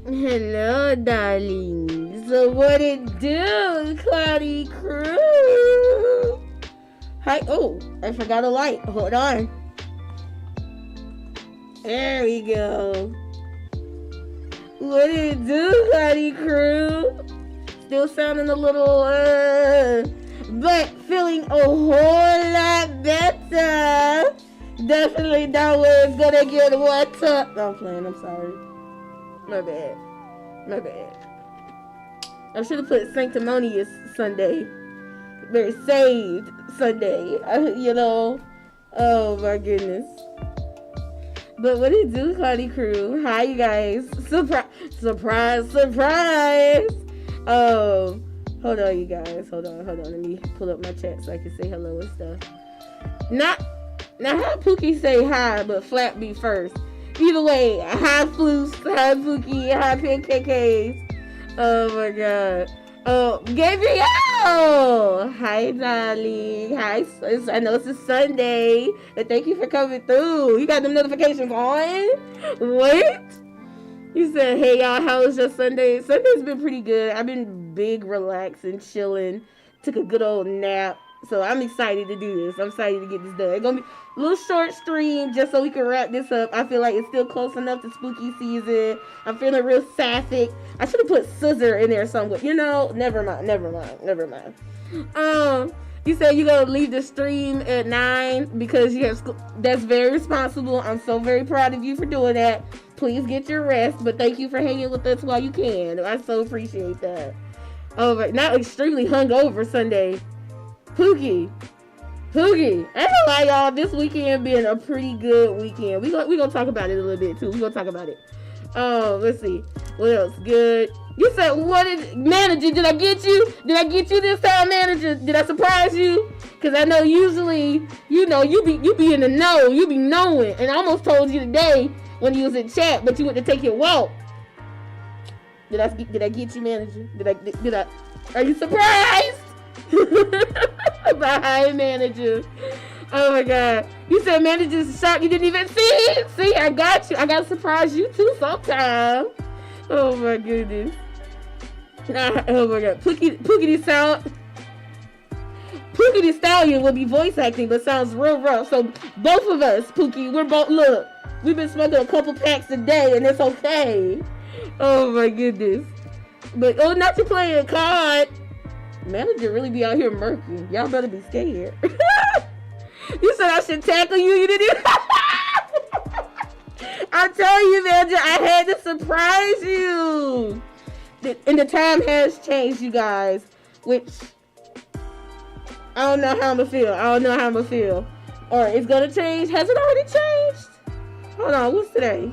Hello, darling. So what it do, Cloudy Crew? Hi. Oh, I forgot a light. Hold on. There we go. What it do, Cloudy Crew? Still sounding a little, but feeling a whole lot better. Definitely that was gonna get what's up. No, I'm playing. I'm sorry. My bad. My bad. I should have put sanctimonious Sunday. Very saved Sunday. You know. Oh my goodness. But what it do, Cloudy Crew? Hi, you guys. Surprise, surprise, surprise. Hold on, you guys. Hold on. Let me pull up my chat so I can say hello and stuff. Now have Pookie say hi, but Flat B first. Either way, hi Floose, hi Pookie, hi Pancakes. Oh my god. Oh, Gabrielle! Hi, darling. Hi. I know it's a Sunday, but thank you for coming through. You got them notifications on? What? You said, hey y'all, how was your Sunday? Sunday's been pretty good. I've been big, relaxing, chilling. Took a good old nap. So I'm excited to do this. I'm excited to get this done. It's going to be a little short stream just so we can wrap this up. I feel like it's still close enough to spooky season. I'm feeling real sapphic. I should have put scissor in there somewhere. You know, never mind. You said you're going to leave the stream at 9 because you have school. That's very responsible. I'm so very proud of you for doing that. Please get your rest, but thank you for hanging with us while you can. I so appreciate that. Oh, but not extremely hungover Sunday. Pookie, I ain't gonna lie, y'all. This weekend been a pretty good weekend. We gonna talk about it a little bit too. We gonna talk about it. Let's see. What else? Good. You said, what is manager? Did I get you? Did I get you this time, manager? Did I surprise you? Cause I know usually, you know, you be in the know. You be knowing. And I almost told you today when you was in chat, but you went to take your walk. Did I get you, manager? Did I? Are you surprised? Bye, manager. Oh my god. You said manager's shocked you didn't even see. See, I got you. I gotta surprise you too sometime. Oh my goodness. Oh my god. Pookie the Stallion will be voice acting, but sounds real rough. So both of us, Pookie, look, we've been smoking a couple packs a day and it's okay. Oh my goodness. But not to play a card. Manager really be out here murky. Y'all better be scared. You said I should tackle you. You didn't. I'm telling you, manager, I had to surprise you. And the time has changed, you guys. Which I don't know how I'm gonna feel. Or it's gonna change. Has it already changed? Hold on. What's today?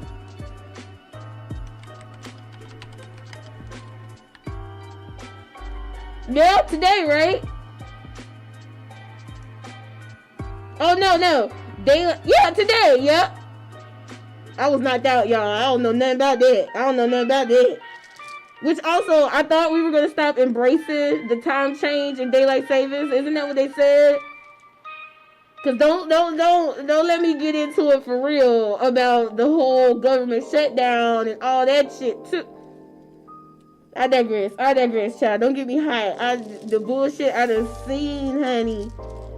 Yeah, today, right? Oh, no. Yeah, today, yep. I was knocked out, y'all. I don't know nothing about that. Which also, I thought we were going to stop embracing the time change and daylight savings. Isn't that what they said? Because don't let me get into it for real about the whole government shutdown and all that shit, too. I digress, child. Don't get me high. The bullshit I done seen, honey.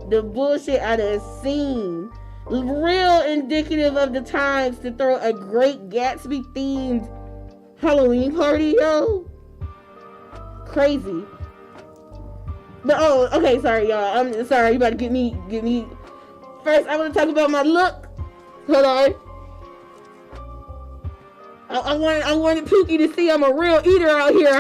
The bullshit I done seen. Real indicative of the times to throw a great Gatsby themed Halloween party, yo. Crazy. But okay, sorry, y'all. I'm sorry. You about to get me. First, I want to talk about my look. Hold on. I wanted Pookie to see I'm a real eater out here.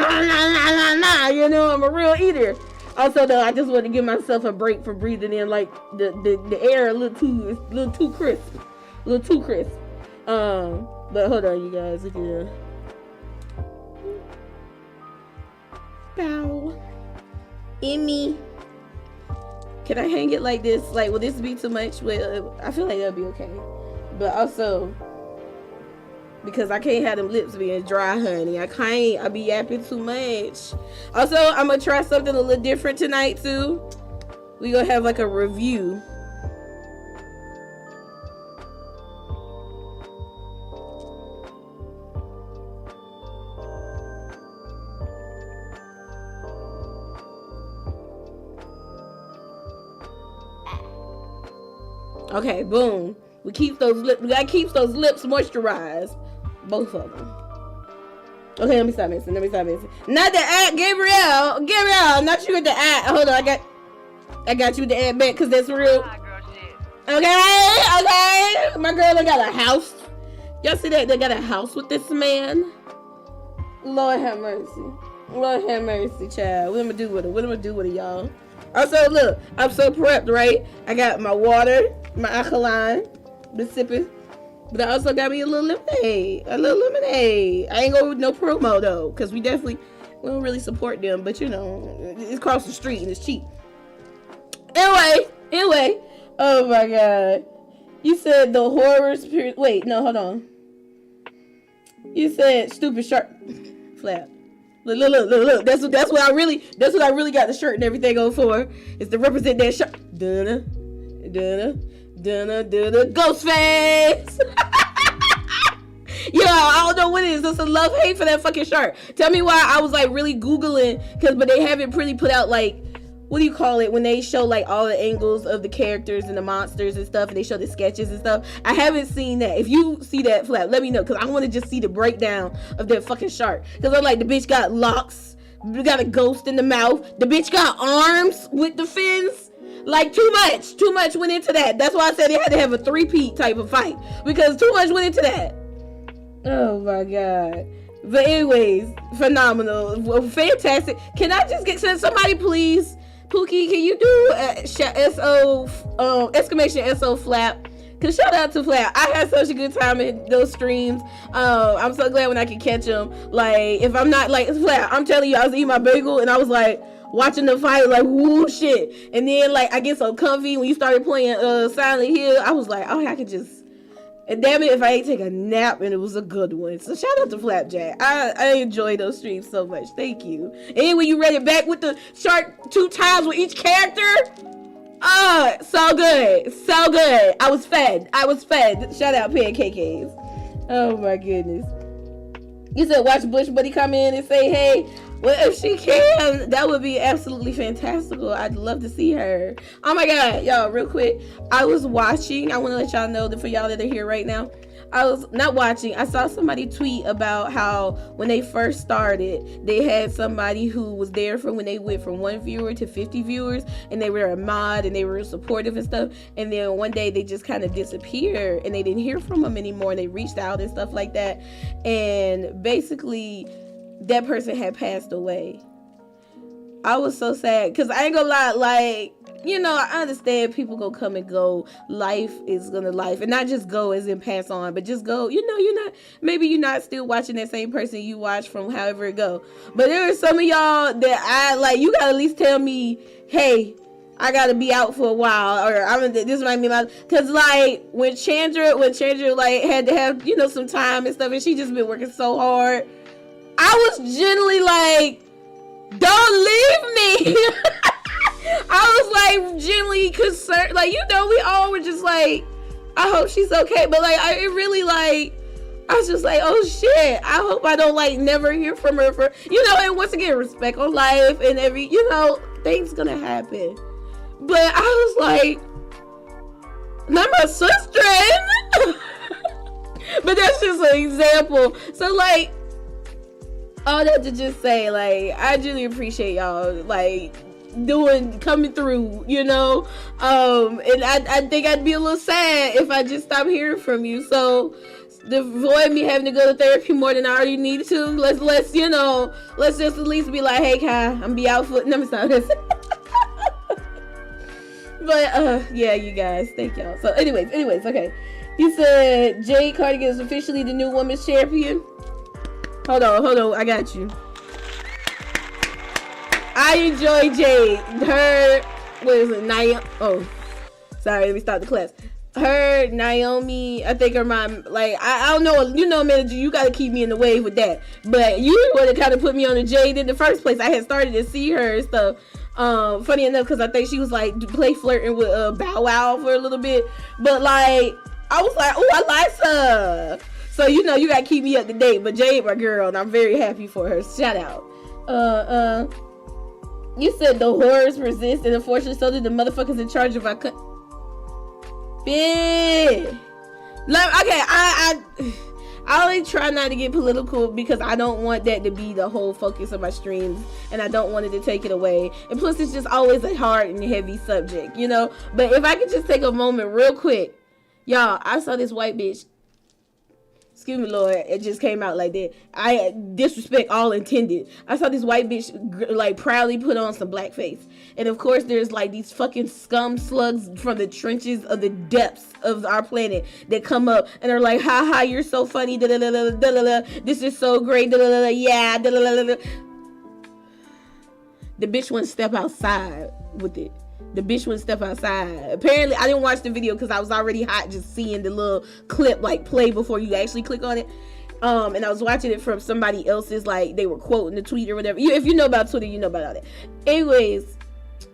You know, I'm a real eater. Also, though, I just want to give myself a break for breathing in like the air a little too crisp. But hold on, you guys. Look at bow. Emmy. Can I hang it like this? Like, will this be too much? Well, I feel like that'll be okay. But also, because I can't have them lips being dry, honey. I be yapping too much. Also, I'm gonna try something a little different tonight too. We gonna have like a review. Okay, boom. We gotta keep those lips moisturized. Both of them. Okay, let me stop mixing. Not the ad, Gabrielle, not you with the ad. Hold on, I got you with the ad back because that's real. Okay. My girl, they got a house. Y'all see that? They got a house with this man. Lord have mercy, child. What am I do with it, y'all? Also, look, I'm so prepped, right? I got my water, my alkaline, been sipping. But I also got me a little lemonade. I ain't going with no promo, though, because we don't really support them. But, you know, it's across the street and it's cheap. Anyway. Oh, my God. You said the horror spirit. Wait, no, hold on. You said stupid shark flap. Look. That's what I really got the shirt and everything on for. Is to represent that shark. Ghostface. Yo, I don't know what it is. It's a love-hate for that fucking shark. Tell me why. I was like really Googling, but they haven't really put out like, what do you call it, when they show like all the angles of the characters and the monsters and stuff, and they show the sketches and stuff. I haven't seen that. If you see that, Flap, let me know, because I want to just see the breakdown of that fucking shark. Because I'm like, the bitch got locks, got a ghost in the mouth, the bitch got arms with the fins. Like, too much went into that. That's why I said they had to have a three-peat type of fight, because too much went into that. Oh my God. But anyways, phenomenal, fantastic. Can I just get somebody, please? Pookie, can you do exclamation SO Flap? Cause shout out to Flap. I had such a good time in those streams. I'm so glad when I can catch them. Like, if I'm not like Flap, I'm telling you, I was eating my bagel and I was like watching the fight, like, whoo shit. And then like I get so comfy when you started playing Silent Hill. I was like, oh, I could just. And damn it, if I ain't take a nap, and it was a good one. So shout out to Flapjack. I enjoy those streams so much. Thank you. Anyway, you read it back with the shark 2 times with each character. Oh, so good. I was fed. Shout out Pancakes. Oh my goodness. You said watch Bush Buddy come in and say, hey, well, if she can, that would be absolutely fantastical. I'd love to see her. Oh my God, y'all, real quick. I was watching. I want to let y'all know that for y'all that are here right now, I was not watching. I saw somebody tweet about how when they first started, they had somebody who was there for when they went from 1 viewer to 50 viewers, and they were a mod and they were supportive and stuff. And then one day they just kind of disappeared and they didn't hear from them anymore. And they reached out and stuff like that. And basically, that person had passed away. I was so sad because I ain't gonna lie, like, you know, I understand people gonna come and go. Life is gonna life, and not just go as in pass on, but just go. You know, you're not still watching that same person you watch from however it go. But there are some of y'all that I like. You gotta at least tell me, hey, I gotta be out for a while, or this might be my, cause like when Chandra like had to have, you know, some time and stuff, and she just been working so hard. I was generally like, don't leave me. I was like genuinely concerned, like, you know, we all were just like, I hope she's okay, but like it really like, I was just like, oh shit, I hope I don't like never hear from her for, you know, and once again, respect on life and every, you know, things gonna happen. But I was like, not my sister. But that's just an example. So like, all that to just say, like, I really appreciate y'all, like, coming through, you know, and I think I'd be a little sad if I just stopped hearing from you. So to avoid me having to go to therapy more than I already need to, let's you know, let's just at least be like, hey Kai, I'm be out for, no, I'm sorry. But yeah, you guys, thank y'all. So anyways, okay, you said Jade Cardigan is officially the new women's champion. Hold on, I got you. I enjoy Jade. Her, what is it, Naomi? Oh, sorry, let me stop the class. Her, Naomi, I think her mom, like, I don't know, you know, manager, you gotta keep me in the wave with that. But you would have kind of put me on the Jade in the first place. I had started to see her and stuff. Funny enough, because I think she was like play flirting with Bow Wow for a little bit. But like, I was like, oh, I like her. So, you know, you gotta keep me up to date. But Jade, my girl, and I'm very happy for her. Shout out. You said the horrors resist, and unfortunately, so did the motherfuckers in charge of our bitch. Okay, I only try not to get political because I don't want that to be the whole focus of my streams, and I don't want it to take it away. And plus, it's just always a hard and heavy subject, you know? But if I could just take a moment real quick. Y'all, I saw this white bitch. Excuse me, Lord. It just came out like that. I disrespect all intended. I saw this white bitch like proudly put on some blackface. And of course, there's like these fucking scum slugs from the trenches of the depths of our planet that come up and are like, haha, you're so funny. Da, da, da, da, da, da. This is so great. Da, da, da, da. Yeah. Da, da, da, da. The bitch wouldn't step outside with it. The bitch wouldn't step outside. Apparently, I didn't watch the video because I was already hot just seeing the little clip like play before you actually click on it. And I was watching it from somebody else's, like they were quoting the tweet or whatever. If you know about Twitter, you know about all that. Anyways,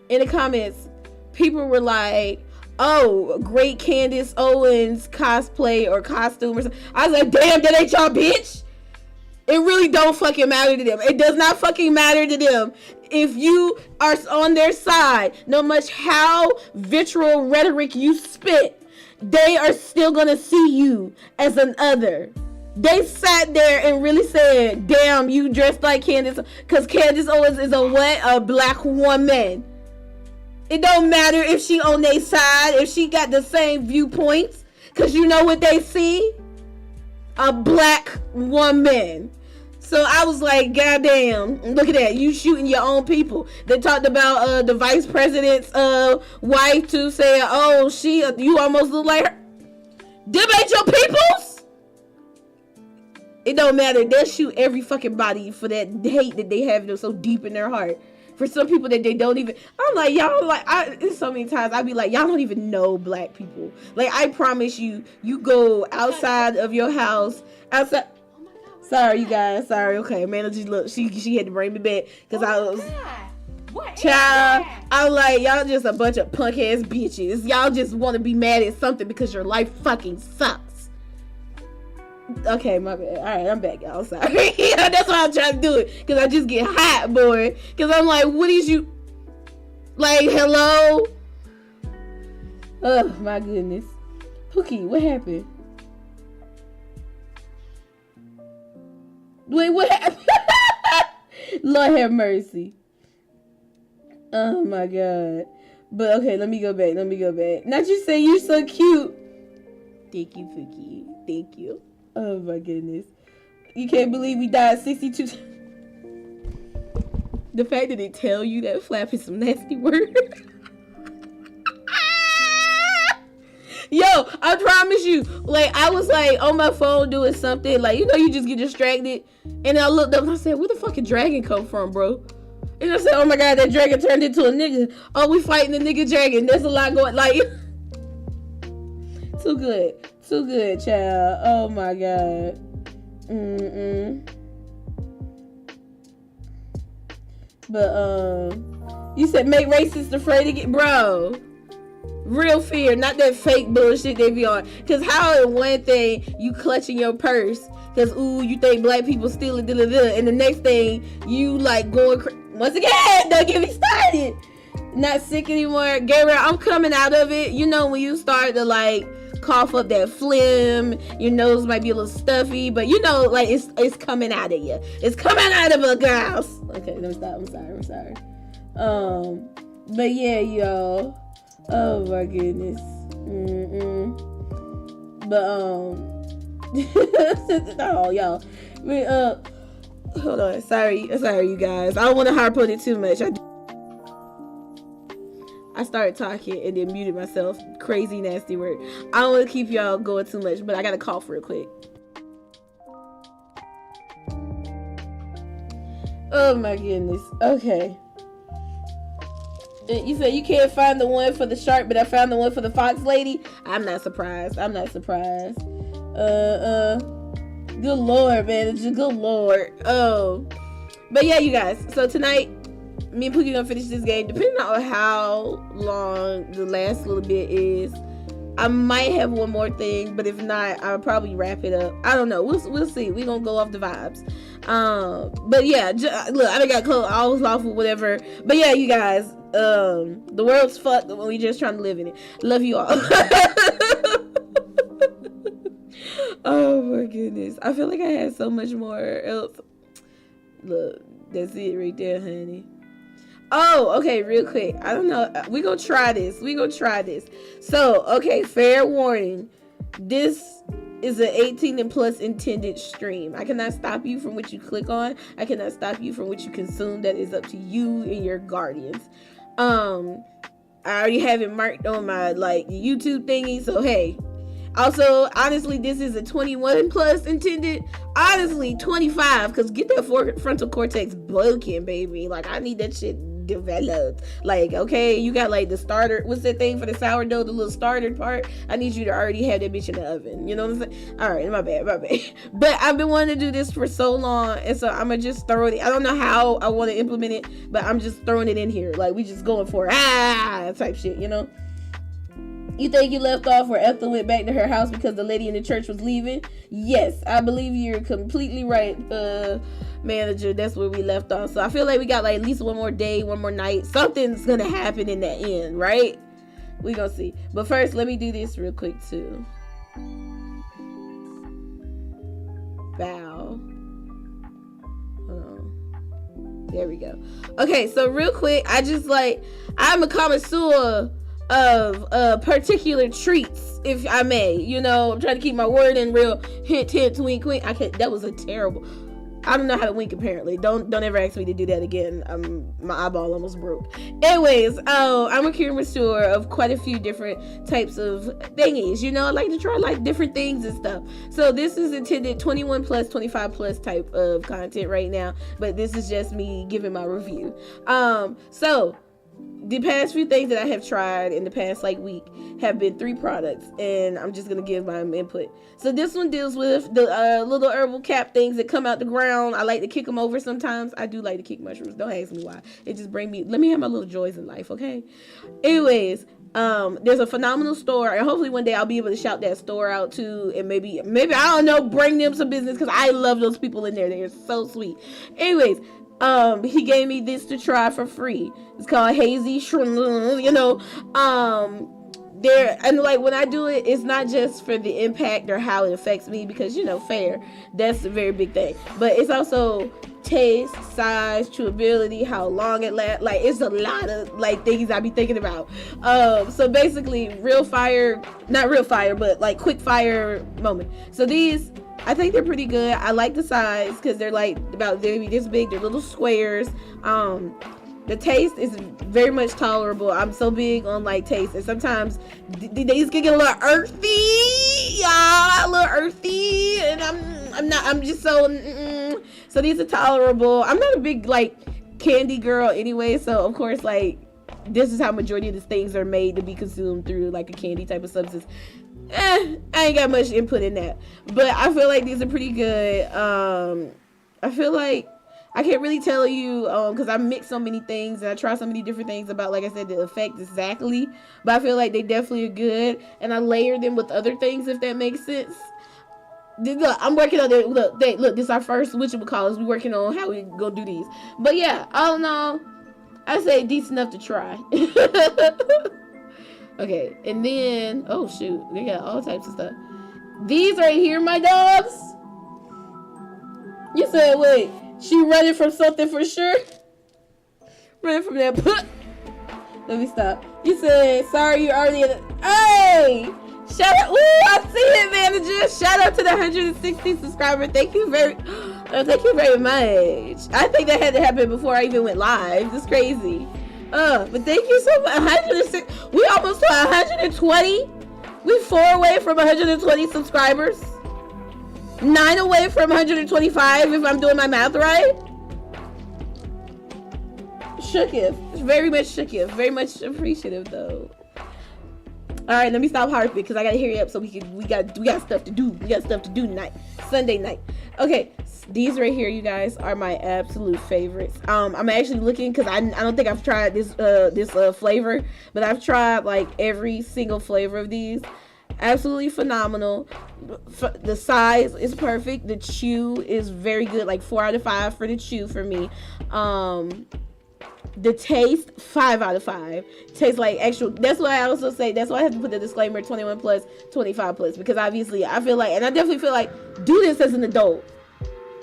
in the comments, people were like, oh, great Candace Owens cosplay or costume or something. I was like, damn, that ain't y'all bitch. It really don't fucking matter to them. It does not fucking matter to them. If you are on their side, no much how vitriol rhetoric you spit, they are still gonna see you as an other. They sat there and really said, damn, you dressed like Candace, because Candace Owens is a what? A black woman. It don't matter if she on their side, if she got the same viewpoints, because you know what they see? A black woman. So I was like, goddamn, look at that. You shooting your own people. They talked about the vice president's wife too, saying, oh, you almost look like her. Them ain't your peoples? It don't matter. They'll shoot every fucking body for that hate that they have so deep in their heart. For some people that they don't even, I'm like, y'all, like, it's so many times I be like, y'all don't even know black people. Like, I promise you, you go outside of your house, outside. Sorry, you guys. Sorry. Okay, man. Just look. She had to bring me back because I was. What? Child, I'm like, y'all just a bunch of punk ass bitches. Y'all just want to be mad at something because your life fucking sucks. Okay, my bad. All right, I'm back, y'all. Sorry. That's why I'm trying to do it because I just get hot, boy. Because I'm like, what is you? Like, hello? Oh my goodness, Pookie, what happened? Wait, what happened? Lord have mercy. Oh my God. But okay, let me go back. Not you say you're so cute. Thank you, Pookie. Thank you. Oh my goodness. You can't believe we died 62 times. The fact that they tell you that flap is some nasty word. Yo, I promise you, like, I was like on my phone doing something, like, you know, you just get distracted, and I looked up and I said, where the fucking dragon come from, bro? And I said, oh my God, that dragon turned into a nigga. Oh, we fighting the nigga dragon. There's a lot going, like, too good, child. Oh my God. But you said make racists afraid to get, bro. Real fear, not that fake bullshit they be on. Cause how in one thing you clutching your purse, cause ooh, you think black people stealing, and the next thing you like going once again. Don't get me started. Not sick anymore, Gabriel. I'm coming out of it. You know when you start to like cough up that phlegm, your nose might be a little stuffy, but you know like it's coming out of you. It's coming out of a girl. Okay, let me stop. I'm sorry. But yeah, y'all. Oh my goodness. But oh y'all. Hold on. Sorry you guys. I don't want to harp on it too much. I started talking and then muted myself. Crazy nasty word. I don't want to keep y'all going too much, but I gotta cough real quick. Oh my goodness. Okay. You said you can't find the one for the shark, but I found the one for the fox lady. I'm not surprised. Good Lord, man. It's just good Lord. Oh. But yeah, you guys. So tonight, me and Pookie gonna finish this game. Depending on how long the last little bit is, I might have one more thing, but if not, I'll probably wrap it up. I don't know. We'll see. We gonna go off the vibes. But yeah, look, I done got close. I was lawful, whatever. But yeah, you guys, the world's fucked when we just trying to live in it. Love you all. Oh my goodness. I feel like I had so much more else. Look, that's it right there, honey. Oh, okay, real quick. I don't know. We gonna try this. So, okay, fair warning. This is an 18 and plus intended stream. I cannot stop you from what you click on. I cannot stop you from what you consume. That is up to you and your guardians. I already have it marked on my YouTube thingy. So hey. Also, honestly, this is a 21 plus intended. Honestly, 25, because get that frontal cortex broken, baby. Like, I need that shit developed. Like, okay, you got the starter. What's that thing for the sourdough? The little starter part. I need you to already have that bitch in the oven. You know what I'm saying? All right, my bad. But I've been wanting to do this for so long, and so I'm gonna just throw it. I don't know how I want to implement it, but I'm just throwing it in here. Like, we just going for type shit, you know? You think you left off where Ethel went back to her house because the lady in the church was leaving? Yes, I believe you're completely right, manager. That's where we left off. So I feel like we got at least one more day, one more night. Something's gonna happen in that end, right? We gonna see. But first, let me do this real quick too. Bow. Hold on. There we go. Okay, so real quick, I'm a connoisseur of particular treats, if I may. You know, I'm trying to keep my word in real. Hint, wink, wink. That was a terrible. I don't know how to wink, apparently. Don't ever ask me to do that again. My eyeball almost broke. Anyways, I'm a connoisseur of quite a few different types of thingies. You know, I like to try different things and stuff. So this is intended 21 plus, 25 plus type of content right now. But this is just me giving my review. So the past few things that I have tried in the past week have been 3 products, and I'm just gonna give my input. So this one deals with the little herbal cap things that come out the ground. I like to kick them over sometimes. I do like to kick mushrooms. Don't ask me why. It just let me have my little joys in life, okay? Anyways, there's a phenomenal store, and hopefully one day I'll be able to shout that store out too, and maybe I don't know, bring them some business, because I love those people in there. They're so sweet. Anyways, he gave me this to try for free. It's called Hazy Shroom, you know. When I do it, it's not just for the impact or how it affects me, because, you know, that's a very big thing. But it's also taste, size, chewability, how long it lasts. It's a lot of things I be thinking about. So basically, not real fire, but quick fire moment. So these, I think they're pretty good. I like the size because they're about maybe this big. They're little squares. The taste is very much tolerable. I'm so big on taste, and sometimes these can get a little earthy, and I'm just so. So these are tolerable. I'm not a big candy girl anyway, so of course this is how majority of these things are made to be consumed through a candy type of substance. I ain't got much input in that, but I feel like these are pretty good. I feel like I can't really tell you because I mix so many things and I try so many different things about, like I said, the effect exactly, but I feel like they definitely are good, and I layer them with other things, if that makes sense. Look, I'm working on it. Look, this is our first whatchamacallits. We're working on how we gonna do these, but yeah, all in all, I say decent enough to try. Okay, and then, oh shoot, they got all types of stuff. These right here, my dogs. You said, wait, she running from something for sure? Running from that put. Let me stop. You said, sorry, you're already in the, hey! Shout out, ooh, I see it, manager. Shout out to the 160 subscriber. Thank you very much. I think that had to happen before I even went live. It's crazy. But thank you so much. 106. We almost to 120. We 4 away from 120 subscribers. 9 away from 125, if I'm doing my math right. Shooketh. Very much shooketh. Very much appreciative though. All right, let me stop harping because I gotta hurry up so we got stuff to do. We got stuff to do tonight, Sunday night. Okay, these right here, you guys, are my absolute favorites. I'm actually looking because I don't think I've tried this flavor, but I've tried every single flavor of these. Absolutely phenomenal. The size is perfect. The chew is very good. Like 4 out of 5 for the chew for me. The taste, 5 out of 5. Tastes like actual. That's why I also say. That's why I have to put the disclaimer 21 plus, 25 plus, because obviously I feel like, and I definitely feel like, do this as an adult.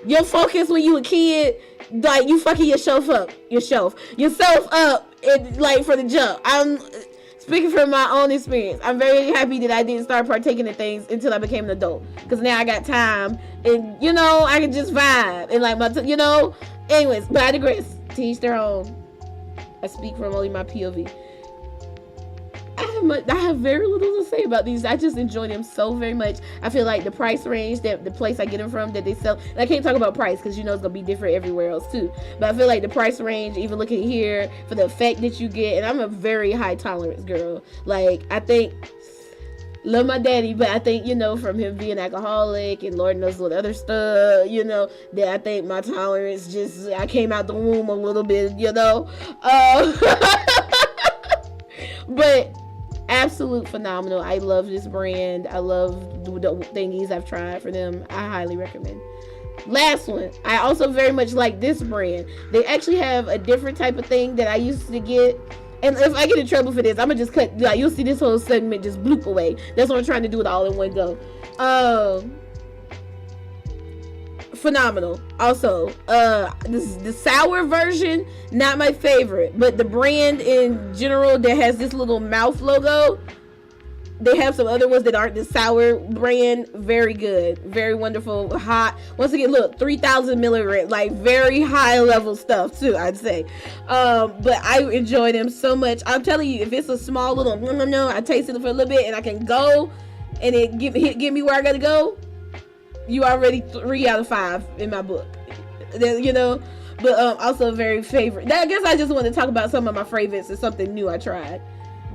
Your focus when you a kid, like you fucking yourself up, and like for the jump. I'm speaking from my own experience. I'm very happy that I didn't start partaking in things until I became an adult, because now I got time, and I can just vibe and like Anyways, but I digress. To each their own. I speak from only my POV. I have very little to say about these. I just enjoy them so very much. I feel like the price range that the place I get them from, that they sell, and I can't talk about price because it's gonna be different everywhere else too, but I feel like the price range, even looking here, for the effect that you get, and I'm a very high tolerance girl. Like, I think, love my daddy, but I think, from him being alcoholic and Lord knows what other stuff, that I think my tolerance I came out the womb a little bit, but absolute phenomenal. I love this brand. I love the thingies I've tried for them. I highly recommend. Last one. I also very much like this brand. They actually have a different type of thing that I used to get. And if I get in trouble for this, I'm gonna just cut. Like, you'll see this whole segment just bloop away. That's what I'm trying to do it all in one go. Phenomenal. Also, this is the sour version, not my favorite, but the brand in general that has this little mouth logo. They have some other ones that aren't the sour brand. Very good, very wonderful, hot. Once again, look, 3,000 milligrams, like very high level stuff too, I'd say. But I enjoy them so much. I'm telling you, if it's a small little I tasted it for a little bit and I can go, and it get me where I gotta go. You already 3 out of 5 in my book, But also very favorite. I guess I just want to talk about some of my favorites and something new I tried.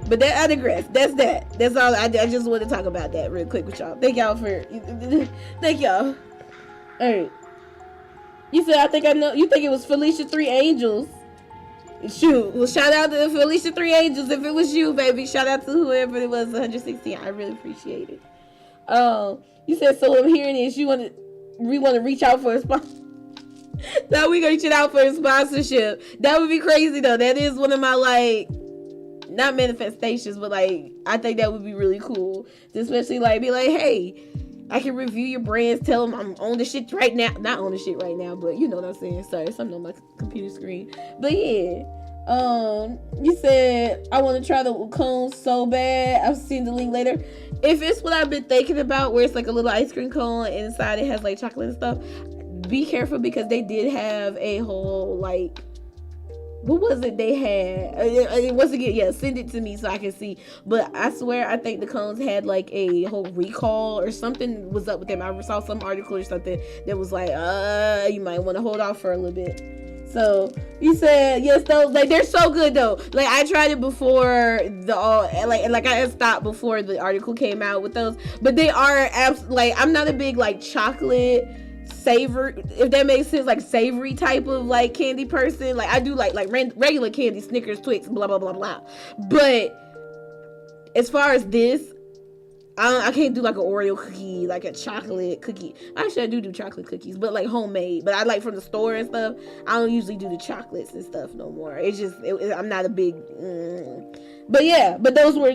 But that, I digress. That's that. That's all. I just want to talk about that real quick with y'all. Thank y'all. All right. You said, I think I know. You think it was Felicia 3 Angels. Shoot. Well, shout out to Felicia 3 Angels. If it was you, baby. Shout out to whoever it was, 116. I really appreciate it. You said, so I'm hearing this. We want to reach out for a sponsor. Now we reaching out for a sponsorship. That would be crazy though. That is one of my not manifestations, but I think that would be really cool. Especially be like, hey, I can review your brands. Tell them I'm on the shit right now. Not on the shit right now, but you know what I'm saying. Sorry, something on my computer screen. But yeah. You said, I want to try the cones so bad. I've seen the link later. If it's what I've been thinking about, where it's like a little ice cream cone and inside it has chocolate and stuff, be careful, because they did have a whole what was it they had? Once again, send it to me so I can see. But I swear, I think the cones had a whole recall or something was up with them. I saw some article or something that was you might want to hold off for a little bit. So you said yes, those they're so good though. I tried it before I stopped before the article came out with those, but they are I'm not a big chocolate savory, if that makes sense, savory type of candy person. I do regular candy, Snickers, Twix, blah blah blah blah. But as far as this, I can't do an Oreo cookie, a chocolate cookie. Actually, I do chocolate cookies, but homemade. But I from the store and stuff. I don't usually do the chocolates and stuff no more. It's just I'm not a big. But yeah, but those were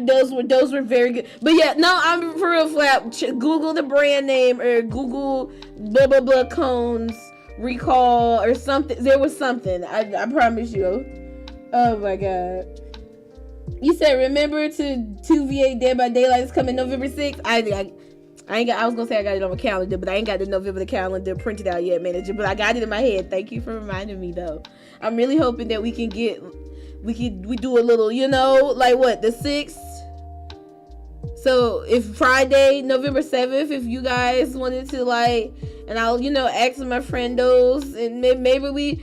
very good. But yeah, no, I'm for real flap. Google the brand name or Google blah blah blah cones recall or something. There was something. I promise you. Oh my god. You said, remember to 2VA Dead by Daylight is coming November 6th. I was gonna say I got it on my calendar, but I ain't got the November calendar printed out yet, manager. But I got it in my head. Thank you for reminding me, though. I'm really hoping that we do a little, the 6th. So if Friday, November 7th, if you guys wanted to and I'll, ask my friendos, and maybe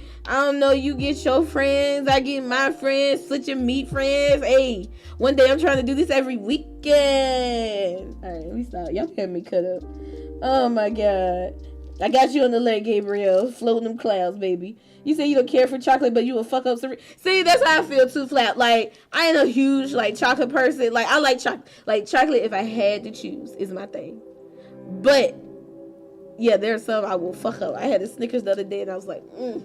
you get your friends, I get my friends, such a meet friends. Hey, one day I'm trying to do this every weekend. All right, let me stop. Y'all had me cut up. Oh my god. I got you on the leg, Gabriel. Floating them clouds, baby. You say you don't care for chocolate, but you will fuck up some. See, that's how I feel too, Flap. Like, I ain't a huge, like, chocolate person. Like, I like chocolate. Like, chocolate, if I had to choose, is my thing. But, yeah, there's some I will fuck up. I had a Snickers the other day, and I was like, You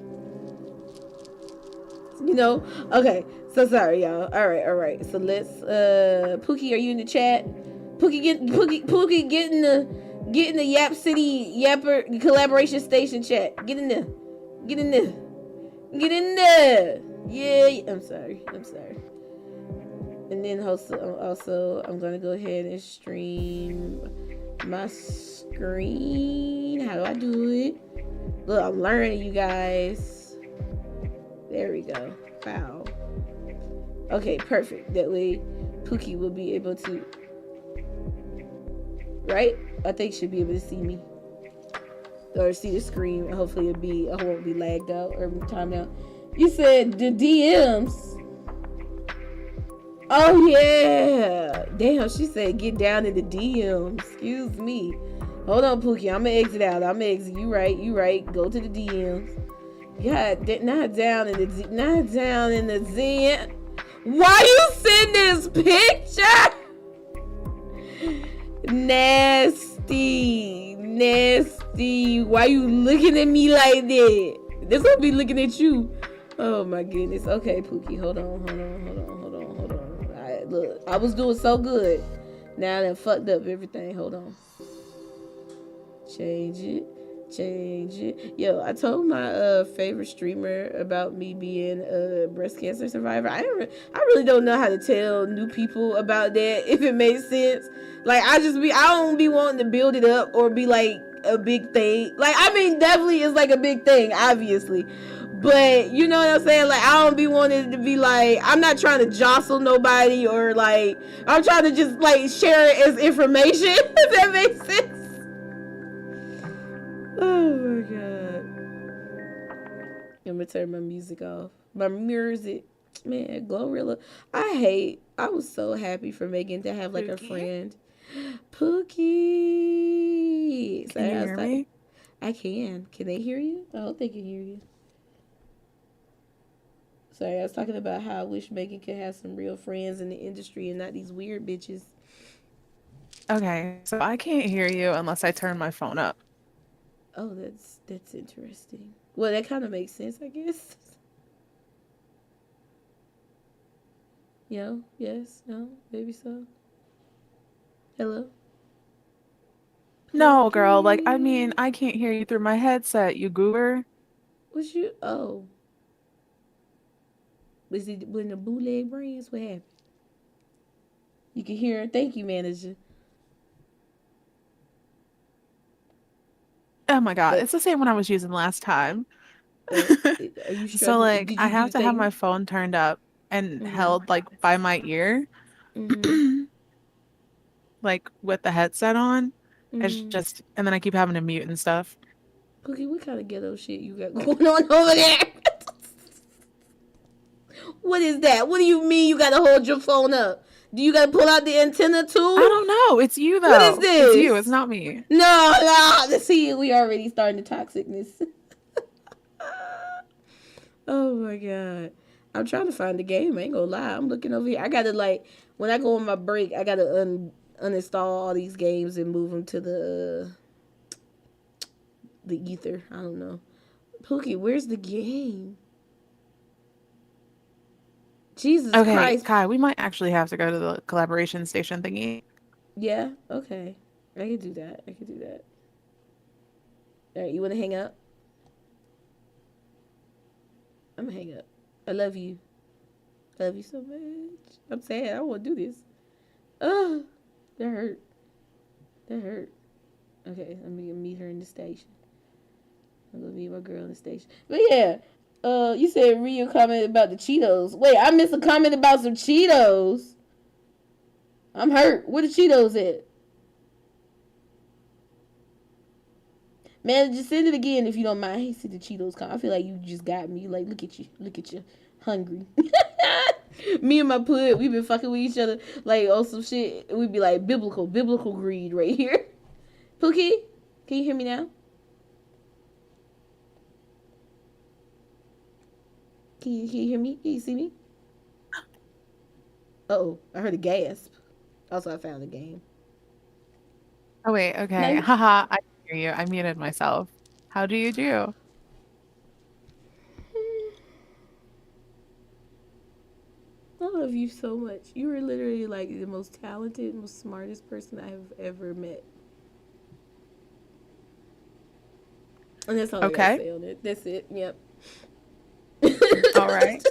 know? Okay. So, sorry, y'all. All right. So, let's, Pookie, are you in the chat? Pookie, get in the Yap City Yapper collaboration station chat. Get in there. Yeah. I'm sorry. And then also I'm gonna go ahead and stream my screen. How do I do it? Look, I'm learning, you guys. There we go. Wow. Okay, perfect. That way Pookie will be able to. Right? I think she'll be able to see me. Or see the screen. Hopefully I won't be lagged out or timed out. You said the DMs. Oh yeah. Damn, she said get down in the DMs. Excuse me. Hold on, Pookie. I'm gonna exit out. You right. Go to the DMs. God, not down in the DM. Why you send this picture? Nasty. Why you looking at me like that? This will be looking at you. Oh my goodness. Okay, Pookie, hold on. Look, I was doing so good. Now I done fucked up everything. Hold on. Change it. Yo, I told my favorite streamer about me being a breast cancer survivor. I really don't know how to tell new people about that, if it makes sense. Like, I don't be wanting to build it up or be like a big thing. Like, I mean, definitely it's like a big thing, obviously. But, you know what I'm saying? Like, I don't be wanting to be like, I'm not trying to jostle nobody or like, I'm trying to just like share it as information, if that makes sense. Oh my god. I'm gonna turn my music off. My music. Man, Glorilla. I was so happy for Megan to have like Pookie? a friend. Pookie. Can you hear me? I can. Can they hear you? I hope they can hear you. Sorry, I was talking about how I wish Megan could have some real friends in the industry and not these weird bitches. Okay, so I can't hear you unless I turn my phone up. Oh, that's interesting. Well, that kind of makes sense, I guess. Yo, yes, no, maybe so. Hello? No, girl, like, I mean, I can't hear you through my headset, you goober. Was you? Oh. Was it when the bootleg brands? What happened? You can hear her. Thank you, manager. Oh my god, it's the same one I was using last time. Are you struggling? So, like, Did I you do have the to have thing? my phone turned up and held, like, by my ear. Like, with the headset on. It's just, and then I keep having to mute and stuff. Pookie, what kind of ghetto shit you got going on over there? What is that? What do you mean you gotta hold your phone up? Do you gotta pull out the antenna too? I don't know. It's you, though. What is this? It's you. It's not me. No. See, we already starting the toxicness. Oh my god. I'm trying to find the game. I ain't gonna lie. I'm looking over here. I gotta, like, when I go on my break, I gotta uninstall all these games and move them to the ether. I don't know. Pookie, where's the game? Jesus Christ. Kai, we might actually have to go to the collaboration station thingy. Yeah, okay. I can do that. All right, you want to hang up? I'm going to hang up. I love you. I love you so much. I'm sad. I don't want to do this. Oh, that hurt. Okay, I'm going to meet her in the station. I'm going to meet my girl in the station. But yeah. You said read your comment about the Cheetos. Wait, I missed a comment about some Cheetos. I'm hurt. Where the Cheetos at? Man, just send it again if you don't mind. Hey, see the Cheetos come. I feel like you just got me. Like, look at you, hungry. Me and my pud, we been fucking with each other like on some shit. We be like biblical greed right here. Pookie, can you hear me now? Can you hear me? Can you see me? Oh, I heard a gasp. Also, I found the game. Oh wait, okay. No. Haha, I hear you. I muted myself. How do you do? I love you so much. You are literally like the most talented, most smartest person I have ever met. And that's all I gotta Okay. say on it. That's it. Yep. All right.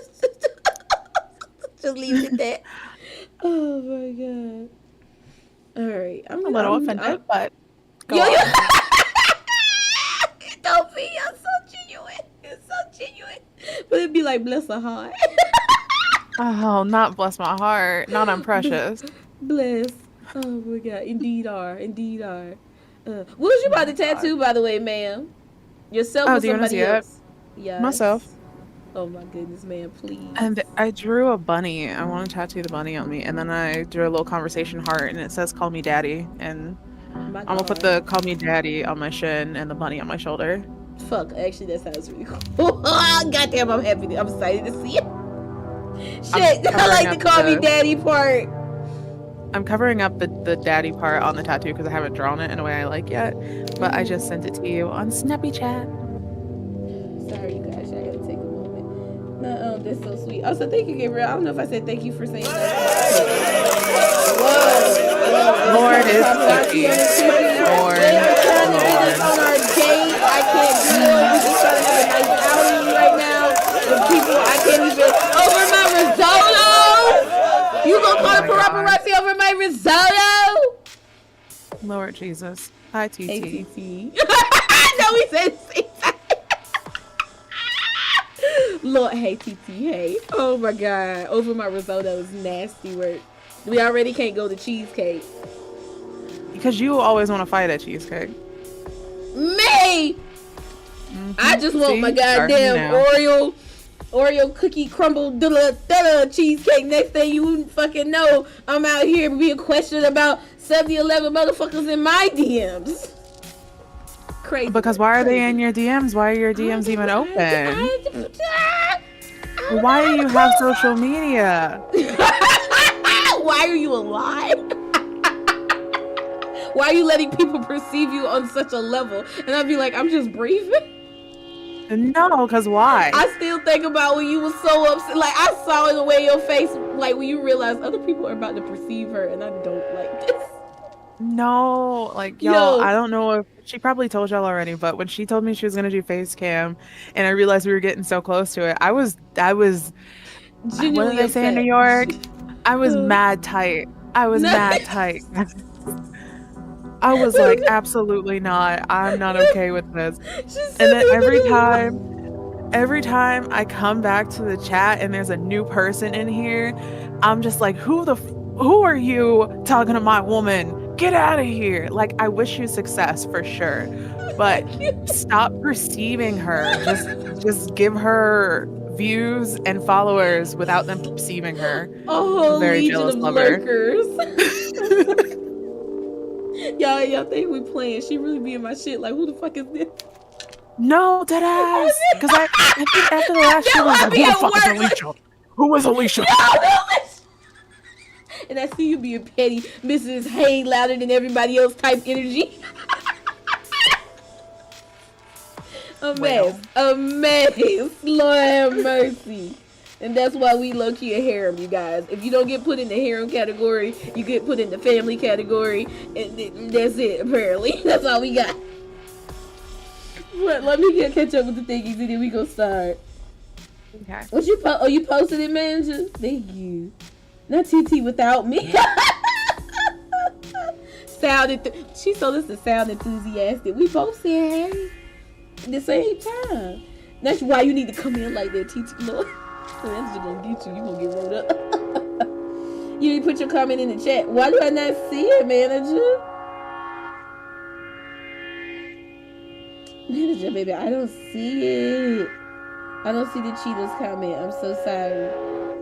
Just leave it at that. Oh my god. All right. A little offended, but go yo yo. on. Don't be. You're so genuine. You're so genuine. But it'd be like bless her heart. Oh, not bless my heart. Not I'm precious. Bless. Oh my god. Indeed are. Indeed are. What was you Oh about my to God. tattoo, by the way, ma'am? Yourself Oh, or do you want to see somebody it? else? Yes. Myself. Oh my goodness, man, please. And I drew a bunny. I want to tattoo the bunny on me. And then I drew a little conversation heart and it says call me daddy. And My I'm gonna put God. the call me daddy on my shin and the bunny on my shoulder. Fuck, actually, that sounds really cool. Goddamn, I'm happy. I'm excited to see it. I'm Shit, I covering like the up call me the daddy part. I'm covering up the daddy part on the tattoo because I haven't drawn it in a way I like yet. But I just sent it to you on Snappy Chat. Sorry, you guys. I gotta take a moment. No, that's so sweet. Also, thank you, Gabriel. I don't know if I said thank you for saying that. Whoa. Lord There's is paparazzi on Pookie. this cookie. Lord They are is trying to get us Lord. on our date. I can't do it. We're just trying to have a nice outing right now. The people, I can't even. Over my risotto! You gonna Oh call the my God. paparazzi over my risotto? Lord Jesus. Hi, Hey, TT. TT. No, we said the same time. Lord, hey, TT, hey. Oh my God. Over my risotto is nasty work. We already can't go to cheesecake. Because you always want to fight at cheesecake. Me! I just want See? my Starting goddamn now. Oreo cookie crumble cheesecake. Next thing you fucking know, I'm out here being questioned about 7-Eleven motherfuckers in my DMs. Crazy. Because why are they in your DMs? Why are your DMs even open? Why do you have social media? Why are you alive? Why are you letting people perceive you on such a level? And I'd be like, I'm just breathing. No, because why? I still think about when you were so upset. Like, I saw in the way your face, like, when you realized other people are about to perceive her, and I don't like this. No, like y'all, I don't know if she probably told y'all already, but when she told me she was gonna do face cam and I realized we were getting so close to it, I was what do Genuinely they say in New upset. York? I was mad tight. I was mad Nice. tight. I was like, absolutely not. I'm not okay with this. She said And then that. every time I come back to the chat and there's a new person in here, I'm just like, who are you talking to my woman? Get out of here. Like, I wish you success for sure, but stop perceiving her. Just give her views and followers without them perceiving her. A whole Very legion jealous of lover. lurkers. Y'all think we playing. She really be in my shit. Like, who the fuck is this? No, dead ass. Because I think after the last show, I was like, who the fuck is Alicia? Who is Alicia? And I see you being petty, Mrs. Hay louder than everybody else type energy. A mess. Lord have mercy. And that's why we low-key a harem, you guys. If you don't get put in the harem category, you get put in the family category, and that's it, apparently. That's all we got. But let me catch up with the thingies, and then we gonna start. Okay. What you you posted it, manager? Thank you. Not TT without me. She told us to sound enthusiastic. We both said hey at the same time. That's why you need to come in like that, TT. Lord. That's just gonna get you. You gonna get rolled up. You need to put your comment in the chat. Why do I not see it, manager? Manager, baby, I don't see it. I don't see the Cheetos comment. I'm so sorry.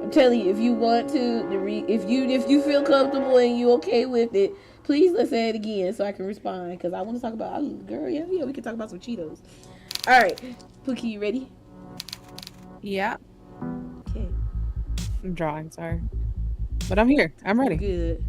I'm telling you, if you want to, if you feel comfortable and you okay with it, please let's say it again so I can respond. Because I want to talk about, girl, yeah, we can talk about some Cheetos. All right, Pookie, you ready? Yeah. I'm drawing, sorry. But I'm here. I'm ready. Good.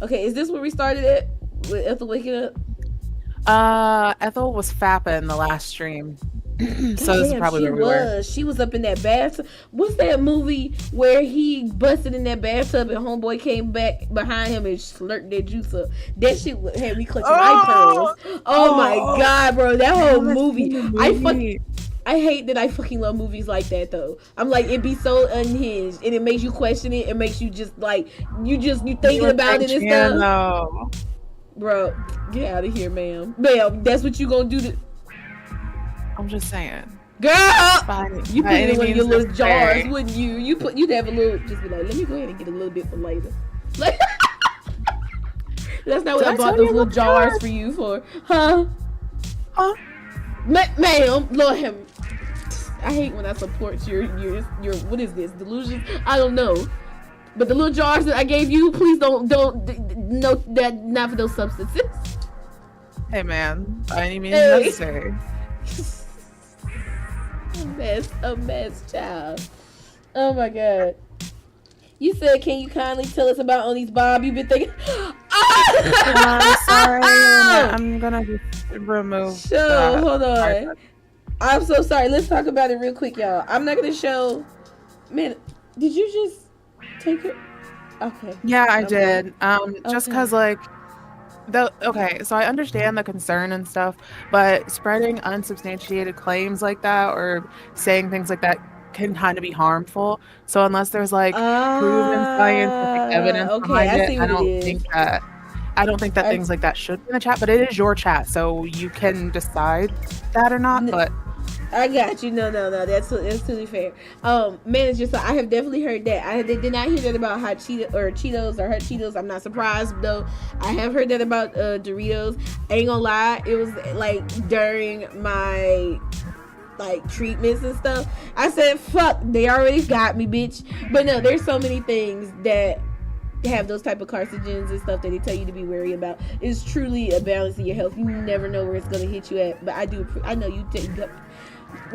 Okay, is this where we started at? With Ethel waking up? Ethel was fapping the last stream. So this is Damn, probably where we were. She was up in that bathtub. What's that movie where he busted in that bathtub and homeboy came back behind him and slurped that juice up? That shit had me clutching my pearls. Oh my god, bro. That whole movie. I hate that I fucking love movies like that though. I'm like, it be so unhinged and it makes you question it. It makes you just like you thinking about it and stuff. No. Bro, get out of here, ma'am. Ma'am, that's what you gonna do to... I'm just saying. Girl! You put it in one of your little jars, wouldn't you? You'd have a little, just be like, let me go ahead and get a little bit for later. Like, that's not what I bought those little jars for you for. Huh? Ma'am, Lord have... I hate when I support your what is this, delusions? I don't know. But the little jars that I gave you, please don't note that not for those substances. Hey man, by any means necessary. A mess, child. Oh my god. You said, can you kindly tell us about Oni's Bob? You've been thinking. Sorry, I'm gonna just remove. Sure, hold on. I'm so sorry. Let's talk about it real quick, y'all. I'm not gonna show. Man, did you just take it? Okay. Yeah, I did. Just because, like, okay, so I understand the concern and stuff, but spreading unsubstantiated claims like that or saying things like that can kind of be harmful. So unless there's like proven scientific evidence behind it, I don't think that things like that should be in the chat. But it is your chat, so you can decide that or not. But I got you. No. That's totally fair. Manager, so I have definitely heard that. I did not hear that about hot Cheetos or hot Cheetos. I'm not surprised though. I have heard that about Doritos. I ain't gonna lie, it was like during my like treatments and stuff. I said, fuck, they already got me, bitch. But no, there's so many things that have those type of carcinogens and stuff that they tell you to be wary about. It's truly a balance in your health. You never know where it's gonna hit you at. But I know you take up.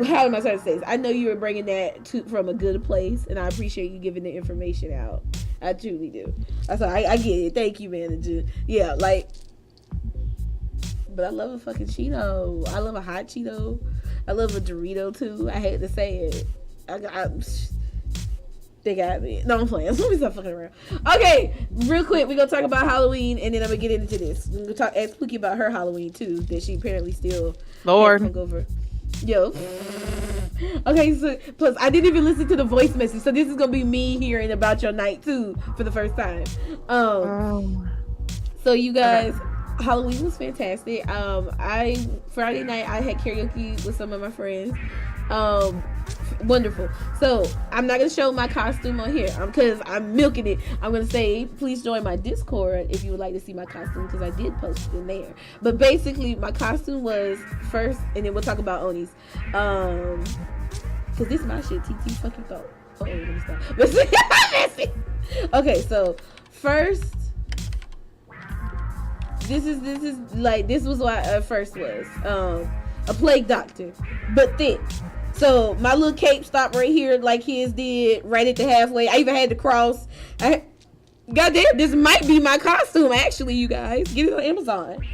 How am I trying to say this? I know you were bringing that from a good place, and I appreciate you giving the information out. I truly do. I get it. Thank you, manager. Yeah, like, but I love a fucking Cheeto. I love a hot Cheeto. I love a Dorito too. I hate to say it. They got me. No, I'm playing. Let me stop fucking around. Okay, real quick, we're gonna talk about Halloween, and then I'm gonna get into this. We're gonna ask Pookie about her Halloween too, that she apparently still can't over. Yo. Okay, so plus I didn't even listen to the voice message, so this is gonna be me hearing about your night too for the first time. So you guys, Halloween was fantastic. Friday night I had karaoke with some of my friends. Wonderful. So I'm not gonna show my costume on here because I'm milking it. I'm gonna say please join my Discord if you would like to see my costume, because I did post it in there. But basically my costume was first, and then we'll talk about Oni's, because this is my shit. TT fucking thought. Oh, let me stop. Okay, so first, this was what I first was a plague doctor, but thick. So my little cape stopped right here like his did, right at the halfway. I even had to cross. Goddamn, this might be my costume actually, you guys. Get it on Amazon.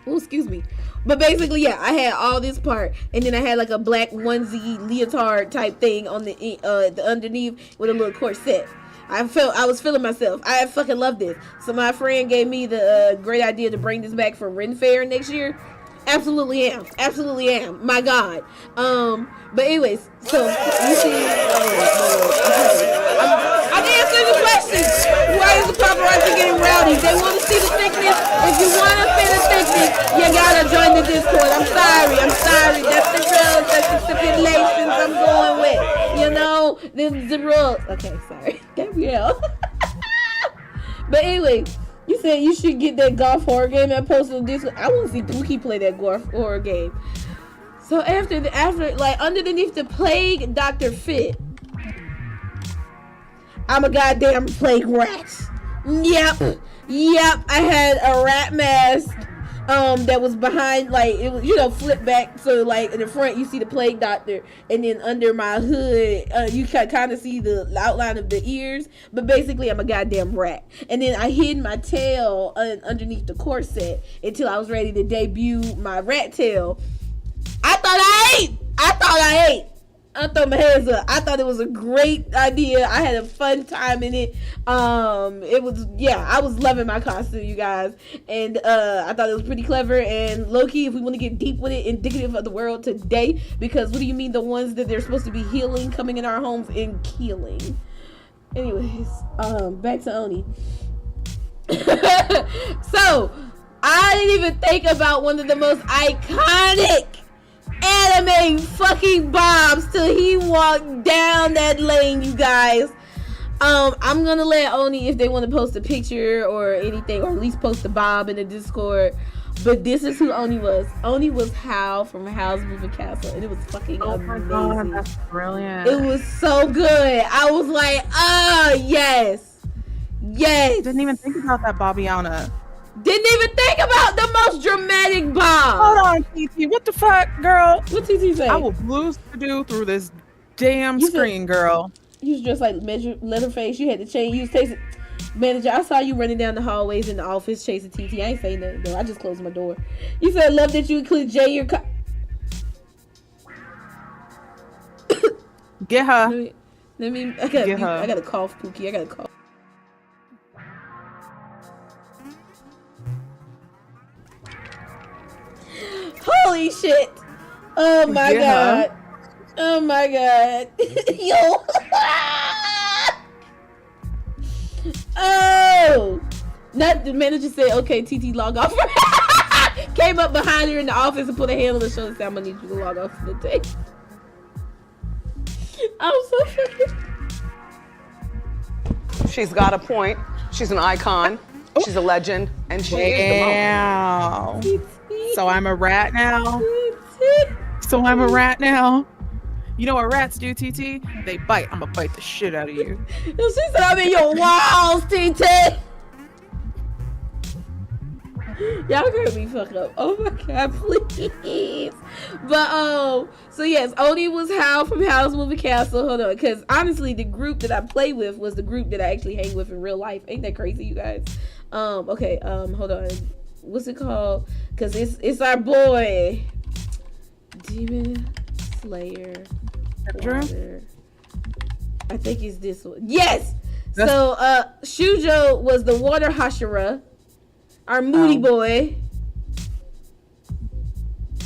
Oh, excuse me. But basically, yeah, I had all this part, and then I had like a black onesie leotard type thing on the underneath with a little corset. I was feeling myself. I fucking love this. So my friend gave me the great idea to bring this back for Ren Fair next year. Absolutely am. My God. But anyways, so you see, I'm answering the questions. Why is the paparazzi getting rowdy? They want to see the thickness. If you want to see the thickness, you gotta join the Discord. I'm sorry. That's the rules. That's the stipulations I'm going with. You know, this is the rules. Okay, sorry. Gabrielle. But anyway. You said you should get that golf horror game I posted on Discord. I want to see Pookie play that golf horror game. So after like underneath the plague Dr. Fit, I'm a goddamn plague rat. Yep. I had a rat mask that was behind, like, it was, you know, flipped back, so like in the front you see the plague doctor, and then under my hood you can kind of see the outline of the ears, but basically I'm a goddamn rat. And then I hid my tail underneath the corset until I was ready to debut my rat tail. I thought I throw my hands up. I thought it was a great idea. I had a fun time in it. It was, yeah, I was loving my costume, you guys. And I thought it was pretty clever. And low-key, if we want to get deep with it, indicative of the world today. Because what do you mean the ones that they're supposed to be healing, coming in our homes and killing? Anyways, back to Oni. So, I didn't even think about one of the most iconic anime fucking bombs till he walked down that lane, you guys. I'm gonna let Oni, if they want to post a picture or anything, or at least post a bob in the Discord. But this is who Oni was. Oni was Hal from Hal's Moving Castle, and it was fucking amazing. My God, that's brilliant. It was so good. I was like, yes. Didn't even think about that, Bobbiana. Didn't even think about the most dramatic bomb. Hold on, TT. What the fuck, girl? What TT say? I will blues to do through this damn screen, girl. You was just like Leatherface. You had to change. You was chasing. Manager, I saw you running down the hallways in the office chasing TT. I ain't saying nothing though. I just closed my door. You said, love that you include Jay your Get her. Let me I gotta cough, Pookie. I gotta cough. Holy shit. Oh my God. Oh my God. Yo. Oh. Not the manager said, okay, TT log off. Came up behind her in the office and put a hand on the shoulder and said, I'm gonna need you to log off for the day. I'm so fucking. She's got a point. She's an icon. She's a legend. And she is the moment. So I'm a rat now. You know what rats do, TT? They bite. I'm gonna bite the shit out of you. She said I'm in your walls, TT. Y'all heard me fuck up. Oh my God, please. But so yes, Oni was Hal from Hal's Moving Castle. Hold on, because honestly, the group that I play with was the group that I actually hang with in real life. Ain't that crazy, you guys? Okay, hold on. What's it called? Because it's our boy, Demon Slayer. Water. I think it's this one. Yes. So Shujo was the Water Hashira, our moody boy.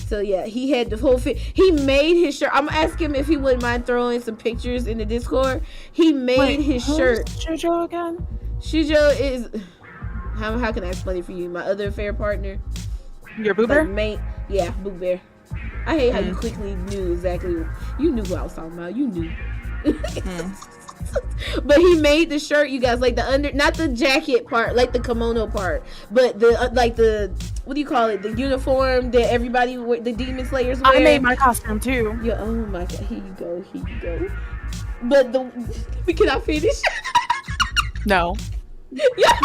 So yeah, he had the whole fit. He made his shirt. I'm gonna ask him if he wouldn't mind throwing some pictures in the Discord. He made his shirt. Shujo again? Shujo is how can I explain it for you? My other affair partner. Your Boo Bear? Yeah, Boo Bear. I hate how you quickly knew exactly. You knew who I was talking about. You knew. But he made the shirt, you guys, like the under, not the jacket part, like the kimono part, but the like the, what do you call it? The uniform that everybody, the Demon Slayers wear. I made my costume too. Yeah. Oh my God. Here you go. But can I finish? No. Yeah.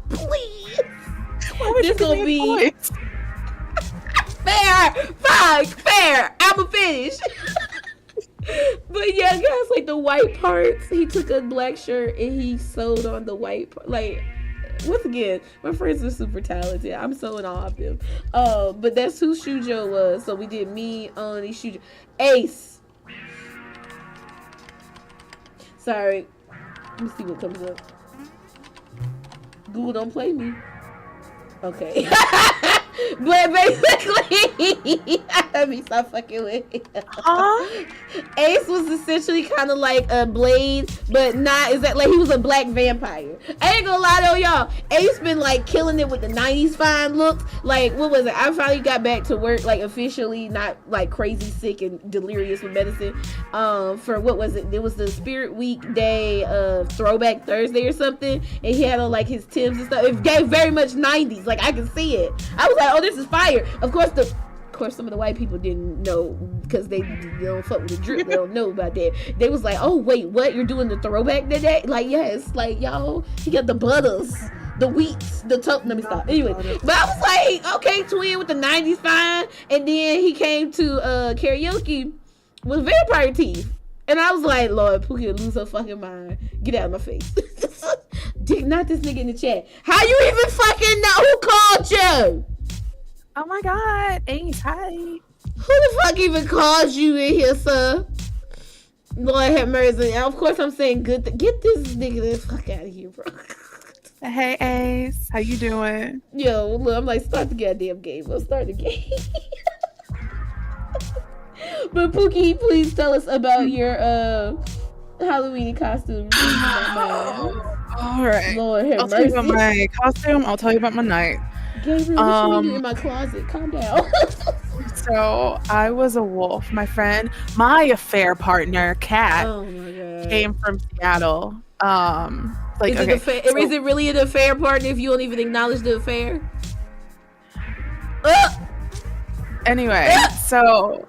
Please. This gonna be fair. I'ma finish. But yeah, guys, like the white parts, he took a black shirt and he sewed on the white part. Like, once again, my friends are super talented. I'm so in awe of them. But that's who Shujo was. So we did me, Oni, Shujo, Ace. Sorry, let me see what comes up. Google, don't play me. Okay. But basically, let me stop fucking with it. Ace was essentially kind of like a Blade, but not, is that like he was a black vampire. I ain't gonna lie though, y'all. Ace been like killing it with the 90s fine looks. Like, what was it? I finally got back to work, like officially, not like crazy sick and delirious with medicine. For what was it? It was the Spirit Week day of Throwback Thursday or something. And he had on like his Timbs and stuff. It gave very much 90s. Like, I can see it. I was like, oh, this is fire. Of course, some of the white people didn't know because they don't fuck with the drip. They don't know about that. They was like, oh, wait, what? You're doing the throwback today? Like, yes. Like, y'all, he got the butters. The Wheats, let me stop. Anyway, but I was like, okay, twin with the 90s fine. And then he came to karaoke with vampire teeth. And I was like, Lord, Pookie will lose her fucking mind. Get out of my face. Not this nigga in the chat. How you even fucking know who called you? Oh my God, Ace, hi. Who the fuck even called you in here, sir? Lord have mercy. And of course I'm saying good. Get this nigga the fuck out of here, bro. Hey Ace, how you doing? Yo, look, I'm like, start the goddamn game. Let's start the game. But Pookie, please tell us about your Halloween costume. All right. Lord have I'll tell you mercy. about my costume. I'll tell you about my night. Gabriel, what you in my closet? Calm down. So I was a wolf. My friend, my affair partner, Kat, Oh my God. came from Seattle. Like, is it really an affair partner if you don't even acknowledge the affair? Anyway, so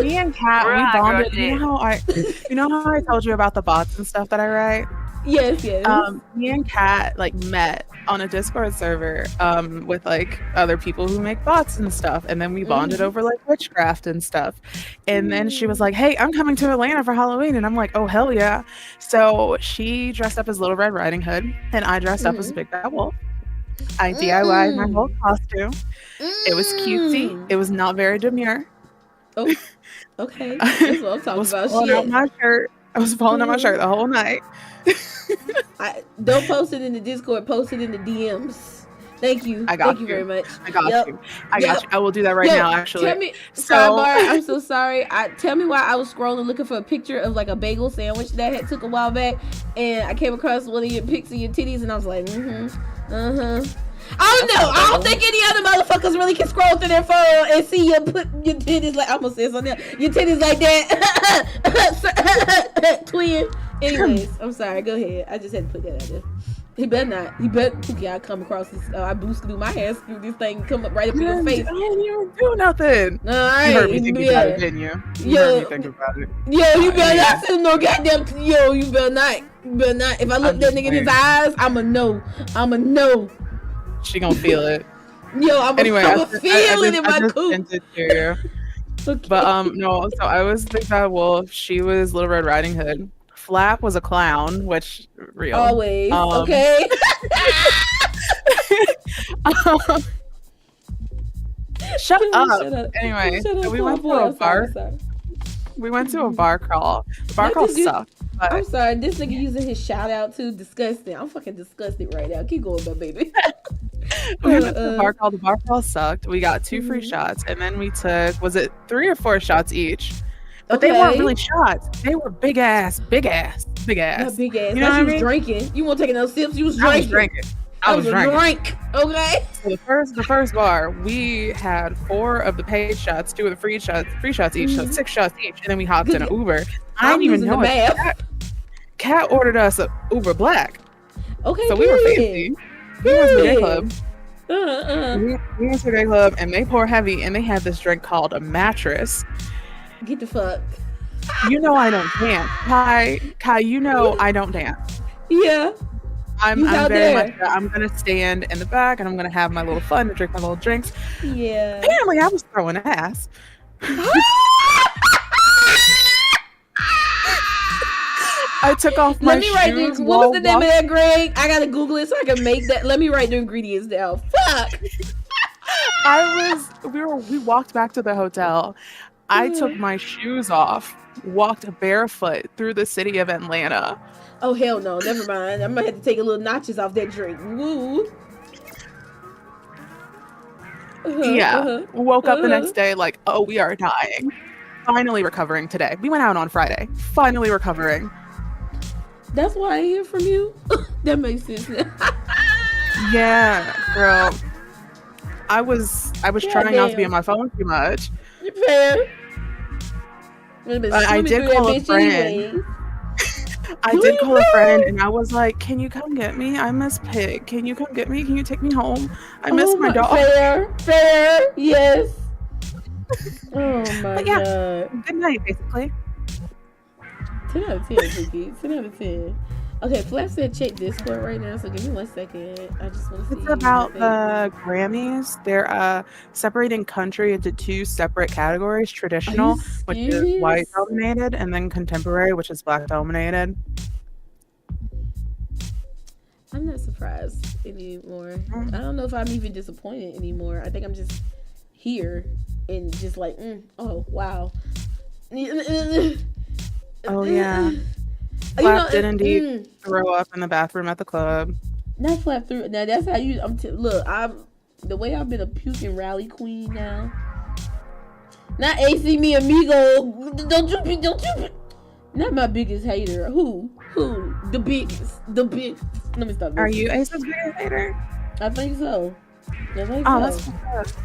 me and Kat, we bonded. You know how I told you about the bots and stuff that I write? Yes. Me and Kat like met on a Discord server with like other people who make bots and stuff, and then we bonded over like witchcraft and stuff. And then she was like, "Hey, I'm coming to Atlanta for Halloween," and I'm like, "Oh hell yeah!" So she dressed up as Little Red Riding Hood, and I dressed up as a big bad wolf. I DIY'd my whole costume. It was cutesy. It was not very demure. Oh, okay. That's what I'm talking about. I was pulling out my shirt the whole night. Don't post it in the Discord. Post it in the DMs. Thank you. Thank you very much. I got you. I will do that right now, actually. Tell me, sidebar, I'm so sorry. Tell me why I was scrolling looking for a picture of like a bagel sandwich that I had took a while back, and I came across one of your pics of your titties, and I was like, I don't know. I don't think any other motherfuckers really can scroll through their phone and see you put your titties like, I almost said something else. Your titties like that. Twin. Anyways, I'm sorry. Go ahead. I just had to put that out there. He better not. Pookie, I come across this. I boost through my hands through this thing, come up right up in your face. I didn't even do nothing. All right. You heard me think about it, didn't you? You heard me think about it. Yo, you better not send no goddamn. Yo, you better not. You better not. If I look that nigga in his eyes, I'ma know. She gonna feel it. Yo, I'm gonna feel it in my coop. Sent it to you. Okay. But no. So I was Big Bad Wolf. She was Little Red Riding Hood. Flap was a clown, which real. Always. Okay. Shut up. Anyway, so we went to a bar. We went to a bar crawl. The bar crawl sucked. But... I'm sorry, this nigga using his shout out too. Disgusting. I'm fucking disgusted right now. Keep going, baby. We went to the bar crawl. The bar crawl sucked. We got 2 free shots, and then we took, was it 3 or 4 shots each? But they weren't really shots. They were big ass. Not big ass. You know what I mean? Drinking. You want to take another sips? You was drinking. I was drinking. Drink. Okay. So the first bar, we had 4 of the paid shots, 2 of the free shots each, so 6 shots each, and then we hopped in an Uber. I didn't even know it. Kat ordered us an Uber Black. Okay. So we were fancy. We went to the gay club. We went to the gay club, and they pour heavy, and they had this drink called a mattress. Get the fuck. You know I don't dance. Kai, you know I don't dance. Yeah. I'm very much. I'm gonna stand in the back and I'm gonna have my little fun and drink my little drinks. Yeah. Apparently, I was throwing ass. I took off my shoes. Let me write what was the name of that, Greg? I gotta Google it so I can make that. Let me write the ingredients down. Fuck. We walked back to the hotel. I took my shoes off, walked barefoot through the city of Atlanta. Oh, hell no. Never mind. I might have to take a little notches off that drink. Woo. Woke up the next day like, oh, we are dying. Finally recovering today. We went out on Friday. Finally recovering. That's why I hear from you. That makes sense. Yeah, girl. I was trying not to be on my phone too much. Fair. I did call a friend. I did call a friend and I was like, can you come get me? I miss Pig. Can you come get me? Can you take me home? I miss my dog. Fair. Yes. Oh my god. Good night, basically. 10 out of 10, Pookie. 10 out of 10. Okay, Flash said check Discord right now, so give me 1 second. I just want to see. It's about the Grammys. They're separating country into 2 separate categories: traditional, which is white dominated, and then contemporary, which is black dominated. I'm not surprised anymore. I don't know if I'm even disappointed anymore. I think I'm just here and just like, oh wow. Oh yeah. Flap did indeed throw up in the bathroom at the club. Not flap through. Now that's how you. Look. The way I've been a puking rally queen now. Not AC me amigo. Don't you. Not my biggest hater. Who? The biggest. Let me stop. Are you Ace's biggest hater? I think so. That's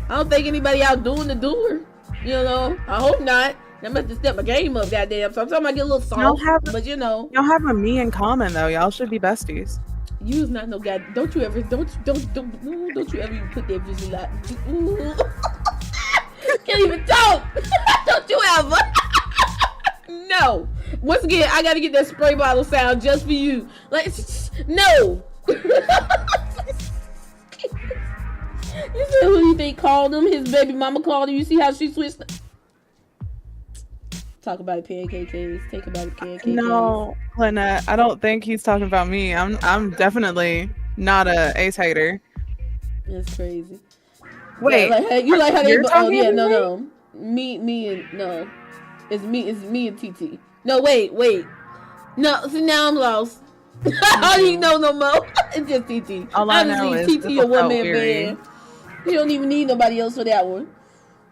I don't think anybody out doing the doer. You know. I hope not. I must have stepped my game up, goddamn. Sometimes I get a little soft, but you know. Y'all have a me in common though. Y'all should be besties. You's not no guy. Don't you ever even put that visual out. Can't even talk. Don't you ever. No. Once again, I gotta get that spray bottle sound just for you. Like, no. You see who you think called him? His baby mama called him. You see how she switched? Talk about it, pancakes. Take about it, pancakes. No, Lynette, I don't think he's talking about me. I'm definitely not a Ace hater. That's crazy. Wait, yeah, you like how they? Oh yeah, no. Me and no. It's me and TT. No, wait. No, see now I'm lost. I don't even know no more. It's just TT. All I know is TT a one man band. You don't even need nobody else for that one.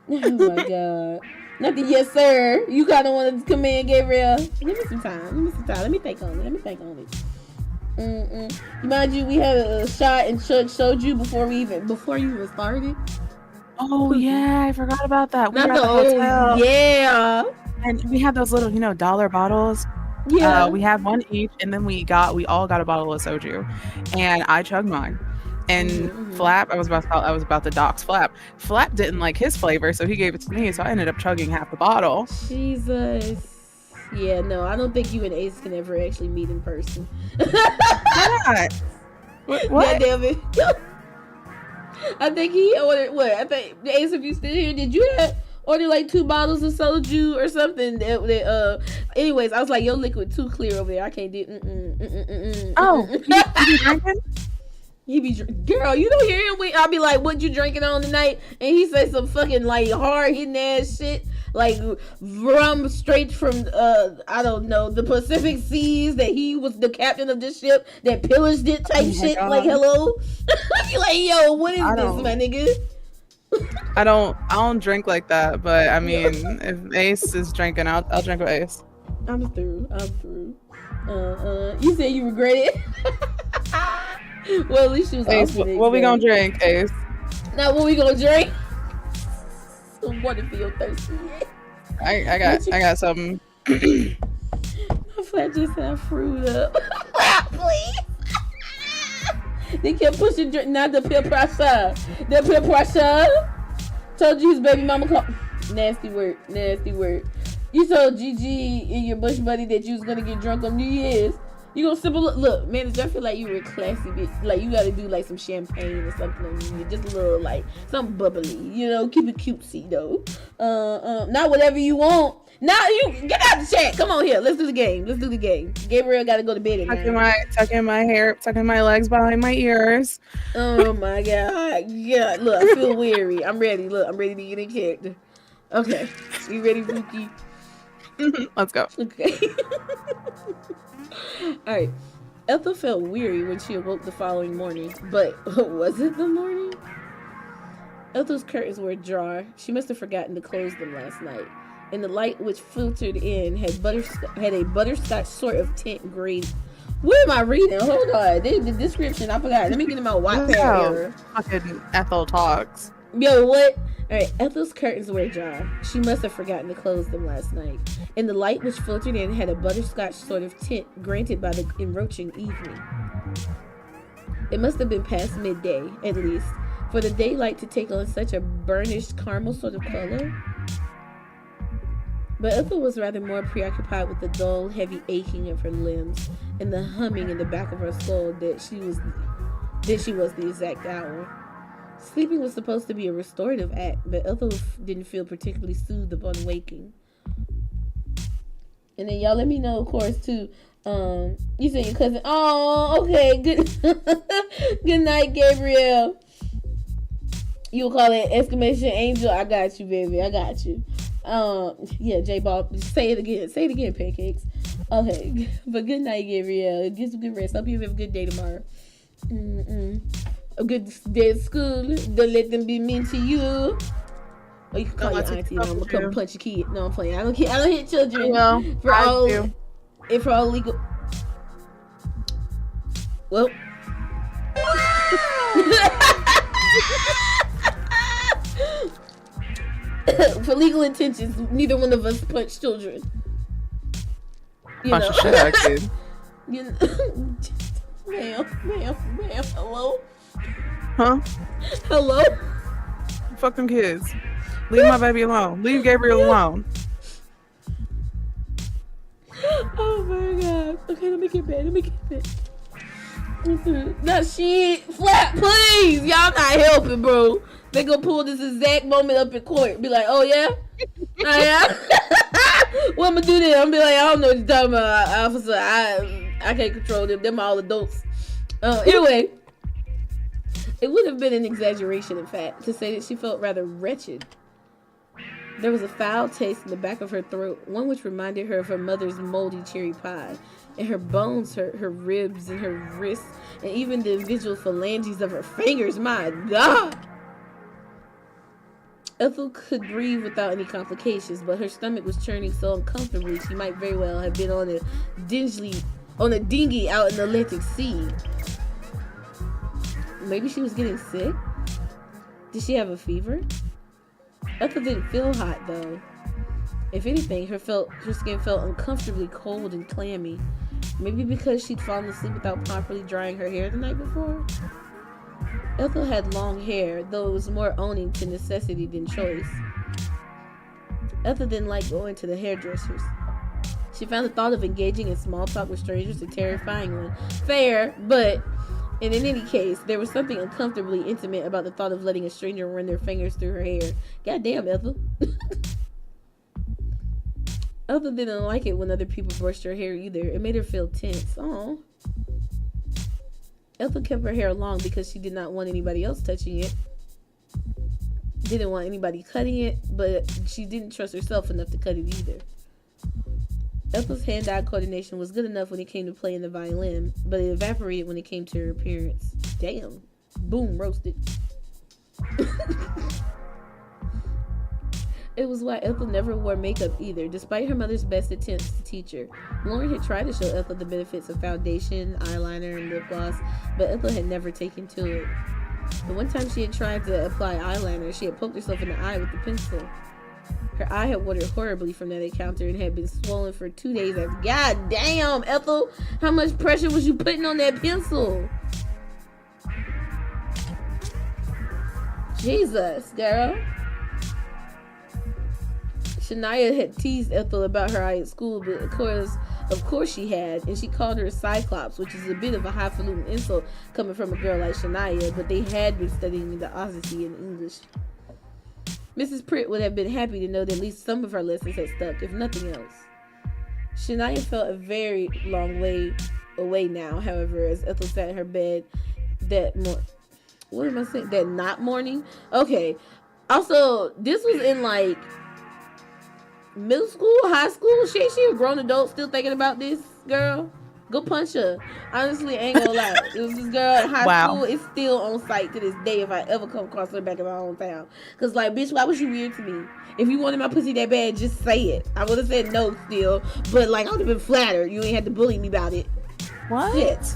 Oh my god. Nothing, yes sir. You kind of want to come in, Gabriel. Give me some time. Let me think on it. Mind you, we had a shot and Chuck showed you before you even started. Oh yeah, I forgot about that. Not the hotel. Yeah. And we had those little, dollar bottles. Yeah. We had one each, and then we all got a bottle of soju, and I chugged mine. And Flap, I was about to dox Flap. Flap didn't like his flavor, so he gave it to me. So I ended up chugging half the bottle. Jesus. Yeah, no, I don't think you and Ace can ever actually meet in person. Why not? What? God damn it. I think he ordered what? I think Ace, if you still here, did you order like 2 bottles of soju or something? Anyways, I was like, your liquid too clear over there. I can't do. Oh, you drinking? He be girl, you don't hear him. I'll be like, "What you drinking on tonight?" And he say some fucking like hard hitting ass shit, like rum straight from I don't know, the Pacific Seas, that he was the captain of this ship that pillaged it type shit. God. Like, hello, like, yo, what is this, my nigga? I don't drink like that, but I mean, if Ace is drinking, I'll drink with Ace. I'm through. You said you regret it. Well, at least she was Ace, what we gonna drink, Ace? Now, what we gonna drink? I'm going to feel thirsty. I got something. My flat just had fruit up. Please. They kept pushing drink, not the peer pressure. The peer pressure. Told you his baby mama called. Nasty word. You told Gigi and your bush buddy that you was gonna get drunk on New Year's. You gonna simple look, man. I feel like you were a classy bitch. Like, you gotta do like some champagne or something on you, just a little like something bubbly. Keep it cutesy though. Not whatever you want. Now you get out the chat. Come on here. Let's do the game. Gabriel gotta go to bed at night. Tucking my hair, tucking my legs behind my ears. Oh my god. Yeah. Look, I feel weary. I'm ready. Look, I'm ready to get in character. Okay. You ready, Pookie? Let's go. Okay. Alright. Ethel felt weary when she awoke the following morning, but was it the morning? Ethel's curtains were ajar. She must have forgotten to close them last night, and the light which filtered in had a butterscotch sort of tint green. What am I reading? Hold on. The description, I forgot. Let me get in my Wattpad error. Fucking Ethel talks. Yo, what? Alright, Ethel's curtains were ajar. She must have forgotten to close them last night, and the light which filtered in had a butterscotch sort of tint granted by the encroaching evening. It must have been past midday, at least, for the daylight to take on such a burnished caramel sort of color. But Ethel was rather more preoccupied with the dull, heavy aching of her limbs and the humming in the back of her skull that she was the exact hour. Sleeping was supposed to be a restorative act, but Ethel didn't feel particularly soothed upon waking. And then y'all let me know, of course, too. You said your cousin. Oh, okay. Good. Good night, Gabriel. You'll call it exclamation angel. I got you, baby. I got you. Yeah, J Ball. Say it again. Say it again, pancakes. Okay, but good night, Gabriel. Get some good rest. Hope you have a good day tomorrow. A good day at school. Don't let them be mean to you. Or you can call your auntie and I'm gonna come punch your kid. No, I'm playing. I don't hit children. Well, for all legal. Well. For legal intentions, neither one of us punch children. Punch the shit out of kids. You know, ma'am, hello? Huh? Hello? Fuck them kids. Leave my baby alone. Leave Gabriel alone. Oh my god. Okay, let me get back. Now shit. Flat, please. Y'all not helping, bro. They gonna pull this exact moment up in court. Be like, oh yeah? Oh yeah? What I'm gonna do then? I'm gonna be like, I don't know what you're talking about, officer. I can't control them. Them all adults. Anyway. It would have been an exaggeration, in fact, to say that she felt rather wretched. There was a foul taste in the back of her throat, one which reminded her of her mother's moldy cherry pie. And her bones hurt, her ribs and her wrists, and even the individual phalanges of her fingers. My God! Ethel could breathe without any complications, but her stomach was churning so uncomfortably she might very well have been on a dinghy out in the Atlantic Sea. Maybe she was getting sick? Did she have a fever? Ethel didn't feel hot, though. If anything, her skin felt uncomfortably cold and clammy. Maybe because she'd fallen asleep without properly drying her hair the night before? Ethel had long hair, though it was more owning to necessity than choice. Ethel didn't like going to the hairdressers. She found the thought of engaging in small talk with strangers a terrifying one. Fair, but in any case, there was something uncomfortably intimate about the thought of letting a stranger run their fingers through her hair. Goddamn, Ethel. Ethel didn't like it when other people brushed her hair either. It made her feel tense. Aww. Ethel kept her hair long because she did not want anybody else touching it. Didn't want anybody cutting it, but she didn't trust herself enough to cut it either. Ethel's hand-eye coordination was good enough when it came to playing the violin, but it evaporated when it came to her appearance. Damn. Boom, roasted. It was why Ethel never wore makeup either, despite her mother's best attempts to teach her. Lauren had tried to show Ethel the benefits of foundation, eyeliner, and lip gloss, but Ethel had never taken to it. The one time she had tried to apply eyeliner, she had poked herself in the eye with the pencil. Her eye had watered horribly from that encounter and had been swollen for 2 days. God damn, Ethel! How much pressure was you putting on that pencil? Jesus, girl. Shania had teased Ethel about her eye at school, but of course she had, and she called her a Cyclops, which is a bit of a highfalutin insult coming from a girl like Shania, but they had been studying the Odyssey in English. Mrs. Pritt would have been happy to know that at least some of her lessons had stuck, if nothing else. Shania felt a very long way away now, however, as Ethel sat in her bed that morning? Okay. Also, this was in like middle school, high school. She a grown adult still thinking about this, girl. Go punch her. Honestly, ain't gonna lie. It was this girl in high school. It's still on site to this day if I ever come across her back in my hometown. Cause like, bitch, why was you weird to me? If you wanted my pussy that bad, just say it. I would have said no still. But like, I would have been flattered. You ain't had to bully me about it. What? Shit.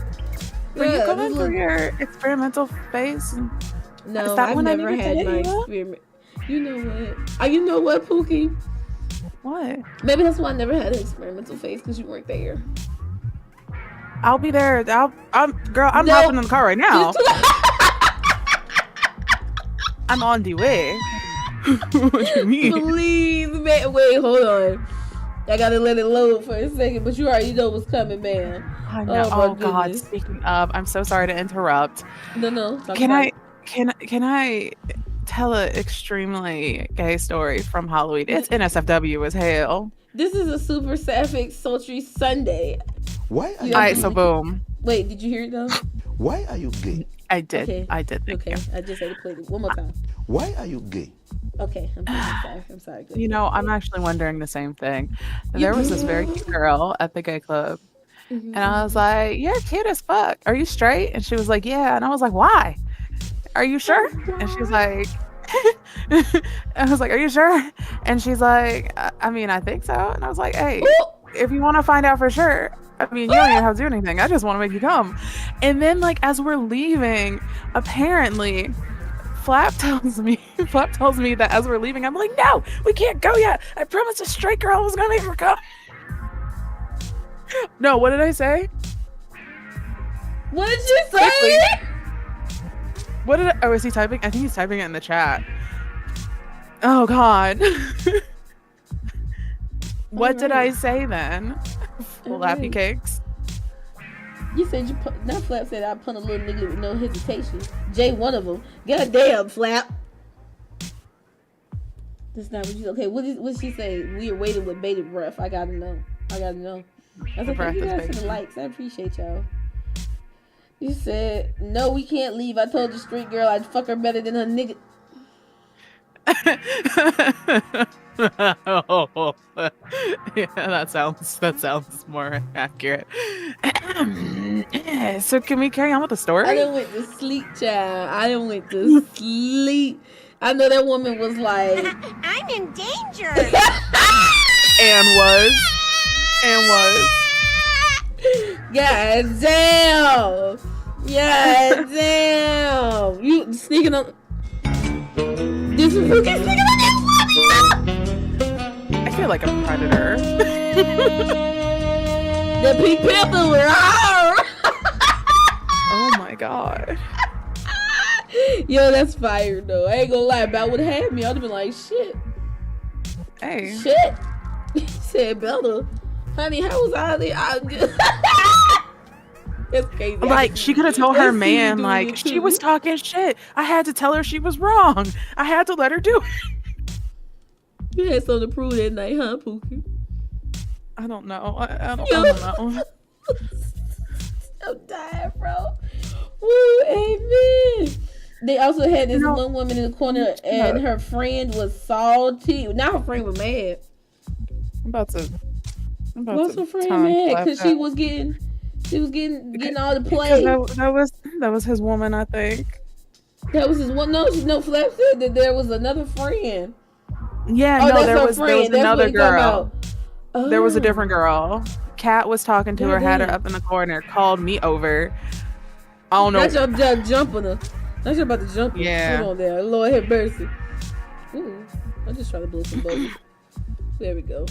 Were you coming for your experimental phase? No, I've never had my experiment. You know what? You know what, Pookie? What? Maybe that's why I never had an experimental phase, because you weren't there. I'll be there. I'm hopping in the car right now. I'm on the way. What do you mean? Please, man. Wait, hold on. I gotta let it load for a second, but you already know what's coming, man. I know. Oh, my God. goodness. Speaking of, I'm so sorry to interrupt. No. Can I tell an extremely gay story from Halloween? It's NSFW as hell. This is a super Sapphic Sultry Sunday. Why are you Alright, so boom. Wait, did you hear it though? Why are you gay? I did. Okay. I did. Thank you. I just had to play it one more time. Why are you gay? Okay, I'm sorry. I'm sorry. You know, I'm actually wondering the same thing. There was this very cute girl at the gay club, and I was like, "You're cute as fuck. Are you straight?" And she was like, "Yeah." And I was like, "Why? Are you sure?" And she's like, "I was like, are you sure?" And she's like, "I mean, I think so." And I was like, "Hey, if you want to find out for sure, I mean, you don't even have to do anything. I just want to make you come." And then, like, as we're leaving, apparently, Flap tells me that as we're leaving, I'm like, "No, we can't go yet. I promised a straight girl I was gonna make her come." No, what did I say? What did you say? What did oh, is he typing? I think he's typing it in the chat. Oh God. What did I say then? Flappy cakes. You said not Flap said I pun a little nigga with no hesitation. Jay, one of them. Goddamn, Flap. That's not what you. Okay, what did she say? We are waiting with bated breath. I gotta know. That's okay. Thank you guys for the likes. I appreciate y'all. You said no, we can't leave. I told the street girl I'd fuck her better than her nigga. Oh, yeah, that sounds more accurate. So can we carry on with the story? I done went to sleep, child. I done went to sleep. I know that woman was like, I'm in danger. and was. God damn. God damn. You sneaking on. This is Pookie sneaking on that I feel like a predator. The Pink Panther. Oh my God. Yo, that's fire though. I ain't gonna lie. About would have had me. I'd have been like, shit. Hey. Shit. He said, Bella, honey, how was I there? That's crazy. Like, she could have told her man, like, she was talking shit. I had to tell her she was wrong. I had to let her do it. You had something to prove that night, huh, Pookie? I don't know. I don't know. I'm dying, bro. Woo, amen. They also had this one woman in the corner, and her friend was salty. Now her friend was mad. What's her friend mad? Because she was getting all the play. That was his woman, I think. That was his one. No, Flap said that there was another friend. Yeah, there was another girl. Oh. There was a different girl. Kat was talking to her, had her up in the corner, called me over. I don't know. That's your jumping her. That's your about to jump her. Yeah. Put on there. Lord have mercy. Ooh, I'm just trying to blow some bubbles. There we go.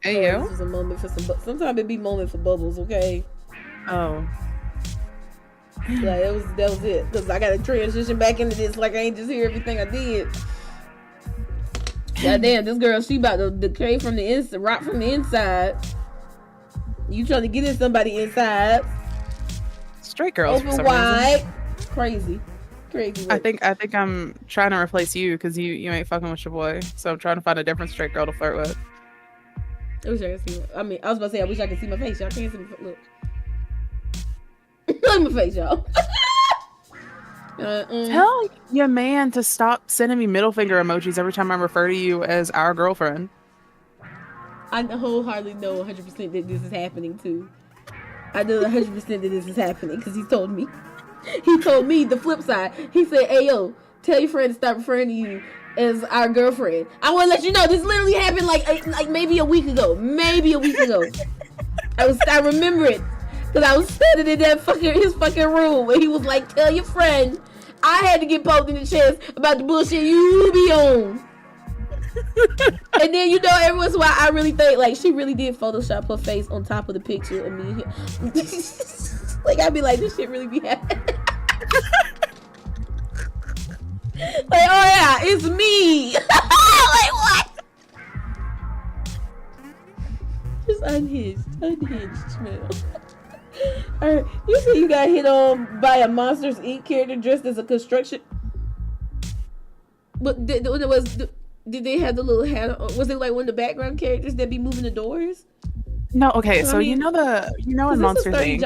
Hey, yo. This is a moment for some sometimes it be moment for bubbles, okay? Oh. Like, that was it. Because I got to transition back into this like I ain't just hear everything I did. Goddamn, this girl, she about to decay from the inside, rot from the inside. You trying to get in somebody inside. Straight girls. Open wide. Crazy. I think I'm trying to replace you because you ain't fucking with your boy. So I'm trying to find a different straight girl to flirt with. I wish I could see. I was about to say I wish I could see my face. Y'all can't see my look. Look at my face, y'all. Tell your man to stop sending me middle finger emojis every time I refer to you as our girlfriend. I wholeheartedly know 100% that this is happening too. I know 100% that this is happening because he told me. He told me the flip side. He said, "Hey yo, tell your friend to stop referring to you as our girlfriend." I want to let you know this literally happened like maybe a week ago. I remember it because I was standing in that his fucking room where he was like, "Tell your friend I had to get poked in the chest about the bullshit you be on." And then every once in a while I really think like she really did Photoshop her face on top of the picture of me. Like I'd be like, this shit really be happening. Like, oh yeah, it's me. Like what? unhinged smell. Alright, you say you got hit on by a Monsters Inc. character dressed as a construction. But did they have the little hat on? Was it like one of the background characters that be moving the doors? No, okay, so I mean, you know in Monsters Inc.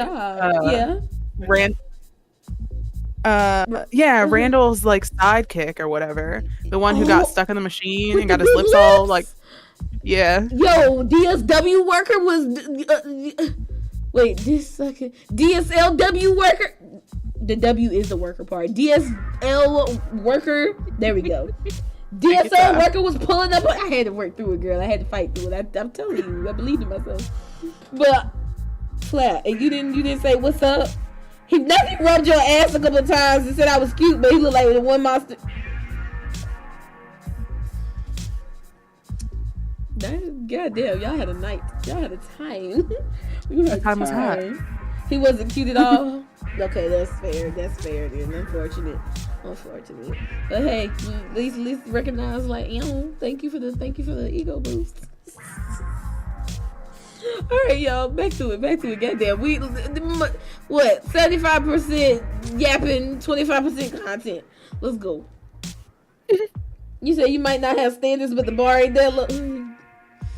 Yeah. Randall's like sidekick or whatever, the one who got stuck in the machine and got his lips all like, yeah. Yo, DSW worker was. Wait, this second DSLW worker. The W is the worker part. DSL worker. There we go. DSL worker was pulling up. I had to work through it, girl. I had to fight through it. I'm telling you, I believed in myself. But flat, and you didn't say what's up. He rubbed your ass a couple of times and said I was cute, but he looked like the one monster. Goddamn, y'all had a night. Y'all had a time. The time was hot. He wasn't cute at all. Okay, that's fair. That's fair, then. Unfortunate. But hey, at least recognize, like, thank you for the ego boost. All right, y'all, back to it. Goddamn, we what? 75% yapping, 25% content. Let's go. You say you might not have standards, but the bar ain't that look.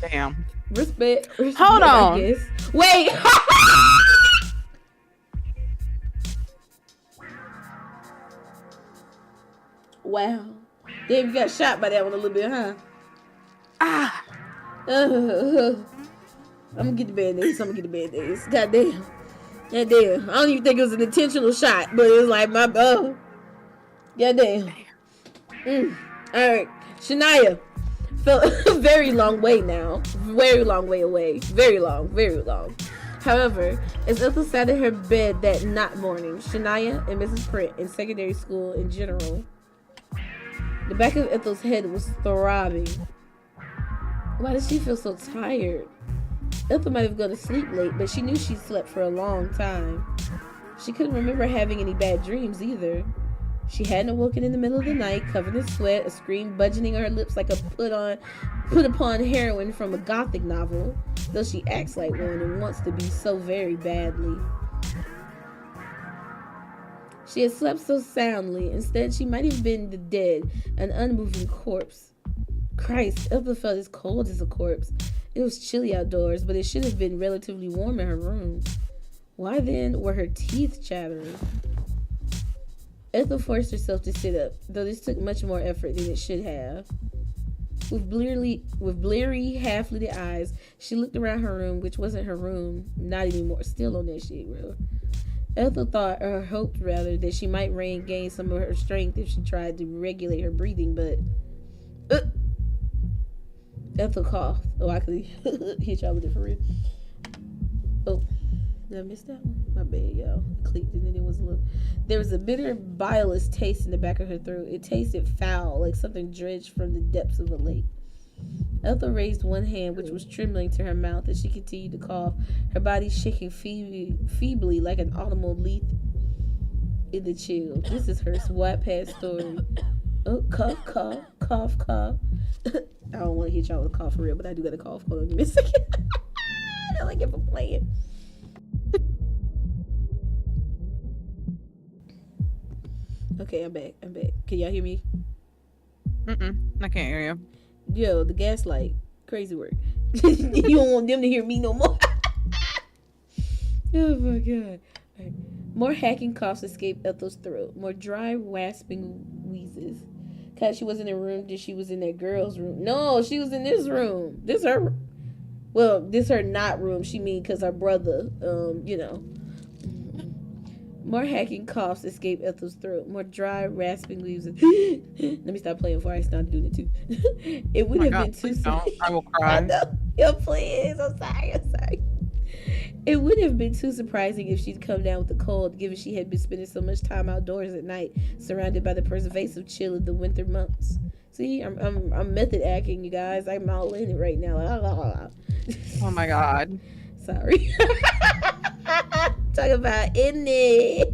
Damn. Respect. Hold on. I guess. Wait. Wow. Damn, you got shot by that one a little bit, huh? I'm gonna get the band-aids. Goddamn. I don't even think it was an intentional shot, but it was like my goddamn. Alright. Shania felt a very long way now. Very long way away. Very long. However, as Ethel sat in her bed that not morning, Shania and Mrs. Print in secondary school in general, the back of Ethel's head was throbbing. Why did she feel so tired? Ethel might have gone to sleep late, but she knew she slept for a long time. She couldn't remember having any bad dreams either. She hadn't awoken in the middle of the night, covered in sweat, a scream budgeting on her lips like a put upon heroine from a gothic novel, though she acts like one and wants to be so very badly. She had slept so soundly. Instead, she might have been the dead, an unmoving corpse. Christ, Ethel felt as cold as a corpse. It was chilly outdoors, but it should have been relatively warm in her room. Why then were her teeth chattering? Ethel forced herself to sit up, though this took much more effort than it should have. With bleary, half-lidded eyes, she looked around her room, which wasn't her room. Not anymore. Still on that shit, bro. Ethel thought, or hoped rather, that she might regain some of her strength if she tried to regulate her breathing, but... Ethel coughed. Oh, I could hit y'all with it for real. Oh, did I miss that one? My bad, y'all. I clicked and then it was a little... There was a bitter, bilious taste in the back of her throat. It tasted foul, like something dredged from the depths of a lake. Ethel raised one hand, which was trembling to her mouth, as she continued to cough, her body shaking feebly like an autumnal leaf in the chill. This is her Wattpad story. Oh, cough. I don't want to hit y'all with a cough for real, but I do got a cough. Hold on, give me a second. I don't like it for playing. Okay, I'm back. Can y'all hear me? I can't hear you. Yo, the gaslight. Crazy work. You don't want them to hear me no more. Oh my god. Right. More hacking coughs escaped Ethel's throat. More dry, rasping wheezes. Cause she wasn't in the room, she was in that girl's room. No, she was in this room. This her not room. She mean cause her brother, More hacking coughs escaped Ethel's throat. More dry, rasping wheezes. Let me stop playing before I start doing it too. It would have been too. I will cry. Yo, please. I'm sorry. It would have been too surprising if she'd come down with a cold, given she had been spending so much time outdoors at night, surrounded by the pervasive chill of the winter months. See, I'm method acting, you guys. I'm all in it right now. Oh my god. Sorry. Talk about in it.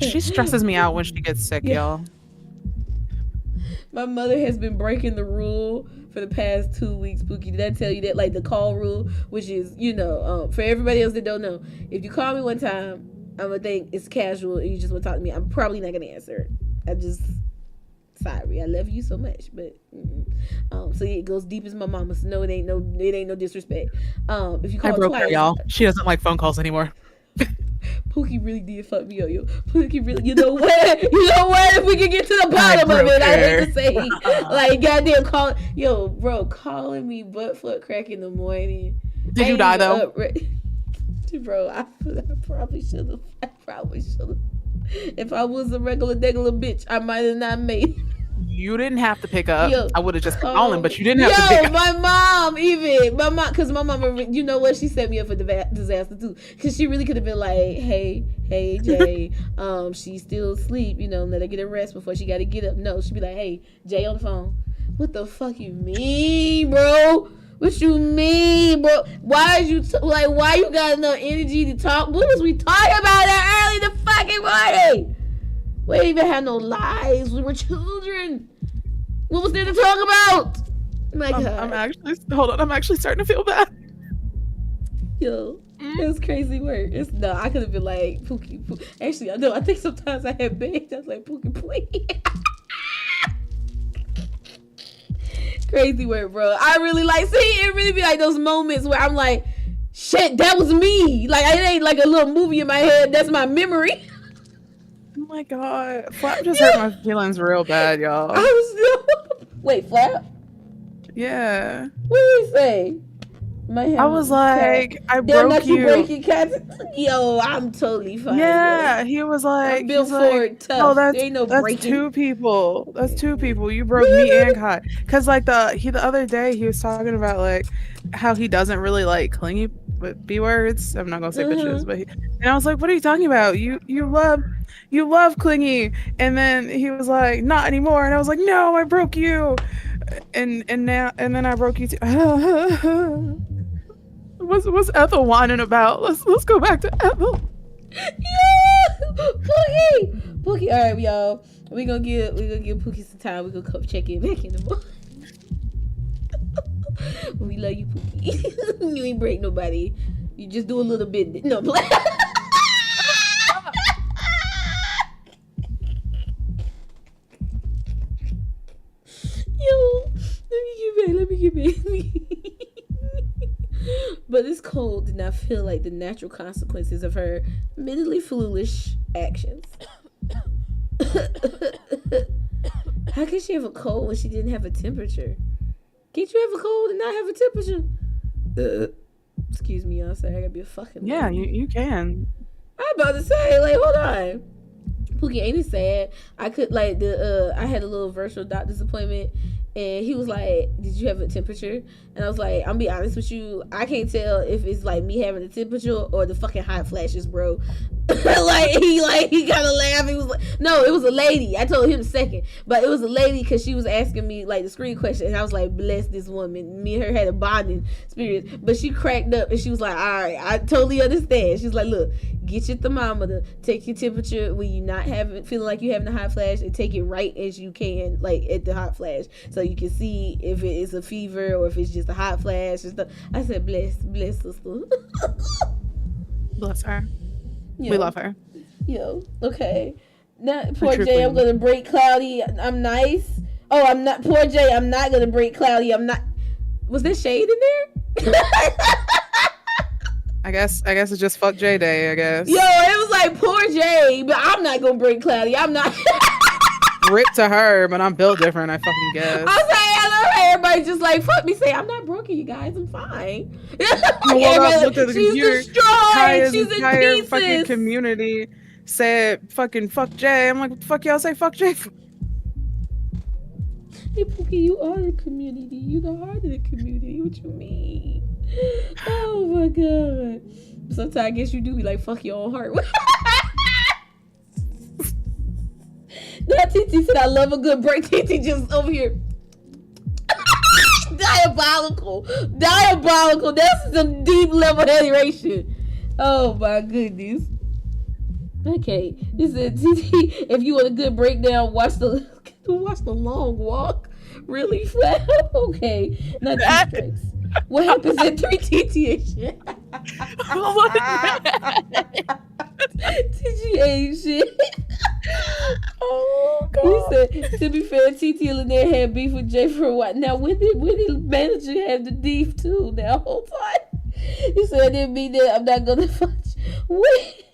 She stresses me out when she gets sick, y'all. My mother has been breaking the rule for the past 2 weeks, Pookie. Did I tell you that? Like the call rule, which is, for everybody else that don't know, if you call me one time, I'm going to think it's casual and you just want to talk to me, I'm probably not going to answer. Sorry, I love you so much, but so it goes deep as my mama. So no, it ain't no disrespect. If you call I broke twice, her, y'all. She doesn't like phone calls anymore. Pookie really did fuck me up, yo. Pookie really, you know what? If we can get to the bottom of it, I hate to say, like, goddamn, calling me butt foot crack in the morning. Did you die though? Bro, I probably should have. If I was a regular bitch, I might have not made it. You didn't have to pick up. Yo, I would have just calling, but you didn't have to pick up. My mom, because my mom, you know what? She set me up for disaster too. Because she really could have been like, hey, Jay, she's still asleep. Let her get a rest before she got to get up. No, she'd be like, hey, Jay on the phone. What the fuck you mean, bro? What you mean, bro? Why you got enough energy to talk? What was we talking about that early in the fucking morning? We didn't even have no lives. We were children. What was there to talk about? My God. I'm actually starting to feel bad. Yo, it was crazy work. I could have been like, Pookie. Actually, I know. I think sometimes I had begged. I was like, Pookie, please. Crazy work, bro. I really it really be like those moments where I'm like, shit, that was me. Like, it ain't like a little movie in my head. That's my memory. Oh my God. Flap just hurt my feelings real bad, y'all. Wait, Flap? Yeah. What did he say? I was like, I broke you. Breaking cats. Yo, I'm totally fine. Yeah, he was like, built for it tough. Oh, there ain't no that's breaking. two people. That's two people. You broke me and Kai. Cause like the other day he was talking about like how he doesn't really like clingy with B words. I'm not gonna say bitches, but and I was like, what are you talking about? You love clingy. And then he was like, not anymore. And I was like, no, I broke you. And then I broke you too. What's Ethel whining about? Let's go back to Ethel. Yeah, Pookie. All right, y'all. We gonna give Pookie some time. We gonna come check in back in the morning. We love you, Pookie. You ain't break nobody. You just do a little bit. No, play. Yo, let me get back. But this cold did not feel like the natural consequences of her admittedly foolish actions. How could she have a cold when she didn't have a temperature? Can't you have a cold and not have a temperature? Excuse me, y'all. Sorry, I gotta be a fucking. Yeah, you can. I'm about to say, like, hold on. Pookie, ain't it sad? I had a little virtual doctor's appointment. And he was like, did you have a temperature? And I was like, I'm be honest with you, I can't tell if it's like me having a temperature or the fucking hot flashes, bro. He kind of laughed. He was like, no, it was a lady. I told him second, but it was a lady because she was asking me like the screen question, and I was like, bless this woman. Me and her had a bonding experience, but she cracked up and she was like, all right, I totally understand. She's like, look, get your thermometer, take your temperature when you not feeling like you having a hot flash, and take it right as you can, like at the hot flash, so you can see if it is a fever or if it's just a hot flash and stuff. I said, bless sister. Bless her. Yo. We love her. Yo, okay. Now, poor Jay, I'm gonna break Cloudy. I'm nice. Oh, I'm not. Poor Jay, I'm not gonna break Cloudy. I'm not. Was there shade in there? I guess it's just fuck Jay day. I guess. Yo, it was like poor Jay, but I'm not gonna break Cloudy. I'm not. Rip to her, but I'm built different. I fucking guess. I was like, I love how everybody just like fuck me. Say I'm not broken, you guys. I'm fine. Looked at the She's computer. destroyed. She's in entire pieces. Fucking community said fucking fuck Jay. I'm like, what the fuck y'all say fuck Jay for? Hey Pookie, you are the community. You the heart of the community. What you mean? Oh my God. Sometimes I guess you do be like, fuck your own heart. Now Titi said I love a good break. Titi just over here. Diabolical. That's some deep level hateration. Oh my goodness. Okay. This is Titi. If you want a good breakdown, watch the To watch the long walk. Really flat. Okay. Not two That- strikes. What happens in 3 TTA What is that? TGA shit. Oh He god. said, to be fair, TT Lanier had beef with Jay for a while. Now, when did manager have the beef too? Now, hold on. He said, I didn't mean that. I'm not gonna fuck you. Wait.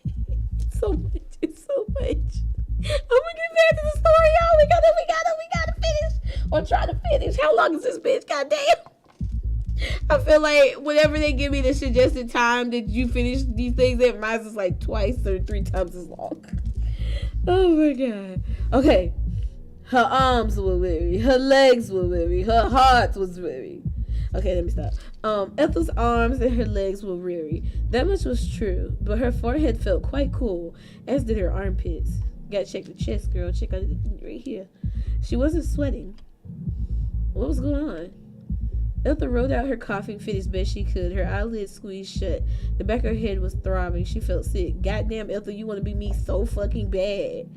So much. It's so much. I'm gonna get back to the story, y'all. We gotta finish. Or try to finish. How long is this bitch? Goddamn. I feel like whenever they give me the suggested time that you finish these things, it mine's is like twice or 3 times as long. Oh my god. Okay. Her arms were weary. Her legs were weary. Her heart was weary. Okay, let me stop. Ethel's arms and her legs were weary. That much was true, but her forehead felt quite cool, as did her armpits. Gotta check the chest, girl. Check out right here. She wasn't sweating. What was going on? Ethel rolled out her coughing fit as best she could. Her eyelids squeezed shut. The back of her head was throbbing. She felt sick. Goddamn, Ethel, you want to be me so fucking bad.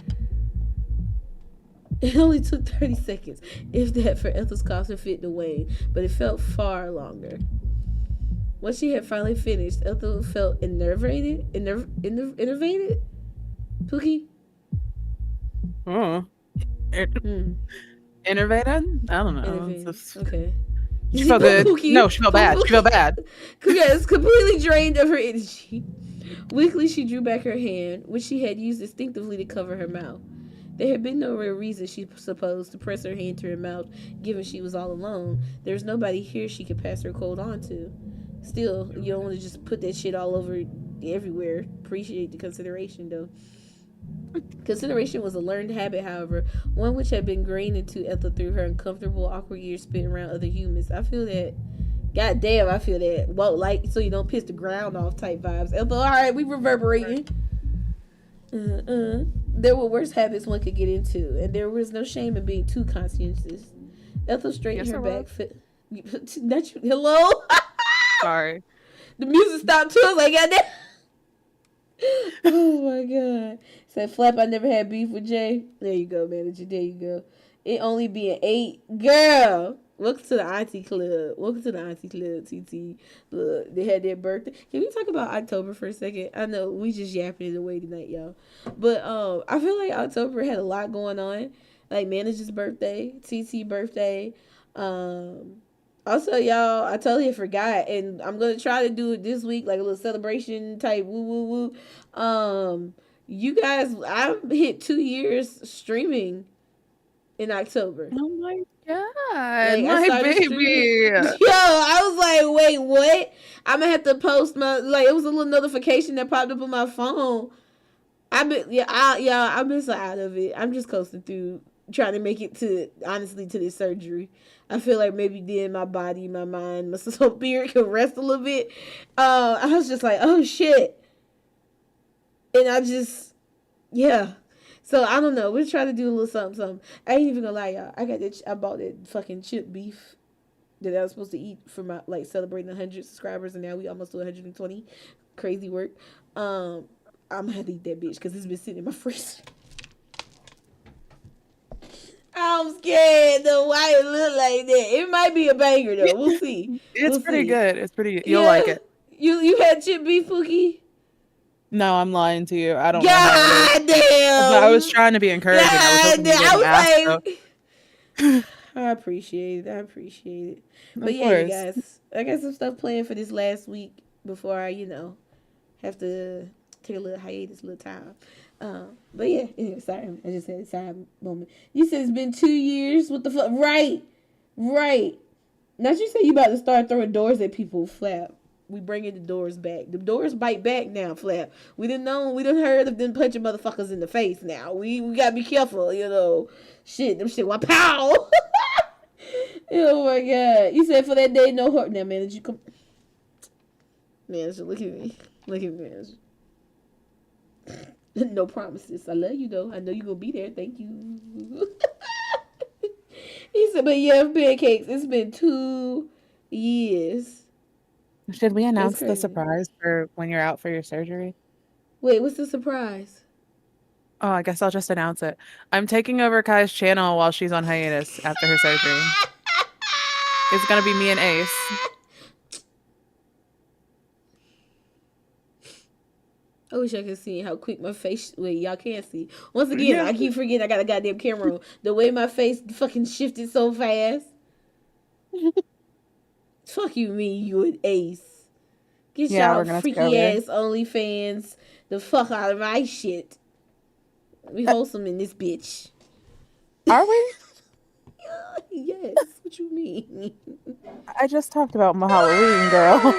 It only took 30 seconds, if that, for Ethel's coughing fit to wane, but it felt far longer. Once she had finally finished, Ethel felt enervated? Innervated? Pookie? Oh. Innervated? I don't know. Innervated. Okay. She felt good. Pookie, No, she felt bad. She felt bad. Yes, completely drained of her energy. Weakly, she drew back her hand, which she had used instinctively to cover her mouth. There had been no real reason, she supposed, to press her hand to her mouth, given she was all alone. There was nobody here she could pass her cold on to. Still, you don't want to just put that shit all over everywhere. Appreciate the consideration, though. Consideration was a learned habit, however, one which had been ingrained into Ethel through her uncomfortable, awkward years spent around other humans. I feel that. God damn, I feel that. Well, like, so you don't piss the ground off type vibes. Ethel, alright, we reverberating. There were worse habits one could get into, and there was no shame in being too conscientious. Ethel straightened her back. Hello? Sorry. The music stopped too. I was like, goddamn. Oh my god. Said Flap, I never had beef with Jay. There you go, manager. There you go. It only be an 8. Girl. Welcome to the Auntie Club. Welcome to the Auntie Club, TT. Look, they had their birthday. Can we talk about October for a second? I know we just yapping it away tonight, y'all. But I feel like October had a lot going on. Like manager's birthday, TT birthday. Also, y'all, I totally forgot, and I'm gonna try to do it this week, like a little celebration type woo woo woo. You guys, I've hit 2 years streaming in October. Oh my god, like, my baby! Yo, I was like, wait, what? I'm gonna have to post my it was a little notification that popped up on my phone. I've been so out of it. I'm just coasting through, trying to make it to this surgery. I feel like maybe then my body, my mind, my spirit can rest a little bit. I was just like, oh shit. And I just, yeah. So I don't know. We're trying to do a little something. I ain't even gonna lie, y'all. I bought that fucking chip beef that I was supposed to eat for my, celebrating 100 subscribers, and now we almost to 120. Crazy work. I'm gonna have to eat that bitch because it's been sitting in my freezer. I'm scared though why it look like that. It might be a banger though. We'll see. It's pretty good. It's pretty good. You'll like it. You had chip beef, Pookie? No, I'm lying to you. I don't know. God damn. But I was trying to be encouraging. I appreciate it. But yeah, you guys, I got some stuff planned for this last week before I, have to take a little hiatus, a little time. But yeah, anyway, sorry, I just had a side moment. You said it's been 2 years. What the fuck? Right. Now you say you about to start throwing doors at people, Flap. We bringing the doors back. The doors bite back now, Flap. We didn't heard of them punching motherfuckers in the face now. We gotta be careful, Shit, them shit, wow, pow! Oh my god. You said for that day, no hurt. Now, man, did you come? Manager, look at me. Manager. No promises. I love you, though. I know you're gonna be there. Thank you. He said, but yeah, pancakes. It's been 2 years. Should we announce the surprise for when you're out for your surgery? Wait, what's the surprise? Oh, I guess I'll just announce it. I'm taking over Kai's channel while she's on hiatus after her surgery. It's gonna be me and Ace. I wish I could see how quick my face. Wait, y'all can't see. Once again, I keep forgetting I got a goddamn camera on. The way my face fucking shifted so fast. Fuck you, me, you and Ace. Get y'all freaky ass OnlyFans the fuck out of my shit. We wholesome in this bitch. Are we? Yes. What you mean? I just talked about my Halloween, girl.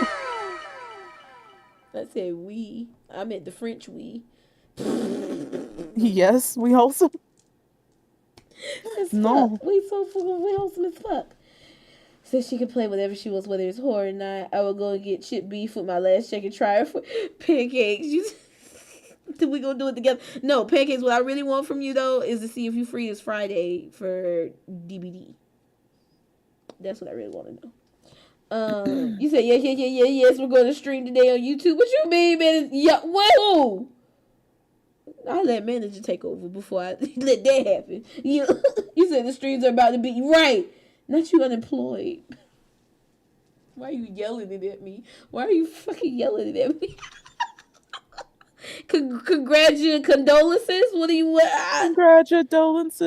I said we. I meant the French we. Yes, we wholesome. No. We so fucking we wholesome as fuck. Said she could play whatever she wants, whether it's horror or not. I will go and get chipped beef with my last check and try it for pancakes. We gonna do it together? No, pancakes. What I really want from you though is to see if you free this Friday for DBD. That's what I really want to know. You said yes. We're going to stream today on YouTube. What you mean, man? Yeah, whoa! I'll let manager take over before I let that happen. You said the streams are about to be right. Not you unemployed. Why are you yelling it at me? Why are you fucking yelling it at me? Condolences? What do you want? Congratulations.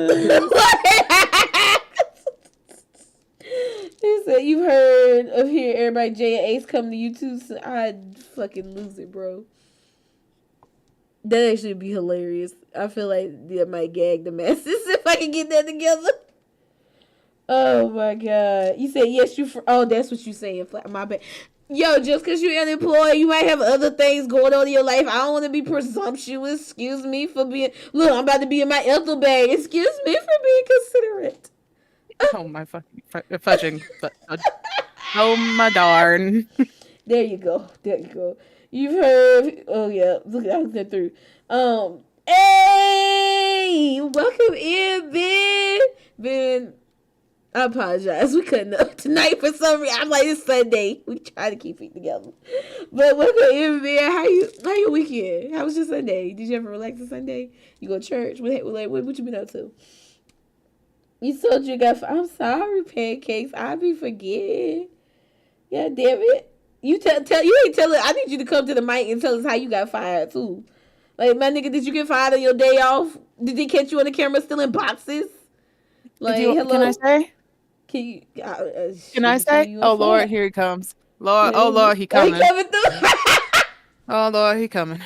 He said, you've heard of here, everybody, Jay and Ace come to YouTube, so I'd fucking lose it, bro. That actually would be hilarious. I feel like that might gag the masses if I can get that together. Oh, my God. You said, yes, oh, that's what you're saying. My bad. Yo, just because you're unemployed, you might have other things going on in your life. I don't want to be presumptuous. Excuse me for being... Look, I'm about to be in my Ethel bag. Excuse me for being considerate. Oh my fucking fudging. Oh my darn. There you go. You've heard. Oh yeah. Look, I looked that through. Hey, welcome in, Ben. I apologize. We couldn't up tonight for some reason. I'm like, it's Sunday. We try to keep it together. But welcome in, Ben. How your weekend? How was your Sunday? Did you ever relax on Sunday? You go to church? What you been up to? You told you got. I'm sorry, pancakes. I be forgetting. Yeah, damn it. You tell. You ain't telling. I need you to come to the mic and tell us how you got fired too. Like, my nigga, did you get fired on your day off? Did they catch you on the camera stealing boxes? Like, hello. Can I say? Can I say? Oh Lord, here he comes. Lord, oh Lord, he coming. Oh, he coming through. Oh Lord, he coming.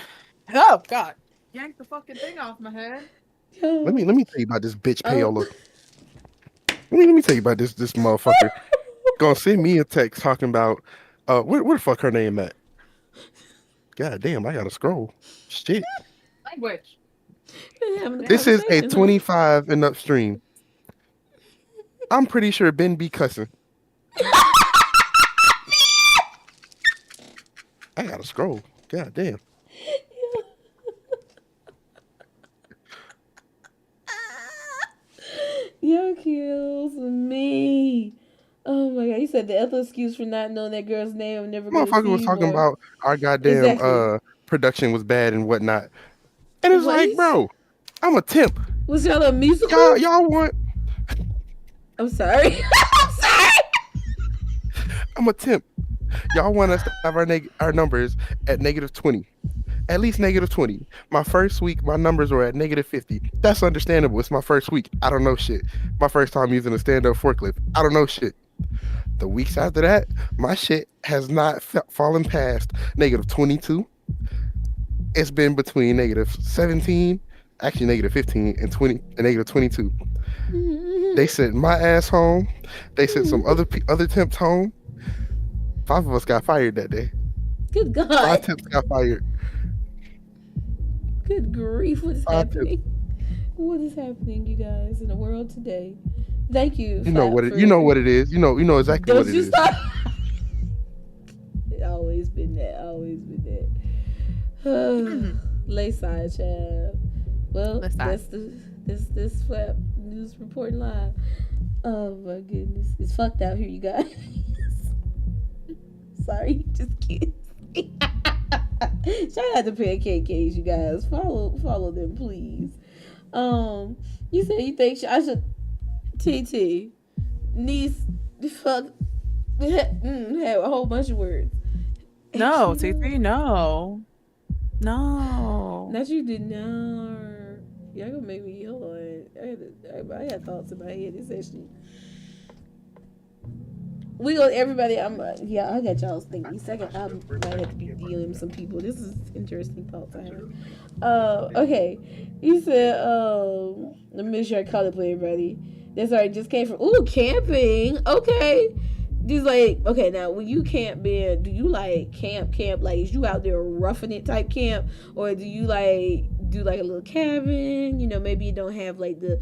Oh God, yank the fucking thing off my head. Let me tell you about this bitch Paola. Let me tell you about this motherfucker. Gonna send me a text talking about where the fuck her name at? God damn, I gotta scroll. Shit. Language. This is a 25 and up stream. I'm pretty sure Ben be cussing. I gotta scroll. God damn. Yo, kills me. Oh my God! You said the Ethel excuse for not knowing that girl's name. I'm never. Motherfucker was talking about our goddamn production was bad and whatnot, and it's like, bro, I'm a temp. Was y'all a musical? Y'all want? I'm sorry. I'm sorry. I'm a temp. Y'all want us to have our numbers at -20. At least -20. My first week, my numbers were at -50. That's understandable. It's my first week. I don't know shit. My first time using a stand-up forklift. I don't know shit. The weeks after that, my shit has not fallen past -22. It's been between -17, actually -15, and 20 and -22. They sent my ass home. They sent some other temps home. 5 of us got fired that day. Good God. 5 temps got fired. Good grief, what is happening? What is happening, you guys, in the world today? Thank you. You know what it is. You know exactly what it is. It always been that. Lay side, child. Well, that's this flap news reporting live. Oh my goodness, it's fucked out here, you guys. Sorry, just kidding. Shout out to Pancake Case, you guys. Follow them, please. You said you think I should TT niece fuck have a whole bunch of words. No, TT, no. No. Not you did not. Y'all gonna make me hold on. I got thoughts in my head. It's actually we go everybody. I got y'all's thinking. Second, I might have to be dealing with some people. This is interesting thoughts I have. Okay. You said let me make sure I call it for everybody. That's already just came from camping. Okay. Just like, okay, now when you camp, Ben, do you like camp? Like, is you out there roughing it type camp, or do you like do like a little cabin? You know, maybe you don't have like the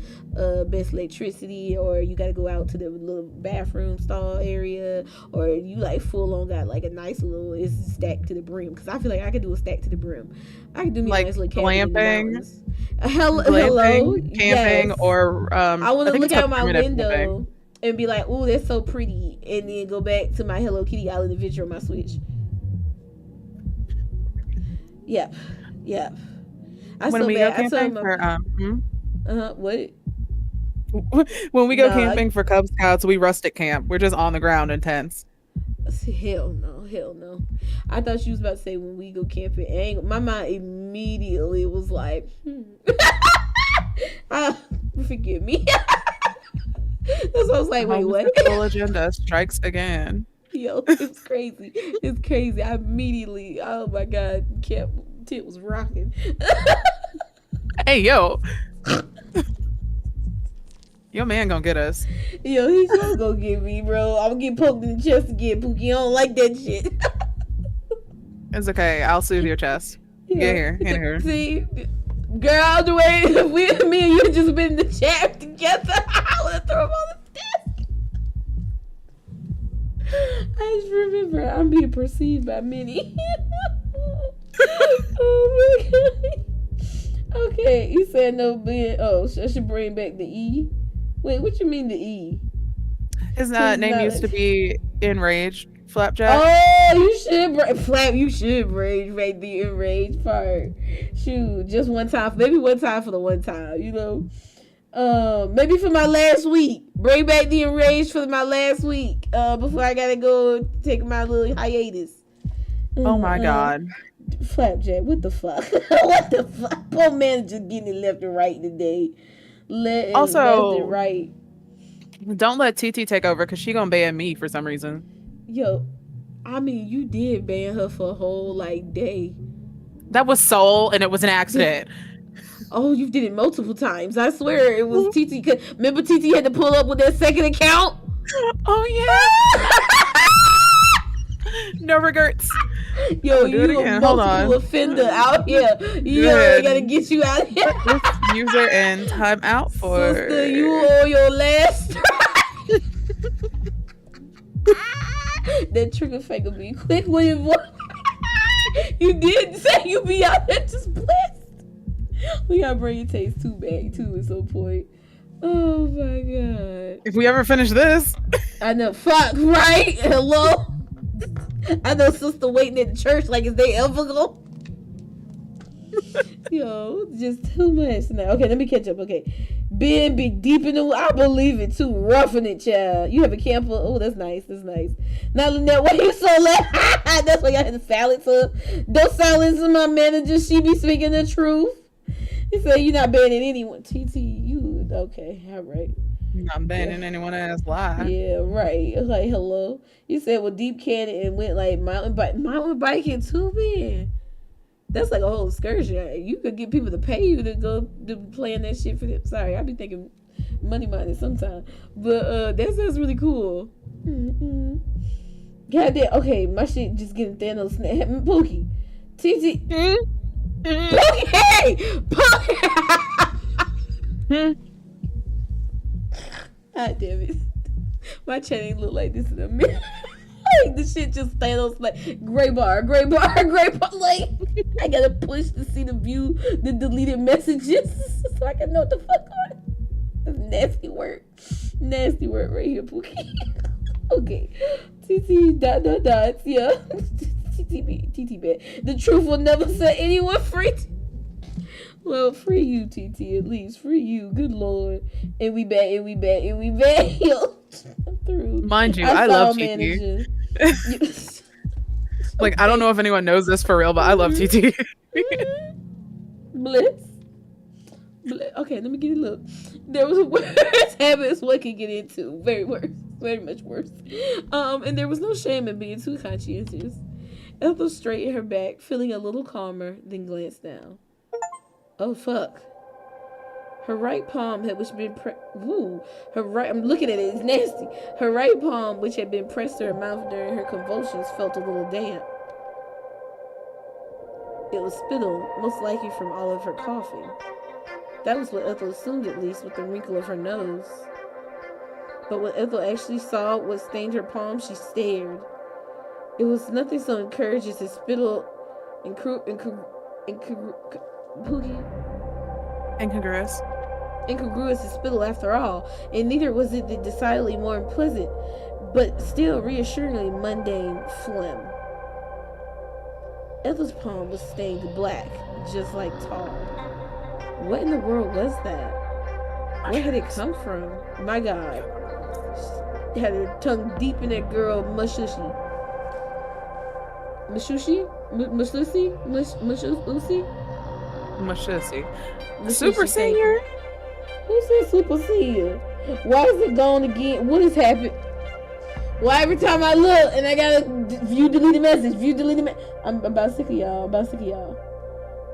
best electricity, or you got to go out to the little bathroom stall area, or you like full on got like a nice little it's stacked to the brim. Because I feel like I could do a stack to the brim. I could do me like a nice little cabin glamping, hello, camping, yes. or I want to look out my window. Camping. And be like, "Oh, that's so pretty," and then go back to my Hello Kitty Island Adventure on my Switch. Yep. When we go camping for what? When we go camping for Cub Scouts, we rustic camp. We're just on the ground in tents. Hell no. I thought she was about to say when we go camping. My mind immediately was like, forgive me. That's what I was like, wait, what? Homosexual agenda strikes again. Yo, it's crazy. It's crazy. I immediately, oh my God, tent was rocking. Hey, yo. Your man gonna get us. Yo, he's just gonna get me, bro. I'm gonna get poked in the chest again, Pookie. I don't like that shit. It's okay. I'll soothe your chest. Yeah. Get here. Get here. See, girl, the way me and you just been in the chat together, I wanna throw him on the desk. I just remember I'm being perceived by many. Oh my God. Okay, you said no being. Oh, I should bring back the E. Wait, what you mean the E? His name used to be Enraged Flapjack. Oh, you should bring back the Enraged part. Shoot, just one time, maybe one time for the one time, you know. Maybe for my last week. Bring back the Enraged for my last week. Before I gotta go take my little hiatus. Oh my God. Flapjack, what the fuck? What the fuck? Poor man just getting it left and right today. Left and right. Don't let TT take over because she gonna ban me for some reason. Yo, I mean, you did ban her for a whole like day. That was Soul, and it was an accident. Oh, you did it multiple times. I swear it was TT. Remember TT had to pull up with that second account? Oh yeah. No regrets. Yo, you a multiple offender out here. Yo, I gotta get you out here. User in timeout for. Sister, you on your last. That trigger finger be quick when you you did say you be out there just blessed. We gotta bring your taste two back too at some point. Oh my God. If we ever finish this. I know. Fuck, right? Hello? I know sister waiting at the church like, is they ever go? Yo, just too much now. Okay, let me catch up. Okay. Being big deep in the I believe it too. Roughing it, child. You have a camper. Oh, that's nice. That's nice. Now, Lynette, why you so loud? That's why y'all had to silence her. Don't silence my manager. She be speaking the truth. You say you're not banning anyone. TT, you okay? All right. I'm banning anyone ass lie. Yeah, right. Like, hello. You said with Deep Canyon and went like mountain biking too, man. That's like a whole excursion. You could get people to pay you to go to plan that shit for them. Sorry, I be thinking money minded sometimes, but that sounds really cool. Mm-hmm. Goddamn. Okay, my shit just getting Thanos snap. Pookie, TT. Pookie, hey, Pookie. God damn it. My chat ain't look like this in a minute. Like, the shit just Thanos like gray bar. Like, I gotta push to see the deleted messages so I can know what the fuck on. That's nasty work right here, Pookie. Okay. TT dots, yeah. TT bet. The truth will never set anyone free. Well, free you, TT, at least. Free you. Good Lord. And we back. Yo, I'm through. Mind you, I love TT. manager. Like, I don't know if anyone knows this for real, but I love TT. Bliss. Okay, let me get a look. There was a worse habits one could get into. Very much worse. And there was no shame in being too conscientious. Ethel straightened her back, feeling a little calmer, then glanced down. Oh fuck. Her right palm had I'm looking at it, it's nasty. Her right palm, which had been pressed to her mouth during her convulsions, felt a little damp. It was spittle, most likely from all of her coughing. That was what Ethel assumed, at least, with the wrinkle of her nose. But when Ethel actually saw what stained her palm, she stared. It was nothing so encouraging as spittle incongruous as spittle after all, and neither was it the decidedly more unpleasant, but still reassuringly mundane phlegm. Ethel's palm was stained black, just like tar. What in the world was that? Where had it come from? My God. She had her tongue deep in that girl Mushushi. Super senior? Who said super senior? Why is it gone again? What has happened? Why every time I look and I gotta view deleted message, I'm about sick of y'all.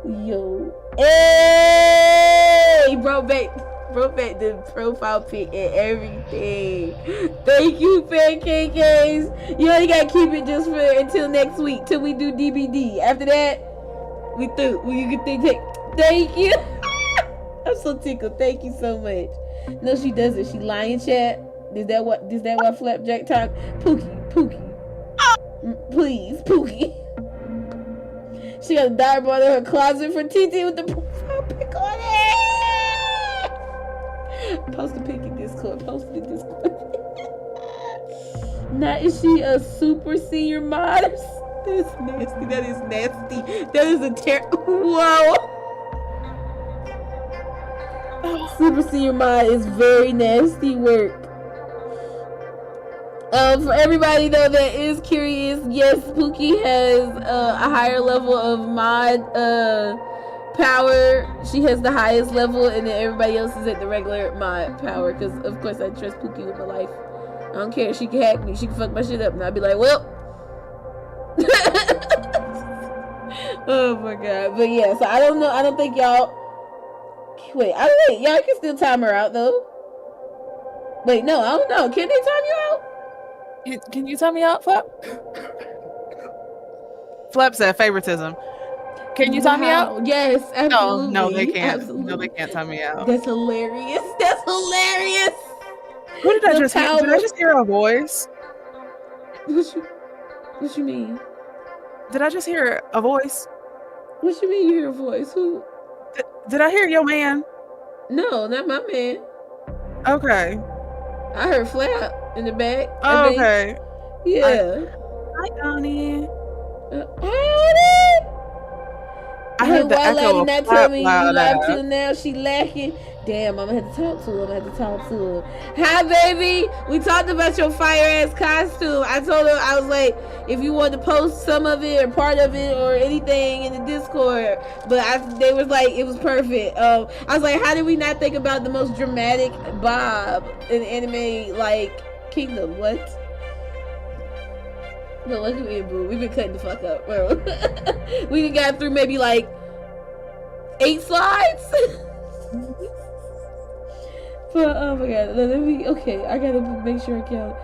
Yo. Hey! Brought back the profile pic and everything. Thank you, Pancake Case. You only gotta keep it just for until next week, till we do DBD. After that, we through. You can think. Thank you. I'm so tickled. Thank you so much. No, she doesn't. She lying, chat. Is that what Flapjack talk? Pookie. Please, Pookie. She got a dartboard in her closet for TT with the profile pic on it. Post the pic in Discord. Now, is she a super senior mod? That's nasty. That is nasty. That is a Whoa. Super senior mod is very nasty work. For everybody though that is curious, yes, Pookie has a higher level of mod power. She has the highest level, and then everybody else is at the regular mod power. Because of course I trust Pookie with my life. I don't care. She can hack me. She can fuck my shit up, and I'll be like, well. Oh my god. But yeah, so I don't know. I don't think y'all. Wait. Y'all can still time her out though. Wait, no, I don't know. Can they time you out? Can you tell me out, Flap? Flap said favoritism. Can you tell me out? Yes, absolutely. No, they can't. Absolutely. No, they can't tell me out. That's hilarious. What did I just hear? Did I just hear a voice? What you mean? Did I just hear a voice? What you mean you hear a voice? Who? Did I hear your man? No, not my man. Okay. I heard Flap in the back. Oh, okay. Yeah. Hi, Donnie. I heard the echo of not Flap tell me you loud live ass. till now. She lacking. Damn, I'm gonna have to talk to her. Hi, baby. We talked about your fire ass costume. I told her, I was like, if you wanted to post some of it or part of it or anything in the Discord, but they was like, it was perfect. I was like, how did we not think about the most dramatic Bob in anime like Kingdom? What? No, look at me, boo. We've been cutting the fuck up, bro. We done got through maybe like 8 slides. But oh my god, okay, I gotta make sure I count.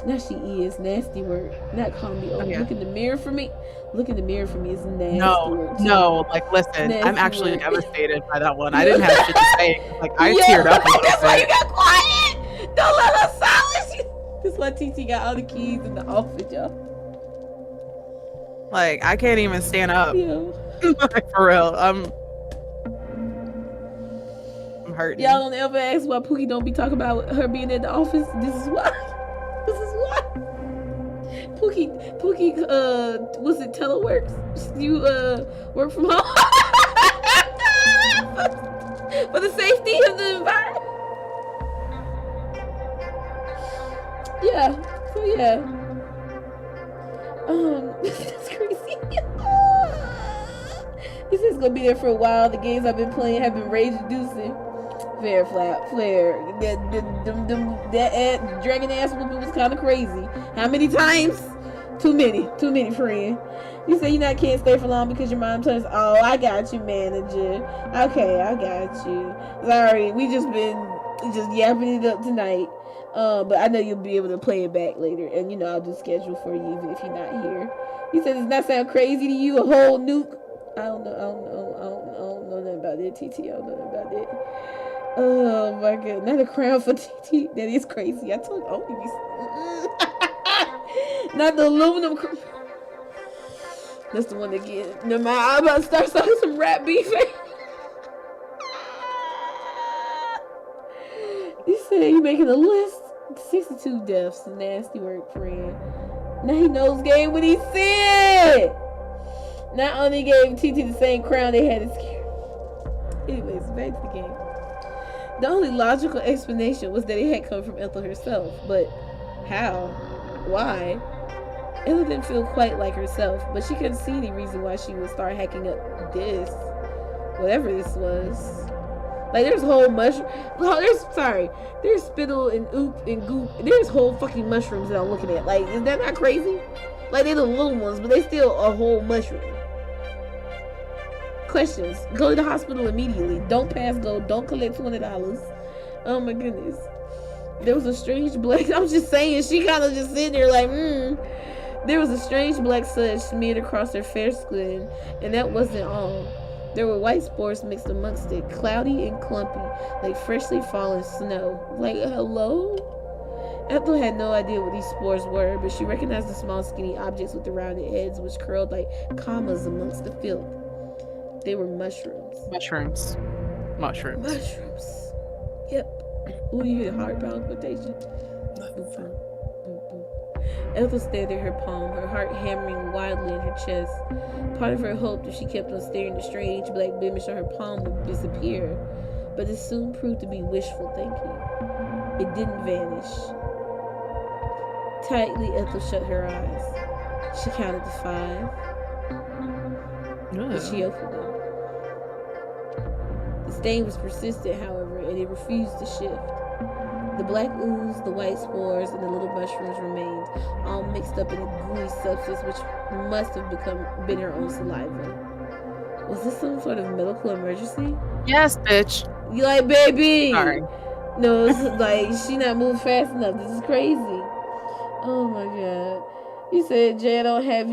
Now she is nasty work. Not call me. Okay. Look in the mirror for me. Look in the mirror for me is nasty work. No, like listen, Nasty I'm actually work. devastated by that one. I didn't have shit to say. Like I teared up a little That's why you bit. got quiet. Don't let her silence you. That's why TT got all the keys in the office, y'all. Like I can't even stand up. Yo. Like for real. I'm hurting. Y'all don't ever ask why Pookie don't be talking about her being at the office. This is why. Pookie, was it teleworks? You work from home? safety of the environment. Yeah. So yeah. That's crazy. He says it's gonna be there for a while. The games I've been playing have been rage-inducing. Fair, flap, flare. That dragon ass whooping was kind of crazy. How many times? Too many, friend. You say can't stay for long because your mom turns. Oh, I got you, manager. Okay, I got you. Sorry, we just been yapping it up tonight. But I know you'll be able to play it back later, and I'll do schedule for you even if you're not here. He said, does that sound crazy to you? A whole nuke? I don't know nothing about it, TT. I don't know nothing about it. Oh my god, not a crown for TT. That is crazy. I told you, not the aluminum crown. That's the one that get. Never mind, I'm about to start selling some rat beef. You said you making a list. 62 deaths. Nasty work, friend. Now he knows game what he said. Not only gave TT the same crown they had to scare. Anyways, back to the game. The only logical explanation was that it had come from Ethel herself. But how? Why? Ethel didn't feel quite like herself, but she couldn't see any reason why she would start hacking up this. Whatever this was. Like, there's whole mushroom. There's spittle and oop and goop. There's whole fucking mushrooms that I'm looking at. Like, is that not crazy? Like, they're the little ones, but they still a whole mushroom. Questions. Go to the hospital immediately. Don't pass go. Don't collect $20. Oh my goodness. There was a strange black. I'm just saying, she kind of just sitting there like, There was a strange black sludge smeared across her fair skin, and that wasn't all. There were white spores mixed amongst it, cloudy and clumpy, like freshly fallen snow. Like, hello? Ethel had no idea what these spores were, but she recognized the small, skinny objects with the rounded heads, which curled like commas amongst the filth. They were mushrooms. Mushrooms. Yep. Ooh, you hear the heart palpitation. Ethel stared at her palm, her heart hammering wildly in her chest. Part of her hoped if she kept on staring, the strange black blemish on her palm would disappear. But it soon proved to be wishful thinking. It didn't vanish. Tightly, Ethel shut her eyes. She counted to 5. And she opened them. The stain was persistent, however, and it refused to shift. The black ooze, the white spores, and the little mushrooms remained, all mixed up in a gooey substance which must have been her own saliva. Was this some sort of medical emergency? Yes, bitch. You like, baby? Sorry. No, it's like she not moving fast enough. This is crazy. Oh my god. You said, Jay, I don't have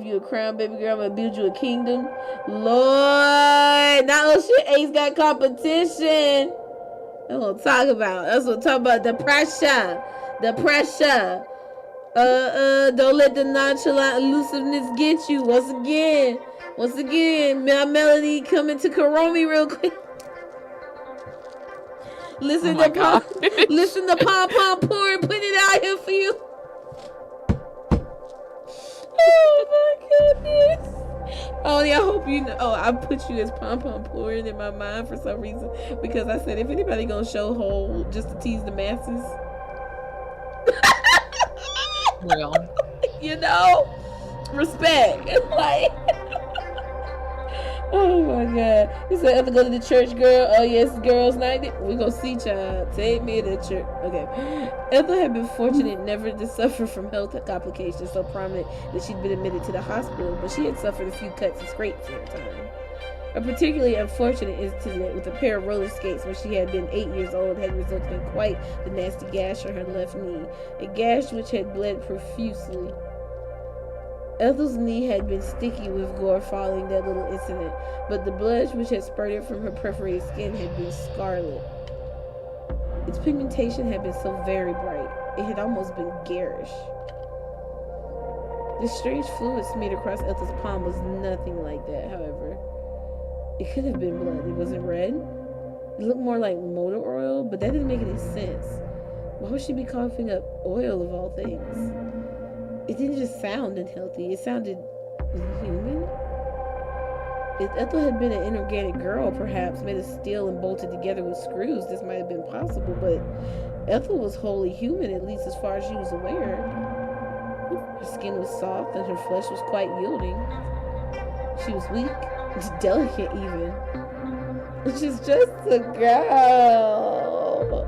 you a crown, baby girl. I'm gonna build you a kingdom. Lord, not no shit. Ace got competition. That's what I'm talking about. The pressure. Don't let the nonchalant elusiveness get you. Once again, my melody coming to Karomi real quick. Listen to pom pom pouring, putting it out here for you. Oh my goodness. Oh yeah, I hope you know. Oh, I put you as pom pom pouring in my mind for some reason because I said if anybody gonna show hole just to tease the masses, Real. Respect. Like, oh my god. You said Ethel go to the church, girl. Oh yes, girls' night. We gonna see, child. Take me to church. Okay. Ethel had been fortunate never to suffer from health complications so prominent that she'd been admitted to the hospital, but she had suffered a few cuts and scrapes in her time. A particularly unfortunate incident with a pair of roller skates when she had been 8 years old had resulted in quite the nasty gash on her left knee, a gash which had bled profusely. Ethel's knee had been sticky with gore following that little incident, but the blood which had spurted from her perforated skin had been scarlet. Its pigmentation had been so very bright, it had almost been garish. The strange fluid smeared across Ethel's palm was nothing like that, however. It could have been blood. It wasn't red. It looked more like motor oil, but that didn't make any sense. Why would she be coughing up oil of all things? It didn't just sound unhealthy. It sounded human. If Ethel had been an inorganic girl, perhaps made of steel and bolted together with screws, this might have been possible, but Ethel was wholly human, at least as far as she was aware. Her skin was soft and her flesh was quite yielding. She was weak, delicate even. She's just a girl.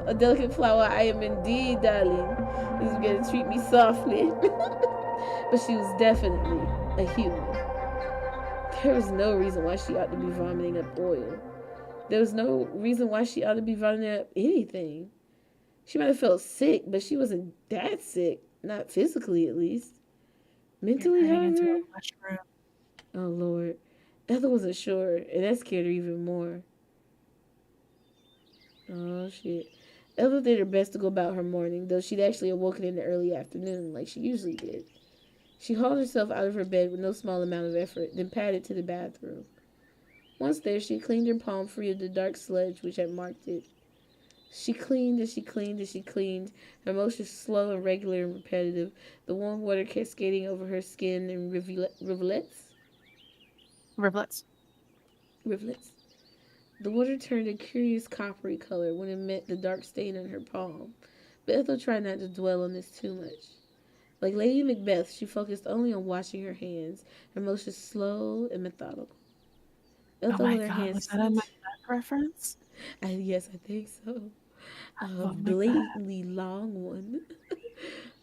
A delicate flower I am indeed, darling. This is going to treat me softly. But she was definitely a human. There was no reason why she ought to be vomiting up oil. There was no reason why she ought to be vomiting up anything. She might have felt sick, but she wasn't that sick. Not physically, at least. Mentally, however. Oh, Lord. Ethel wasn't sure, and that scared her even more. Oh, shit. Ethel did her best to go about her morning, though she'd actually awoken in the early afternoon, like she usually did. She hauled herself out of her bed with no small amount of effort, then padded to the bathroom. Once there, she cleaned her palm free of the dark sludge which had marked it. She cleaned as she cleaned as she cleaned, her motions slow and regular and repetitive, the warm water cascading over her skin in rivulets. The water turned a curious coppery color when it met the dark stain on her palm, but Ethel tried not to dwell on this too much. Like Lady Macbeth, she focused only on washing her hands, her motions slow and methodical. Ethel oh my God, was that a Macbeth reference? Yes, I think so. A blatantly long one.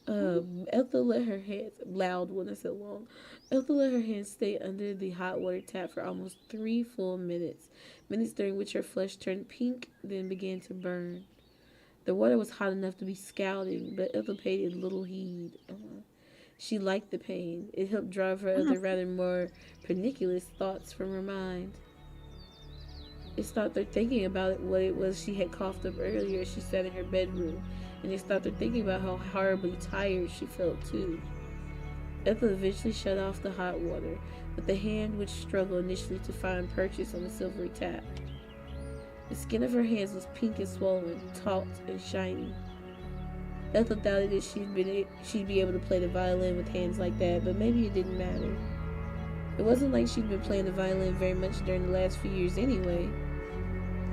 Ethel let her hands, loud one, I said long. Ethel let her hands stay under the hot water tap for almost 3 full minutes, minutes during which her flesh turned pink, then began to burn. The water was hot enough to be scalding, but Ethel paid little heed. She liked the pain. It helped drive her other rather more pernicious thoughts from her mind. It stopped her thinking about what it was she had coughed up earlier as she sat in her bedroom, and it stopped her thinking about how horribly tired she felt too. Ethel eventually shut off the hot water, with the hand which struggled initially to find purchase on the silvery tap. The skin of her hands was pink and swollen, taut and shiny. Ethel doubted that she'd be able to play the violin with hands like that, but maybe it didn't matter. It wasn't like she'd been playing the violin very much during the last few years anyway.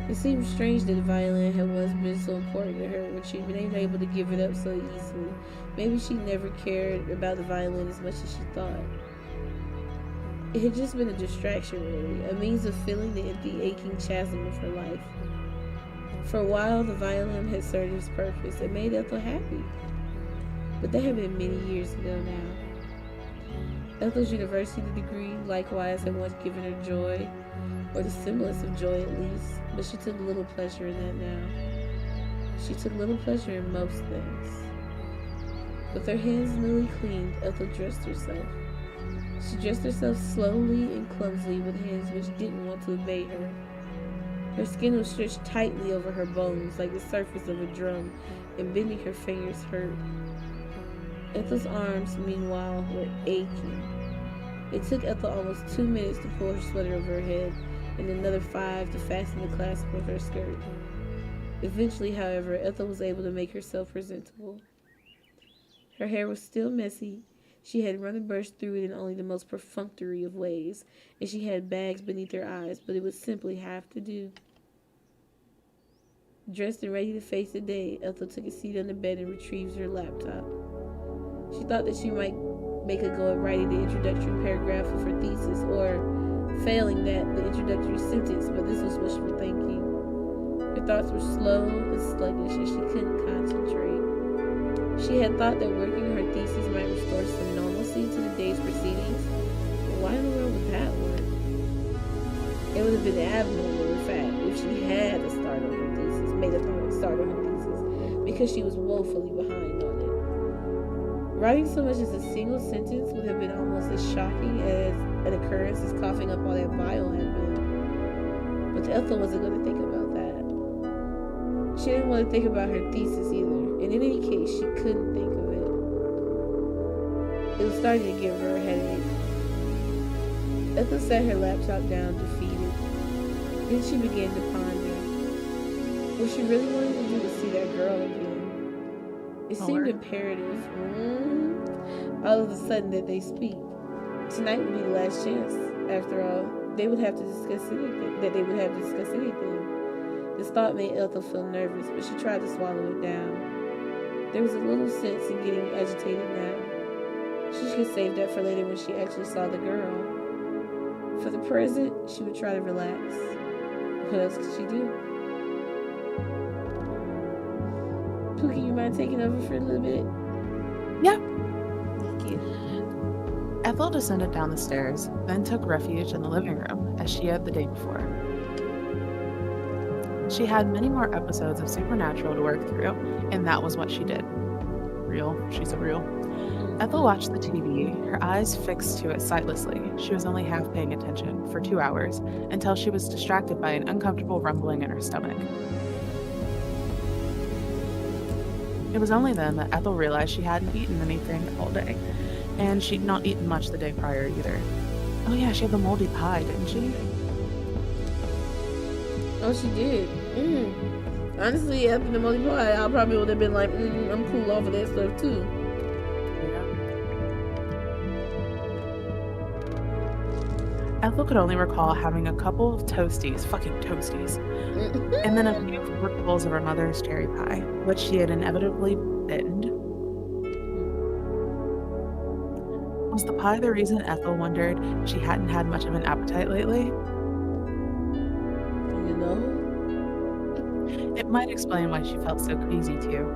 It seemed strange that the violin had once been so important to her when she'd been able to give it up so easily. Maybe she never cared about the violin as much as she thought. It had just been a distraction, really, a means of filling the empty, aching chasm of her life. For a while, the violin had served its purpose and made Ethel happy. But that had been many years ago now. Ethel's university degree, likewise, had once given her joy, or the semblance of joy at least, but she took little pleasure in that now. She took little pleasure in most things. With her hands newly cleaned, Ethel dressed herself. She dressed herself slowly and clumsily with hands which didn't want to obey her. Her skin was stretched tightly over her bones like the surface of a drum, and bending her fingers hurt. Ethel's arms, meanwhile, were aching. It took Ethel almost 2 minutes to pull her sweater over her head, and another 5 to fasten the clasp of her skirt. Eventually, however, Ethel was able to make herself presentable. Her hair was still messy. She had run a brush through it in only the most perfunctory of ways, and she had bags beneath her eyes, but it would simply have to do. Dressed and ready to face the day, Ethel took a seat on the bed and retrieved her laptop. She thought that she might make a go at writing the introductory paragraph of her thesis, or, failing that, the introductory sentence, but this was wishful thinking. Her thoughts were slow and sluggish, and she couldn't concentrate. She had thought that working on her thesis might restore some normalcy to the day's proceedings, but why in the world would that work? It would have been abnormal, in fact, if she had made a start on her thesis, because she was woefully behind on it. Writing so much as a single sentence would have been almost as shocking as an occurrence as coughing up all that bile had been. But Ethel wasn't going to think about that. She didn't want to think about her thesis either. And in any case, she couldn't think of it. It was starting to give her a headache. Ethel set her laptop down, defeated. Then she began to ponder. What she really wanted to do was see that girl again. It seemed imperative, all of a sudden, that they speak. Tonight would be the last chance. After all, they would have to discuss anything. This thought made Ethel feel nervous, but she tried to swallow it down. There was a little sense in getting agitated now. She could save that for later when she actually saw the girl. For the present, she would try to relax. What else could she do? Pookie, you mind taking over for a little bit? Yeah. Thank you. Ethel descended down the stairs, then took refuge in the living room, as she had the day before. She had many more episodes of Supernatural to work through, and that was what she did. She's a real. Ethel watched the TV, her eyes fixed to it sightlessly. She was only half paying attention for 2 hours, until she was distracted by an uncomfortable rumbling in her stomach. It was only then that Ethel realized she hadn't eaten anything all day, and she'd not eaten much the day prior either. Oh yeah, she had the moldy pie, didn't she? Oh, she did. Honestly, after the moldy pie, I probably would have been like, I'm cool off of that stuff too. Ethel could only recall having a couple of fucking toasties, and then a few bowls of her mother's cherry pie, which she had inevitably binned. Was the pie the reason Ethel wondered she hadn't had much of an appetite lately? You know? It might explain why she felt so queasy too.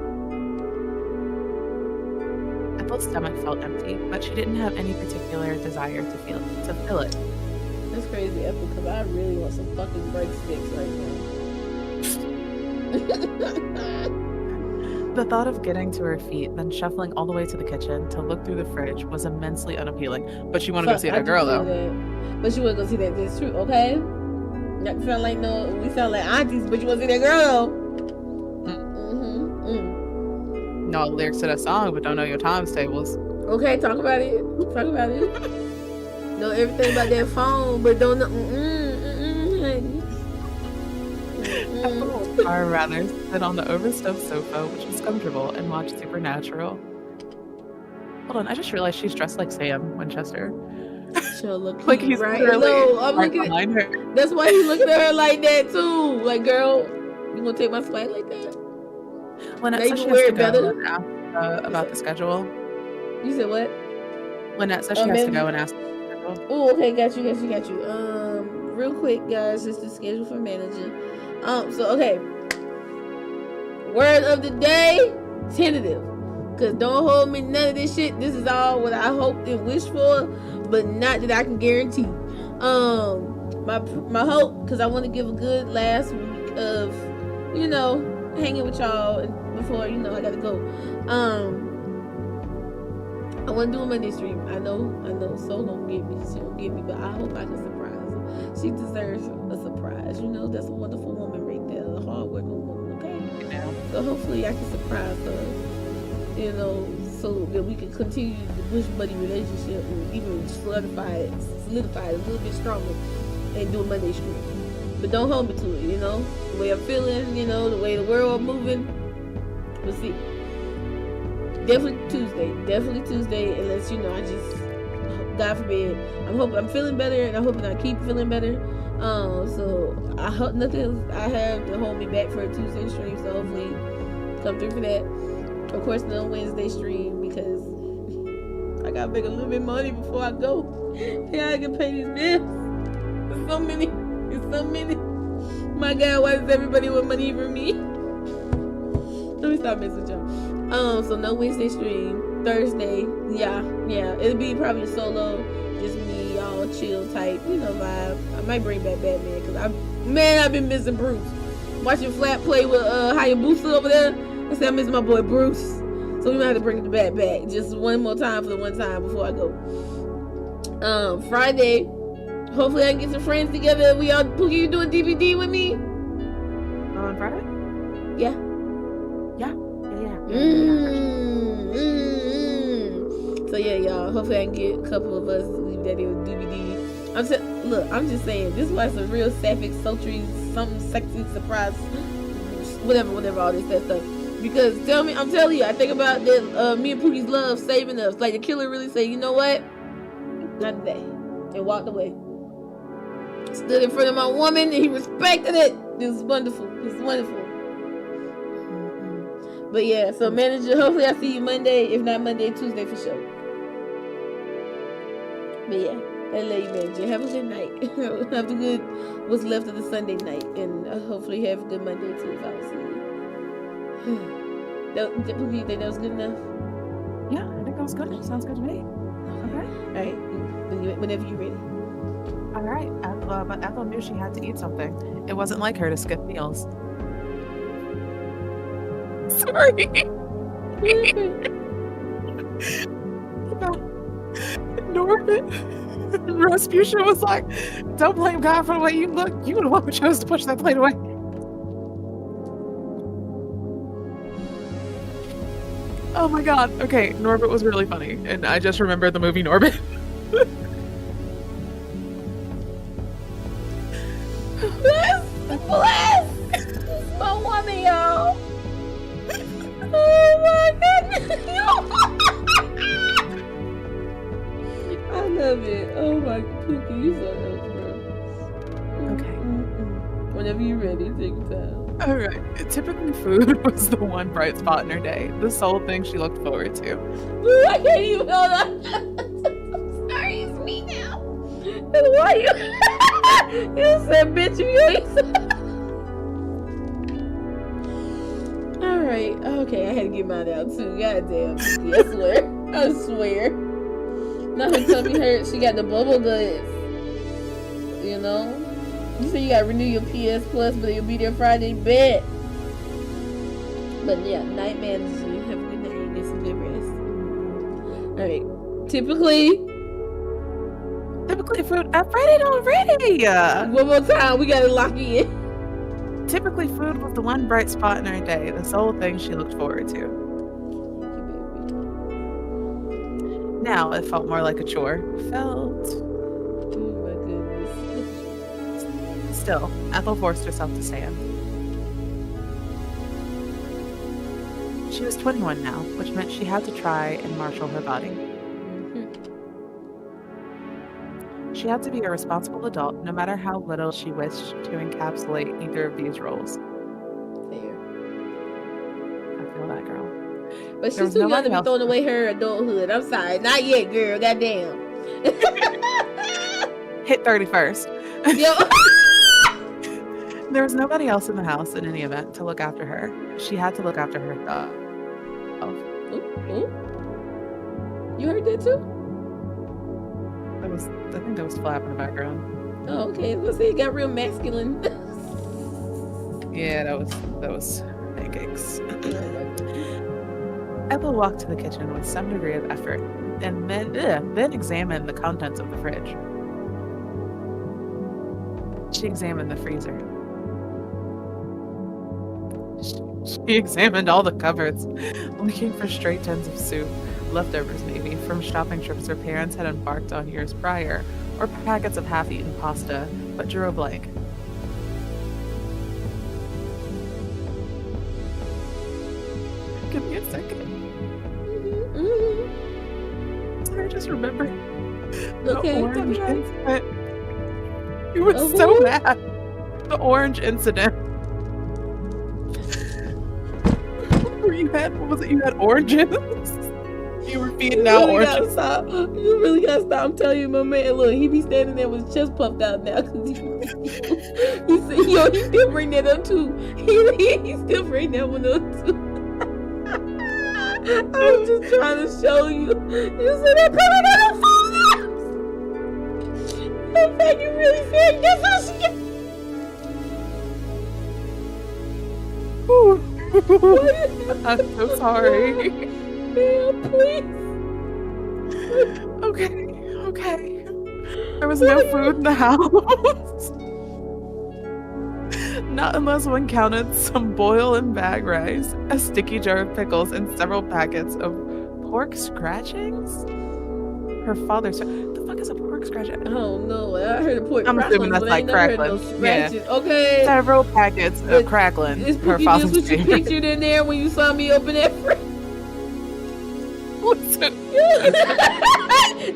Ethel's stomach felt empty, but she didn't have any particular desire to fill it. That's crazy, Ethel, because I really want some fucking breadsticks right now. The thought of getting to her feet, then shuffling all the way to the kitchen to look through the fridge was immensely unappealing. But she wanted to go see that girl, though. But she wanted to go see that. That's true, okay? Not sound like we sound like aunties, but you want to see that girl, though. Know all the lyrics to that song, but don't know your times tables. Okay, talk about it. Know everything about that phone, but don't know. Or rather, sit on the overstuffed sofa, which was comfortable, and watch Supernatural. Hold on, I just realized she's dressed like Sam Winchester. She'll look Like he's right. literally No, I'm looking behind her. That's why he's looking at her like that too. Like, girl, you gonna take my swag like that? Lynette said she has to go and ask about the schedule. You said what? Lynette said she has to go and ask. Oh, okay, got you. Real quick, guys, just the schedule for managing. So okay. Word of the day, tentative. Cause don't hold me none of this shit. This is all what I hoped and wished for, but not that I can guarantee. My hope, cause I want to give a good last week of, hanging with y'all before, I gotta go. I want to do a Monday stream. I know Soul don't get me. She don't get me, but I hope I can surprise her. She deserves a surprise. That's a wonderful woman right there. A hard-working woman, okay? Yeah. So hopefully I can surprise her, so that we can continue the bush buddy relationship and even solidify it a little bit stronger and do a Monday stream. But don't hold me to it, the way I'm feeling, the way the world moving. We'll see. Definitely Tuesday, unless, I just, God forbid, I'm feeling better, and I'm hoping I keep feeling better. So I hope nothing else I have to hold me back for a Tuesday stream, so hopefully come through for that. Of course, no Wednesday stream, because I gotta make a little bit of money before I go. Yeah, I can pay these bills. It's so many. My God, why does everybody want money from me? Let me stop messing with y'all. So no Wednesday stream. Thursday, yeah, it'll be probably a solo, just me, all chill type, vibe. I might bring back Batman, because I've been missing Bruce. Watching Flat play with Hayabusa over there, I said I miss my boy Bruce. So we might have to bring the bat back just one more time for the one time before I go. Friday, hopefully I can get some friends together. Pookie, you doing DVD with me? On Friday? Yeah. So yeah, y'all. Hopefully I can get a couple of us leave that in DVD. I'm just saying, this was a real Sapphic, Sultry, something sexy, surprise, whatever, all this that stuff. Because I'm telling you, I think about that. Me and Pookie's love saving us. Like the killer really say, you know what? Not today, and walked away. Stood in front of my woman and he respected it. It was wonderful. It was wonderful. But yeah, so manager, hopefully I see you Monday. If not Monday, Tuesday for sure. But yeah, I love you, manager. Have a good night. Have a good what's left of the Sunday night, and hopefully have a good Monday too. If I don't see you. Do you think that was good enough? Yeah, I think that was good. Sounds good to me. Okay. All right. Whenever you're ready. All right. But Ethel knew she had to eat something. It wasn't like her to skip meals. Sorry. Norman, Rasputia was like, don't blame God for the way you look. You were the one who chose to push that plate away. Oh my God. Okay, Norbert was really funny. And I just remembered the movie Norbert. Bless my woman, y'all. Oh my goodness. I love it. Oh my Pookie, you so bro. Okay. Whenever you're ready, take your time. Alright. Typically food was the one bright spot in her day. The sole thing she looked forward to. Ooh, I can't even hold on. I'm sorry, it's me now. Why you? You said, bitch, you ain't. Alright, okay, I had to get mine out too. Goddamn, I swear. Now her tummy hurts. She got the bubble guts. You know? You say you gotta renew your PS Plus, but you'll be there Friday. Bet. But yeah, night manager. Have a good night. Get some good rest. Alright. Typically food. I've read it already. One more time. We gotta lock in. Typically food was the one bright spot in her day. The sole thing she looked forward to. Now it felt more like a chore. Oh my goodness. Still, Ethel forced herself to stand. She was 21 now, which meant she had to try and marshal her body. She had to be a responsible adult, no matter how little she wished to encapsulate either of these roles. Fair. I feel that, girl. But she's too young to be throwing away her adulthood. I'm sorry. Not yet, girl. Goddamn. Hit 31st. Yo. There was nobody else in the house in any event to look after her. She had to look after herself. Ooh. You heard that too? I think that was Flap in the background. Oh, okay. Let's see. It got real masculine. Yeah, that was pancakes. Ethel walked to the kitchen with some degree of effort, and then examined the contents of the fridge. She examined the freezer. She examined all the cupboards, looking for stray tins of soup, leftovers maybe, from shopping trips her parents had embarked on years prior, or packets of half-eaten pasta, but drew a blank. Give me a second. I just remembered the orange incident. You were so mad. The orange incident. You had oranges? You were feeding out oranges. You really gotta stop. I'm telling you, my man, look, he be standing there with his chest puffed out now. Cause he still bring that up too. He still bring that one up too. I was just trying to show you. You said that pepper never falls out. In fact, you really said that's how she gets. I'm so sorry. Ma'am, please. Okay. There was no food in the house. Not unless one counted some boil and bag rice, a sticky jar of pickles, and several packets of pork scratchings. Her father said, "The fuck is a pork scratching?" Oh no, I heard a pork. I'm assuming that's like crackling. Yeah. Okay. Several packets of crackling. Her father's what you pictured in there when you saw me open that fridge? Listen.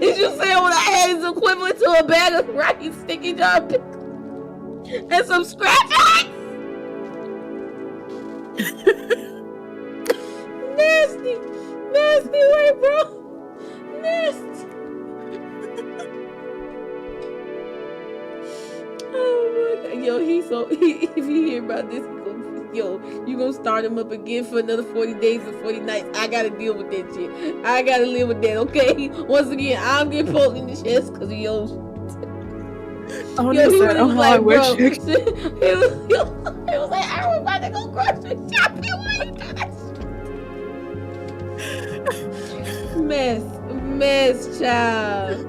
Is you saying what I had is equivalent to a bag of rice, sticky jar of pickles? and some scratch. Nasty way, bro. Nasty. Oh my god, yo, if he hear about this, you gonna start him up again for another 40 days and 40 nights. I gotta deal with that shit. I gotta live with that, okay? Once again, I'm getting poked in the chest because yo. Oh, Yo, he no, was I like, wish bro. you He was like, I was about to go grocery shopping. Why you do that? Mess, child.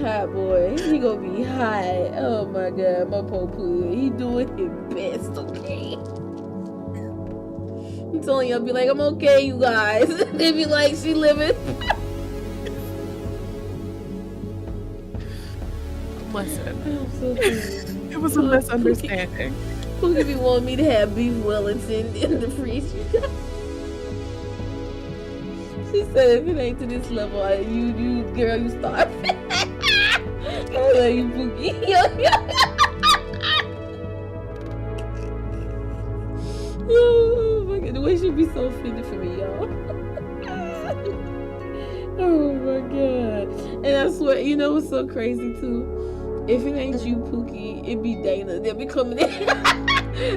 Hot boy, he gonna be hot. Oh my god, my poor Pookie. He doing his best, okay? I'm telling you, I'll be like, I'm okay, you guys. They be like, she living. Listen, it was a misunderstanding. Pookie be wanting me to have beef Wellington in the freezer. She said, if it ain't to this level, you girl, you starving. I love you, Pookie. Oh my god, the way she be so offended for me, y'all. Oh my god. And I swear, you know what's so crazy too? If it ain't you, Pookie, it be Dana. They'll be coming in.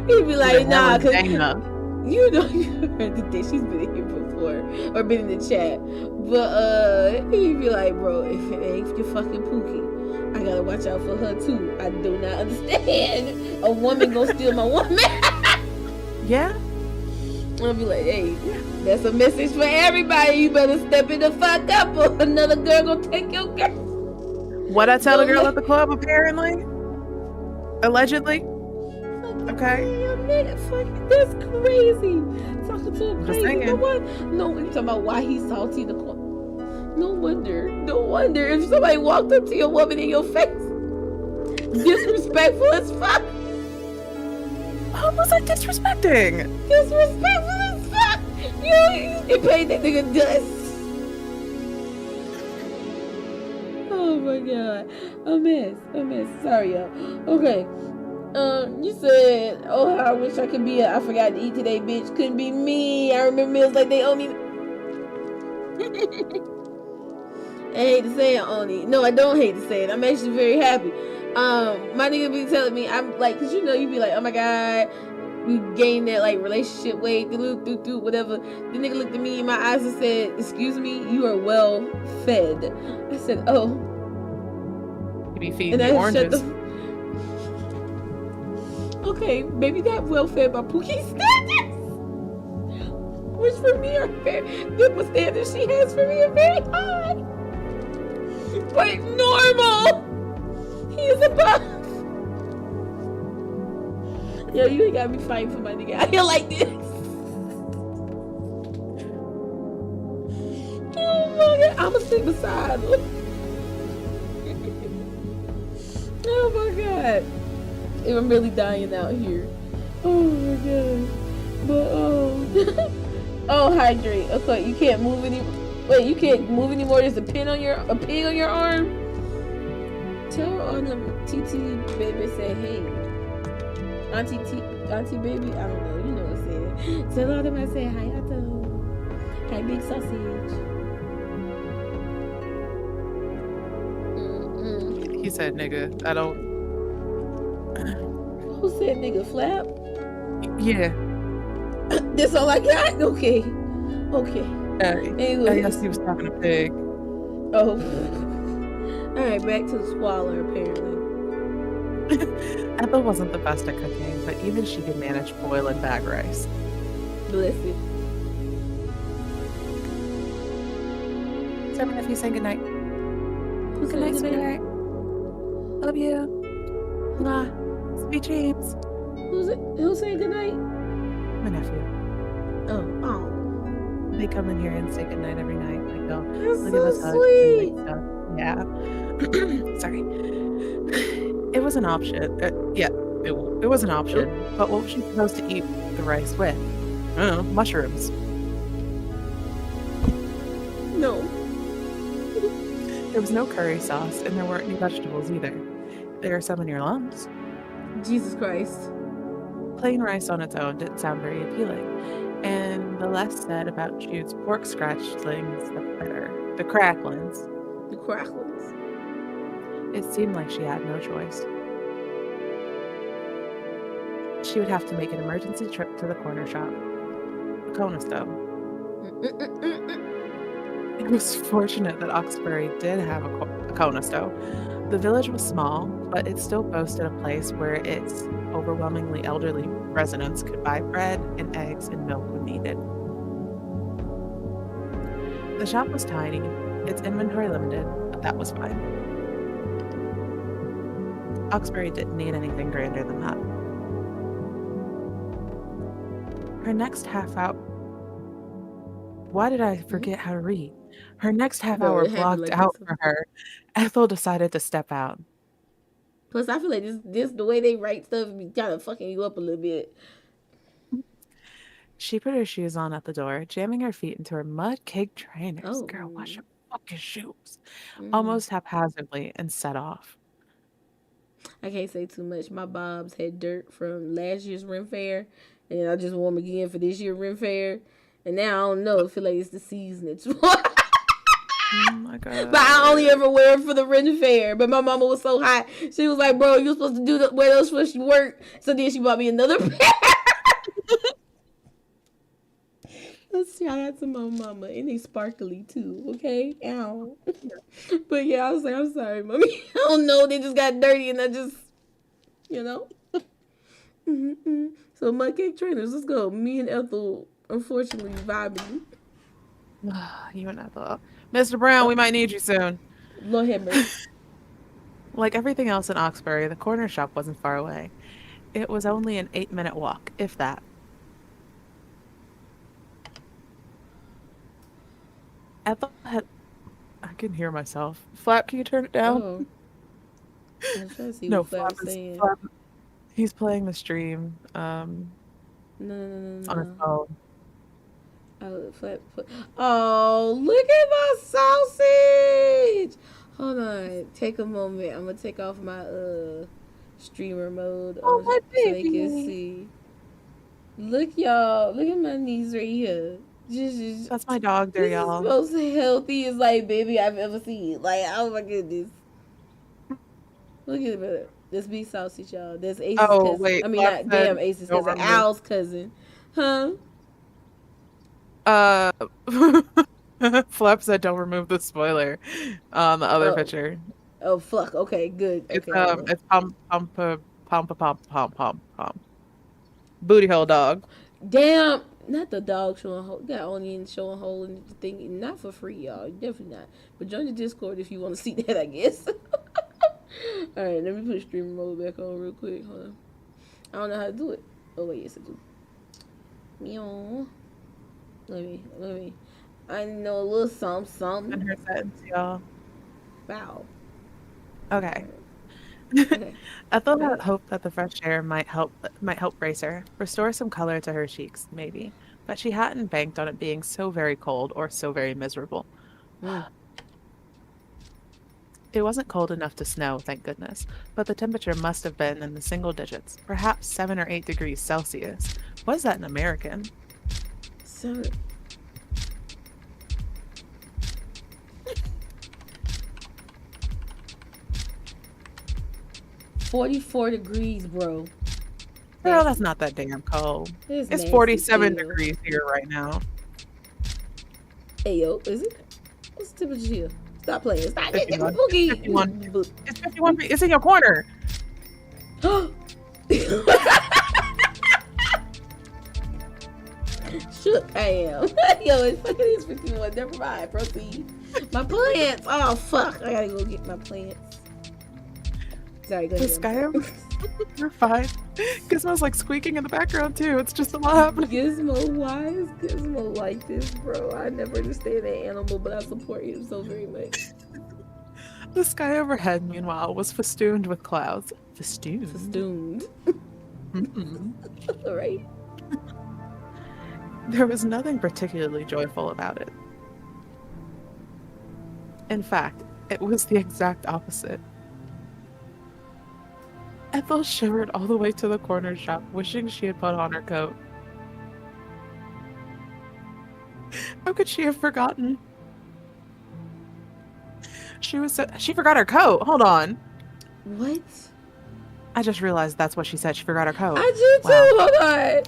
He'd be like, nah, cause you know you heard the day she's been in here before or been in the chat. But he'd be like, bro, if it ain't your fucking Pookie, I gotta watch out for her too. I do not understand. A woman gonna steal my woman. Yeah. I'll be like, hey, that's a message for everybody. You better step in the fuck up or another girl gonna take your girl. What I tell a girl at the club, apparently? Allegedly? Okay. That's crazy. Talking to him crazy. saying. No, we're talking about why he's salty in the club. No wonder if somebody walked up to your woman in your face. Disrespectful as fuck. How was I disrespecting? Disrespectful as fuck. You paid that nigga dust. Oh my god. A mess. Sorry, y'all. Okay. You said, oh, how I wish I could be I forgot to eat today, bitch. Couldn't be me. I remember meals like they owe me. I hate to say it, Oni. No, I don't hate to say it. I'm actually very happy. My nigga be telling me, I'm like, cause you know, you be like, oh my god, you gain that like relationship weight, whatever. The nigga looked at me in my eyes and said, excuse me, you are well fed. I said, oh. You be feeding me oranges. Okay, maybe not well fed by Pookie standards. Which for me are very, the standards she has for me are very high. But normal. He is above. Yo, you ain't gotta be fighting for my nigga out here like this. Oh my god, I'ma sit beside him. Oh my god. I'm really dying out here. Oh my god. But oh, hydrate. Okay, you can't move any. Wait, you can't move anymore. There's a pin on your arm. Tell on the TT baby say hey. Auntie baby. I don't know. You know what I'm saying. Tell all them I say hi Ethel. Hi big sausage. He said nigga. I don't. Who said nigga? Flap? Yeah. That's all I got? Okay. Anyway. I guess he was talking to pig. Oh. Alright, back to the squalor, apparently. Ethel wasn't the best at cooking, but even she could manage boil and bag rice. Bless it. So if you say goodnight. Good night, sweetheart. Love you. Mwah. Sweet dreams. Who's saying goodnight? My nephew. Oh. They come in here and say goodnight every night. Like, oh, That's look so at us hug sweet. and like stuff. Yeah. Sorry. It was an option. It was an option. But what was she supposed to eat the rice with? I don't know. Mushrooms. No. There was no curry sauce, and there weren't any vegetables either. There are some in your lungs. Jesus Christ. Plain rice on its own didn't sound very appealing, and the less said about Jude's pork scratchlings, the better. The cracklings. The cracklings. It seemed like she had no choice. She would have to make an emergency trip to the corner shop. The Kona stove. It was fortunate that Oxbury did have a Kona stove. The village was small, but it still boasted a place where its overwhelmingly elderly residents could buy bread and eggs and milk when needed. The shop was tiny, its inventory limited, but that was fine. Oxbury didn't need anything grander than that. Her next half hour... Why did I forget how to read? Her next half Bro, hour it happened blocked like out this. for her. Ethel decided to step out. Plus, I feel like this the way they write stuff be kind of fucking you up a little bit. She put her shoes on at the door, jamming her feet into her mud-caked trainers. Oh. Girl, wash your fucking shoes. Almost haphazardly, and set off. I can't say too much. My bobs had dirt from last year's Rim Fair, and then I just wore them again for this year's Rim Fair. And now I don't know. I feel like it's the season. It's Oh my god. But I only ever wear it for the Rim Fair. But my mama was so hot. She was like, bro, you supposed to wear those for work. So then she bought me another pair. Let's shout out to my mama. And they sparkly too, okay? Ow. But yeah, I was like, I'm sorry, mommy. I don't know. They just got dirty and I just, you know. So mudcake trainers, let's go. Me and Ethel, unfortunately, vibing. You and Ethel. Mr. Brown, we might need you soon. Lord have mercy. Like everything else in Oxbury, the corner shop wasn't far away. It was only an 8-minute walk, if that. Ethel had... I can hear myself. Flap, can you turn it down? Oh. I'm trying to see No, what Flap is saying. Flap, he's playing the stream No. on his phone. Oh, oh, look at my sausage! Hold on, take a moment. I'm gonna take off my streamer mode so they can see. Look, y'all. Look at my knees right here. That's my dog there, y'all. This is the most healthiest like baby I've ever seen. Like, oh my goodness. Look at it. This beef sausage, y'all. That's Ace's cousin. Wait. I mean, not damn Ace's cousin. Al's cousin. Huh? Flap said don't remove the spoiler on the other picture. Oh fuck. Okay, good. It's okay, it's pump. Booty hole dog. Damn, not the dog showing hole. Got onion showing hole in the thing. Not for free, y'all. Definitely not. But join the Discord if you want to see that, I guess. All right, let me put streamer mode back on real quick. Hold on. I don't know how to do it. Oh wait, yes I do. Meow. Let me. I know a little something. In her sentence, y'all. Wow. Okay. Okay. Ethel had hoped that the fresh air might help brace her, restore some color to her cheeks, maybe. But she hadn't banked on it being so very cold or so very miserable. It wasn't cold enough to snow, thank goodness, but the temperature must have been in the single digits, perhaps 7 or 8 degrees Celsius. What is that in American? So 44 degrees, bro. Girl, that's not that damn cold. It's 47 degrees here right now. Hey, yo, is it? What's the temperature here? Stop playing. Stop it. 51. Pookie. 51. It's 51. It's in your corner. Shook I am. Yo, it fucking is 51. Never mind. Proceed. My plants. Oh, fuck. I gotta go get my plants. Sorry, go ahead. The sky You're fine. Gizmo's like squeaking in the background too. It's just a lot happening. Gizmo, why is Gizmo like this, bro? I never understand that animal, but I support him so very much. The sky overhead, meanwhile, was festooned with clouds. Festooned? Festooned. All right. There was nothing particularly joyful about it. In fact, it was the exact opposite. Ethel shivered all the way to the corner shop, wishing she had put on her coat. How could she have forgotten? She forgot her coat. Hold on. What? I just realized that's what she said. She forgot her coat. I do too. Wow. Hold on.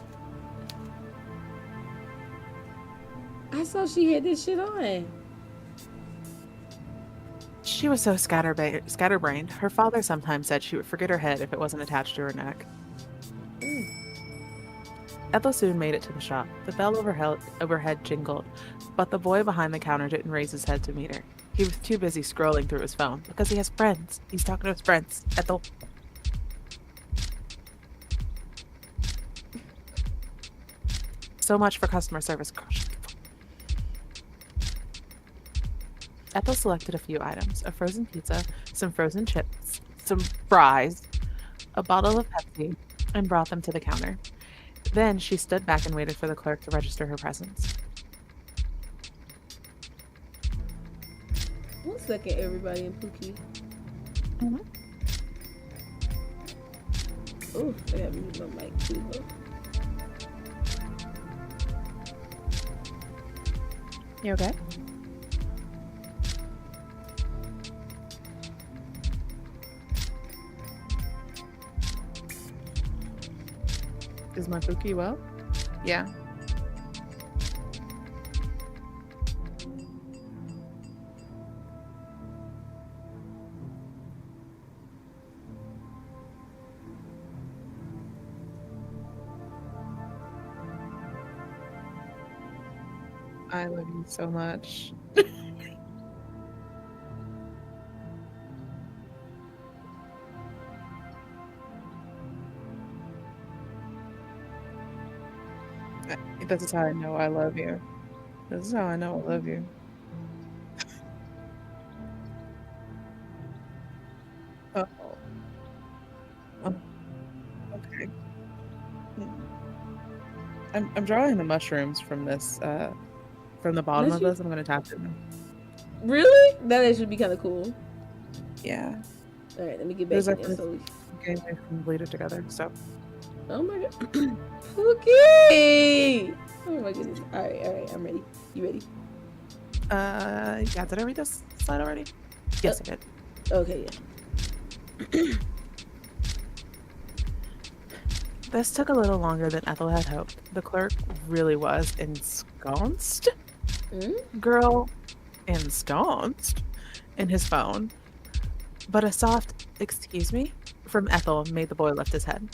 I saw she had this shit on. She was so scatterbrained. Her father sometimes said she would forget her head if it wasn't attached to her neck. Ethel soon made it to the shop. The bell overhead jingled, but the boy behind the counter didn't raise his head to meet her. He was too busy scrolling through his phone because he has friends. He's talking to his friends. Ethel. So much for customer service. Ethel selected a few items: a frozen pizza, some frozen chips, some fries, a bottle of Pepsi, and brought them to the counter. Then she stood back and waited for the clerk to register her presence. 1 second, everybody in Pookie. Mm-hmm. Oh, I gotta mute my mic too, though. You okay? Is my Pookie well? Yeah. I love you so much. This is how I know I love you. This is how I know I love you. Oh. Okay. I'm drawing the mushrooms from this, from the bottom of this. I'm gonna tap them. Really? That actually would be kind of cool. Yeah. All right, let me get back in there. So Game we completed together. So. oh my god. Pookie! Oh my goodness. Alright, I'm ready. You ready? Yeah, did I read this slide already? Yes, I did. Okay, yeah. This took a little longer than Ethel had hoped. The clerk really was ensconced. Girl, ensconced in his phone. But a soft, "Excuse me?" from Ethel made the boy lift his head.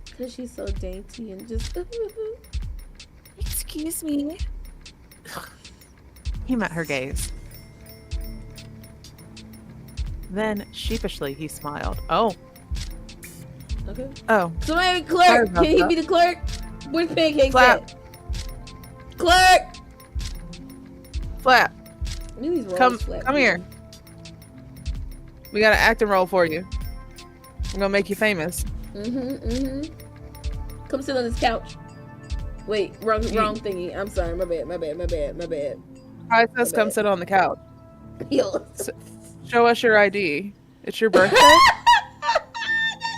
Because she's so dainty and just... Excuse me. He met her gaze. Then, sheepishly, he smiled. Oh. Okay. Oh. Somebody, clerk! Can he be the clerk? Where's Pancakes Flap. at? Clerk! Flap. These rolls Come flat, here. We got an acting role for you. I'm gonna make you famous. Come sit on this couch. Wait, wrong thingy. I'm sorry. My bad. I says come sit on the couch. Yo. Show us your ID. It's your birthday?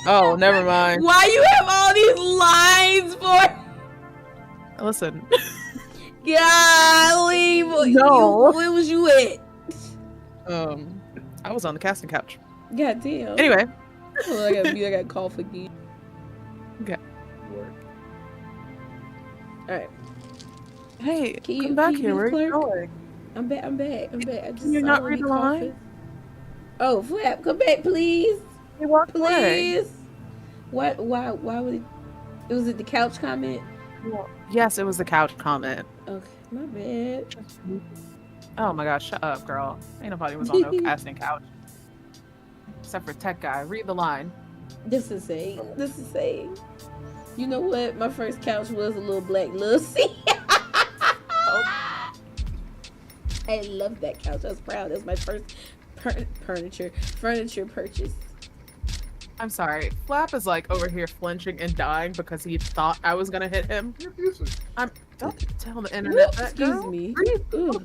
Oh, never mind. Why you have all these lines for? Listen. Golly. No. Where was you at? I was on the casting couch. God damn. Anyway. Oh, I got cough again. Okay. Alright. Hey, come back here. Where are you going? I'm back. I just Can you not read the line? Oh, Flap, come back, please. He walked away. Please. Why would it? Was it the couch comment? Well, yes, it was the couch comment. Okay, my bad. Oh my gosh, shut up, girl. Ain't nobody was on no casting couch. Except for tech guy. Read the line. This is saying. You know what? My first couch was a little black Lucy. I love that couch. I was proud. That was my first furniture purchase. I'm sorry. Flap is like over here flinching and dying because he thought I was gonna hit him. Don't tell the internet that. Excuse girl. me. Ooh,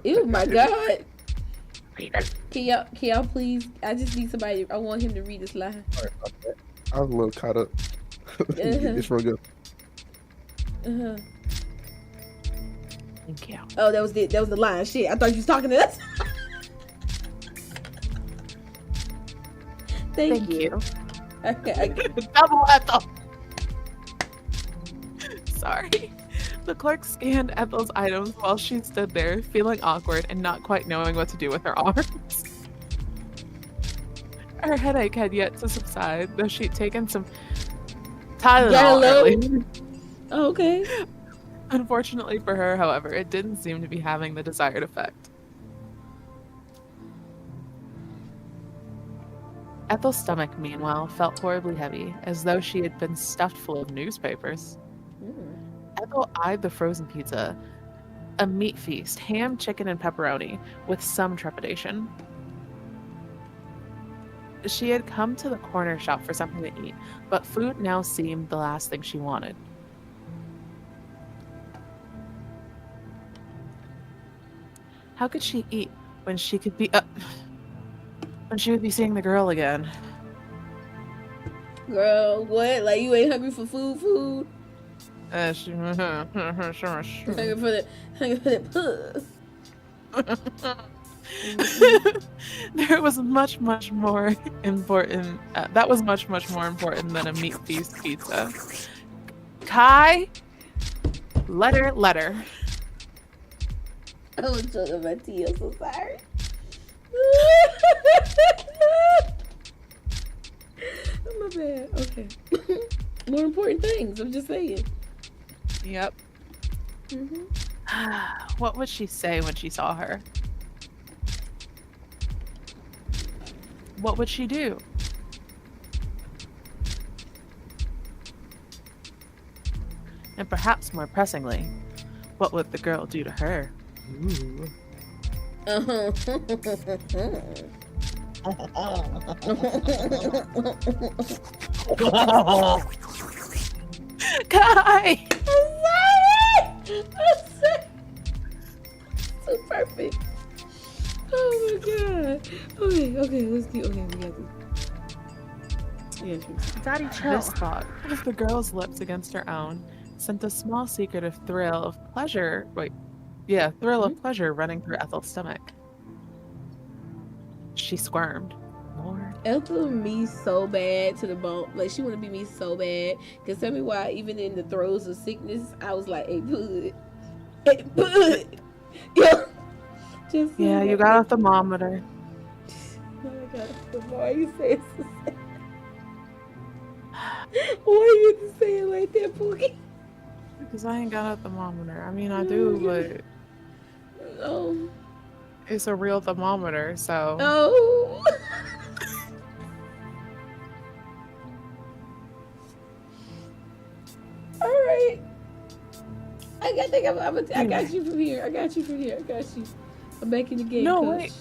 Ew, my God. Can y'all please? I just need somebody. I want him to read this line. Sorry about that. I was a little caught up. Let me get this real good. Thank you. Oh, that was the line. Shit, I thought you was talking to us. Thank you. Okay. Double Ethel. Sorry. The clerk scanned Ethel's items while she stood there, feeling awkward and not quite knowing what to do with her arms. Her headache had yet to subside, though she'd taken some Tylenol early. Oh, okay. Unfortunately for her, however, it didn't seem to be having the desired effect. Ethel's stomach, meanwhile, felt horribly heavy, as though she had been stuffed full of newspapers. Ethel eyed the frozen pizza, a meat feast, ham, chicken, and pepperoni, with some trepidation. She had come to the corner shop for something to eat, but food now seemed the last thing she wanted. How could she eat when she could be when she would be seeing the girl again? Girl, what? Like you ain't hungry for food? Sure. Hungry for the There was much more important. That was much more important than a meat feast pizza. Kai, letter. I was talking about tea. I'm so sorry. Oh, my bad. Okay. More important things. I'm just saying. Yep. What would she say when she saw her? What would she do? And perhaps more pressingly, what would the girl do to her? Ooh. Kai! I'm sorry. So perfect. Oh my god. Okay, let's do. Okay, we got this. Yeah, Daddy, chill. This thought of the girl's lips against her own sent a small secretive thrill of pleasure. Of pleasure running through Ethel's stomach. She squirmed. More. Ethel me so bad to the bone. Like she want to be me so bad. Cause tell me why, even in the throes of sickness, I was like, "Hey, put, yo." Just Yeah, you got a thermometer. Oh my god, the more you say it's the same. Why you say it like that, Pookie? Because I ain't got a thermometer. I mean, I do, but Oh. it's a real thermometer, so. Oh. All right. I got you from here. I got you. I'm back in the game. No, coach. wait.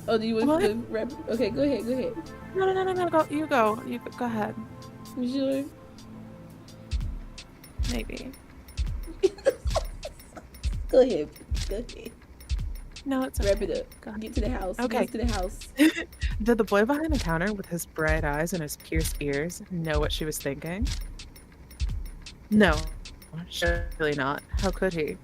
Oh, do you want What? to rap? Okay, go ahead. No. Go ahead. You sure? Maybe. Go ahead. No, it's Wrap okay. it up. Get to the house. Okay. Get to the house. Did the boy behind the counter with his bright eyes and his pierced ears know what she was thinking? No, surely not. How could he?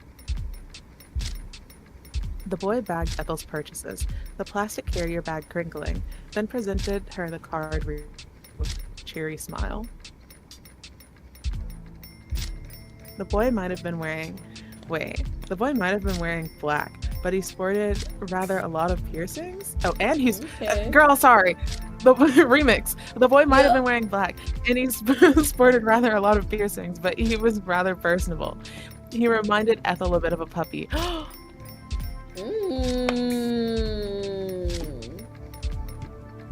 The boy bagged Ethel's purchases, the plastic carrier bag crinkling, then presented her the card with a cheery smile. The boy might have been wearing black, but he sported rather a lot of piercings. Oh, and he's girl, sorry. The remix. The boy might have been wearing black, and he sported rather a lot of piercings, but he was rather personable. He reminded Ethel a bit of a puppy.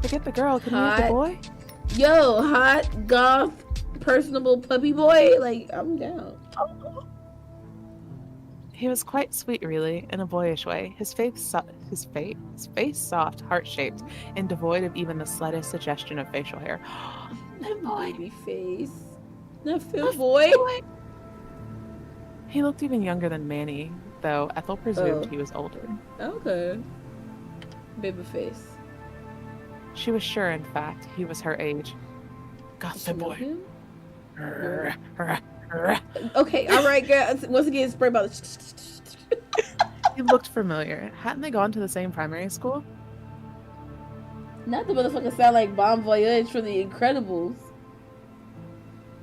Forget the girl. Can you have the boy? Yo, hot, goth, personable puppy boy. Like, I'm down. He was quite sweet, really, in a boyish way. His face soft, heart-shaped, and devoid of even the slightest suggestion of facial hair. That boy. Baby face. Not Phil boy. He looked even younger than Manny, though Ethel presumed he was older. Okay. Babyface. She was sure, in fact, he was her age. Got Does the she know boy. him? He Okay, all right, girl. Once again, spray bottle. looked familiar. Hadn't they gone to the same primary school? Not the motherfucker sound like Bon Voyage from The Incredibles.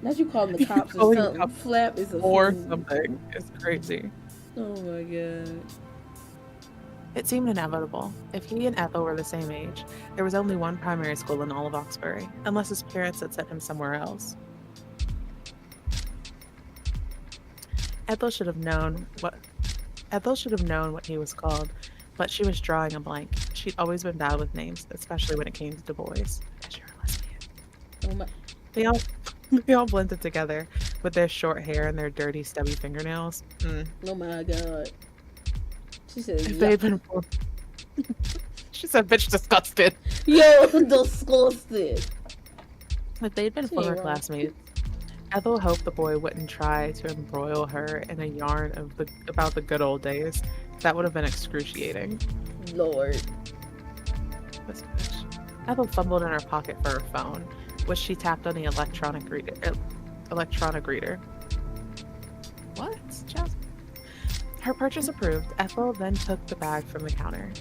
Not you calling the cops or calling something. cops Flap is a Or fool. something. It's crazy. Oh my god. It seemed inevitable. If he and Ethel were the same age, there was only one primary school in all of Oxbury, unless his parents had sent him somewhere else. Ethel should have known what he was called, but she was drawing a blank. She'd always been bad with names, especially when it came to boys. Because you're a lesbian. Oh my. They all blended together with their short hair and their dirty, stubby fingernails. Oh my god. She said, If they had been, she said, "Bitch, disgusted." yo, disgusted. If they'd been She former ain't wrong. classmates, Ethel hoped the boy wouldn't try to embroil her in a yarn about the good old days. That would have been excruciating. Lord. This bitch. Ethel fumbled in her pocket for her phone, which she tapped on the electronic reader. What? Jasmine? Her purchase approved, Ethel then took the bag from the counter.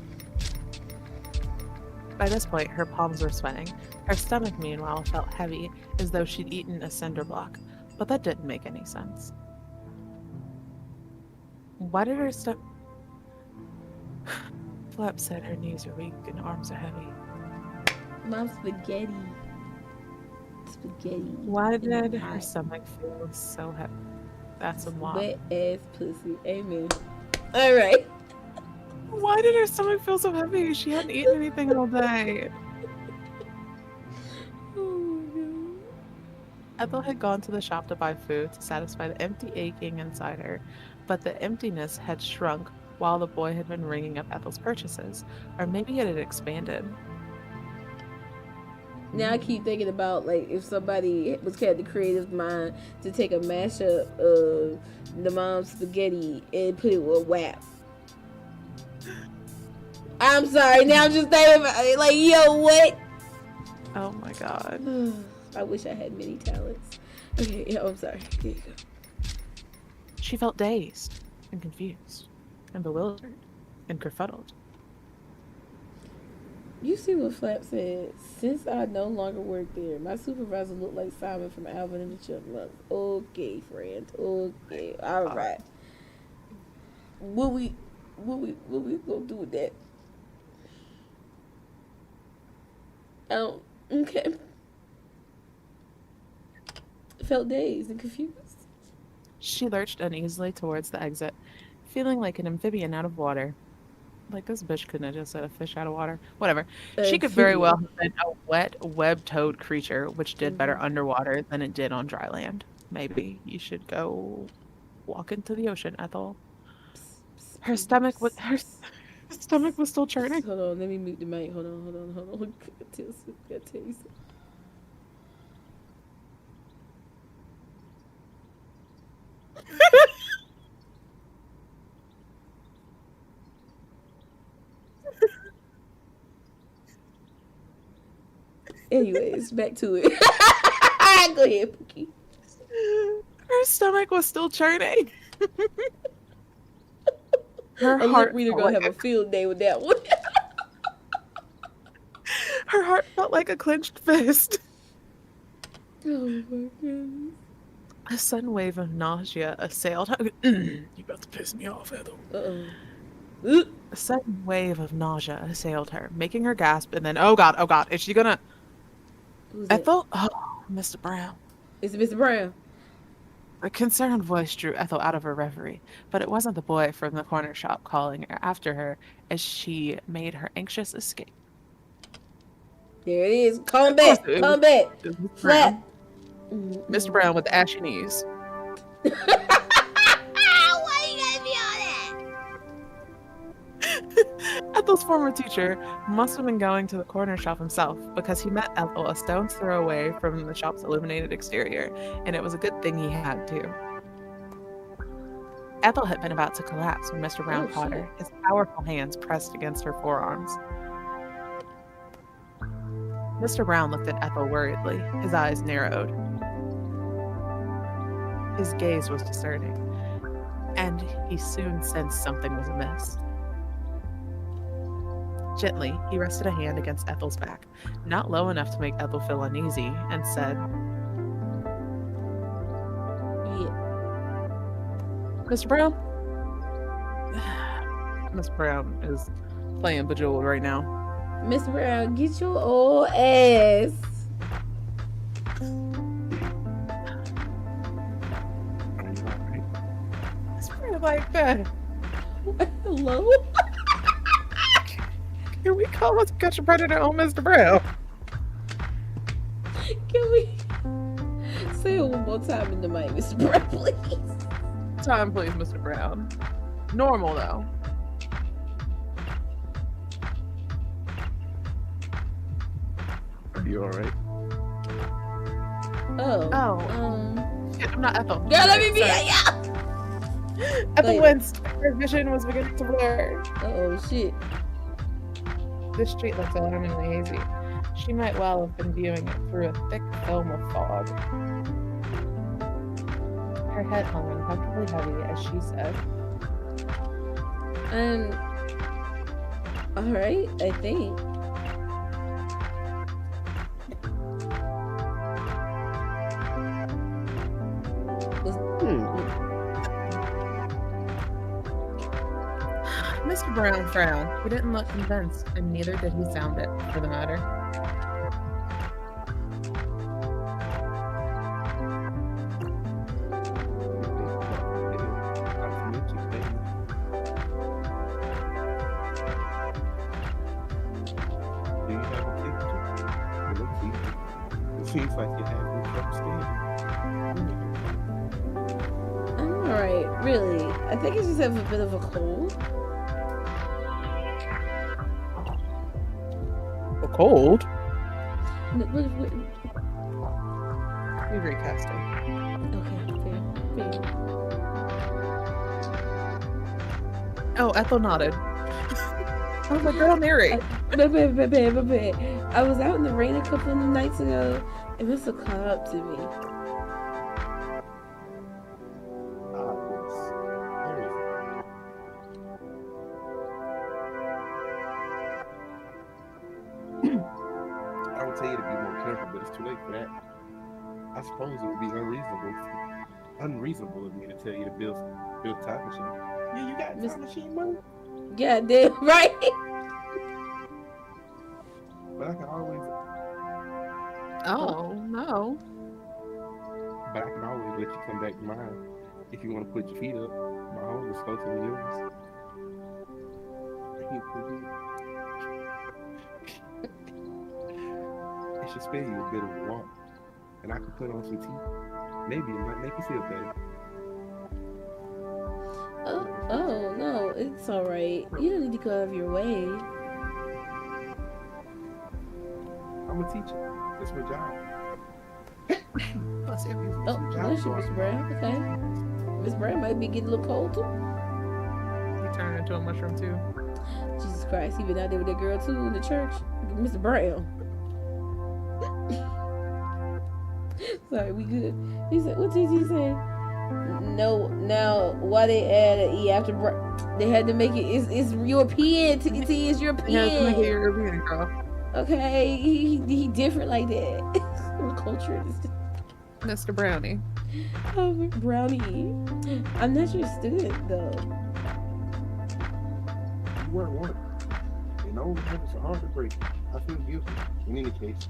By this point, her palms were sweating. Her stomach, meanwhile, felt heavy, as though she'd eaten a cinder block. But that didn't make any sense. Why did her stomach... Flap said her knees are weak and arms are heavy. Mom, spaghetti. Spaghetti. Why did And her hot. stomach feel so heavy? That's a lot. Wet ass pussy. Amen. Alright. Why did her stomach feel so heavy? She hadn't eaten anything all day. Oh Ethel had gone to the shop to buy food to satisfy the empty aching inside her, but the emptiness had shrunk while the boy had been ringing up Ethel's purchases, or maybe it had expanded. Now I keep thinking about like if somebody had the creative mind to take a mashup of the mom's spaghetti and put it with WAP. I'm sorry. Now I'm just thinking about it, like, yo, what? Oh my god. I wish I had many talents. Okay, yeah, I'm sorry. Here you go. She felt dazed and confused and bewildered and kerfuddled. You see what Flap said? Since I no longer work there, my supervisor looked like Simon from Alvin and the Chipmunks. Okay, friend. Okay, all right. What we gonna do with that? Okay. Felt dazed and confused. She lurched uneasily towards the exit, feeling like an amphibian out of water. Like, this bitch couldn't have just said a fish out of water. Whatever. She could very well have been a wet, web-toed creature, which did better underwater than it did on dry land. Maybe you should go walk into the ocean, Ethel. Her stomach was still churning. Hold on, let me mute the mic. Hold on. Gotta tell you something. Anyways, back to it. Go ahead, Pookie. Her stomach was still churning. Her A heart lip reader felt gonna like have a field day with that one. her heart felt like a clenched fist. Oh my goodness. A sudden wave of nausea assailed her. You about to piss me off, Ethel. Uh-oh. A sudden wave of nausea assailed her, making her gasp, and then, oh god, is she gonna... Who's that? Ethel? Oh, Mr. Brown. Is it Mr. Brown? A concerned voice drew Ethel out of her reverie, but it wasn't the boy from the corner shop calling after her as she made her anxious escape. There it is. Come back. It Come back. was Mr. Flat. Brown. Mr. Brown with the ashy knees. Why you gotta be all that? Ethel's former teacher must have been going to the corner shop himself, because he met Ethel a stone's throw away from the shop's illuminated exterior, and it was a good thing he had to. Ethel had been about to collapse when Mr. Brown caught her, his powerful hands pressed against her forearms. Mr. Brown looked at Ethel worriedly. His eyes narrowed. His gaze was discerning, and he soon sensed something was amiss. Gently, he rested a hand against Ethel's back, not low enough to make Ethel feel uneasy, and said, Yeah. Mr. Brown? Miss Brown is playing Bejeweled right now. Miss Brown, get your old ass. Are you alright? Miss Brown like that. Hello? Can we call us Catch a Predator on Mr. Brown? Can we say it one more time in the mic, Miss Brown, please? Time, please, Mr. Brown. Normal, though. Are you alright? Oh. Oh. Shit, I'm not Ethel. Girl, let me be Sorry. yeah. Ethel Wait. winced. Her vision was beginning to blur. Oh shit. This street looks alarmingly hazy. She might well have been viewing it through a thick film of fog. Her head hung uncomfortably heavy as she said, Alright, I think. Mr. Brown frowned. He didn't look convinced, and neither did he sound it, for the matter. Do you have a picture? It looks easy. It seems like you have me upstairs. I'm alright, really. I think I just have a bit of a cold. A cold? What? We recast it. Okay, fair. Oh, Ethel nodded. I was like, girl, narrate. Babe. I was out in the rain a couple of nights ago. It must have caught up to me. I would tell you to be more careful, but it's too late for that. I suppose it would be unreasonable of me to tell you to build time machine. Yeah, you got time machine money. Goddamn right. But I can always Oh, no. let you come back to mine if you want to put your feet up. My home is closer than yours. It should spare you a bit of a walk, and I can put on some tea. Maybe it might make you feel better. Oh no, it's alright. You don't need to go out of your way. I'm a teacher. It's my job. Oh, bless you, Miss Brown. Okay. Miss Brown might be getting a little cold too. He turned into a mushroom, too. Jesus Christ, he been out there with that girl too in the church. Mr. Brown. Sorry, we good. He said, what did he say? No, now why they add an E after they had to make it? It's European. T is European. Yeah, to make it European, girl. Okay, he different like that. Culture is. Mr. Brownie. Oh, Brownie. I'm not your student though. You weren't one. And old habits are hard to break. I feel guilty. In any case,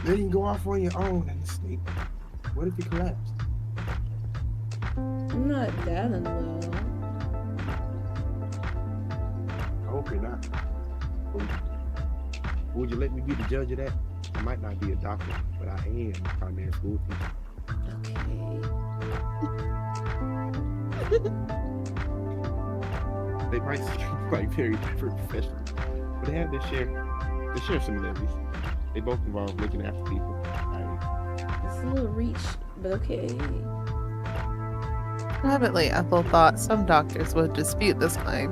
letting go off on your own in the state. What if you collapsed? I'm not that unwell. I hope you're not. Would you let me be the judge of that? I might not be a doctor, but I am a primary school teacher. Okay. They might seem like very different professions, but they have their share similarities. They both involve looking after people. It's a little reach, but okay. Privately, Ethel thought some doctors would dispute this claim.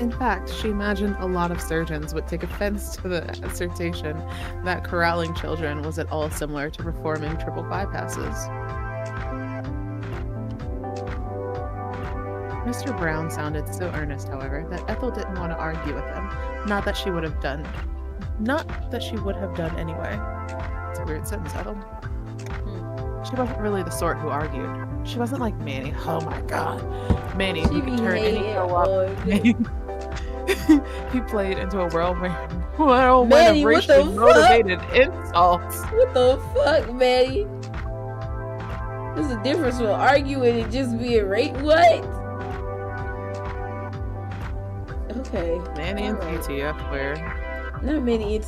In fact, she imagined a lot of surgeons would take offense to the assertion that corralling children was at all similar to performing triple bypasses. Mr. Brown sounded so earnest, however, that Ethel didn't want to argue with him. Not that she would have done anyway. It's a weird sentence, Ethel. She wasn't really the sort who argued. She wasn't like Manny. Oh my god. Manny, who could turn any girl up. He played into a whirlwind Manny, of what the racially motivated insults. What the fuck, Manny? There's a difference from arguing and just being raped. What? Okay. Manny and TT, I swear. Not Manny and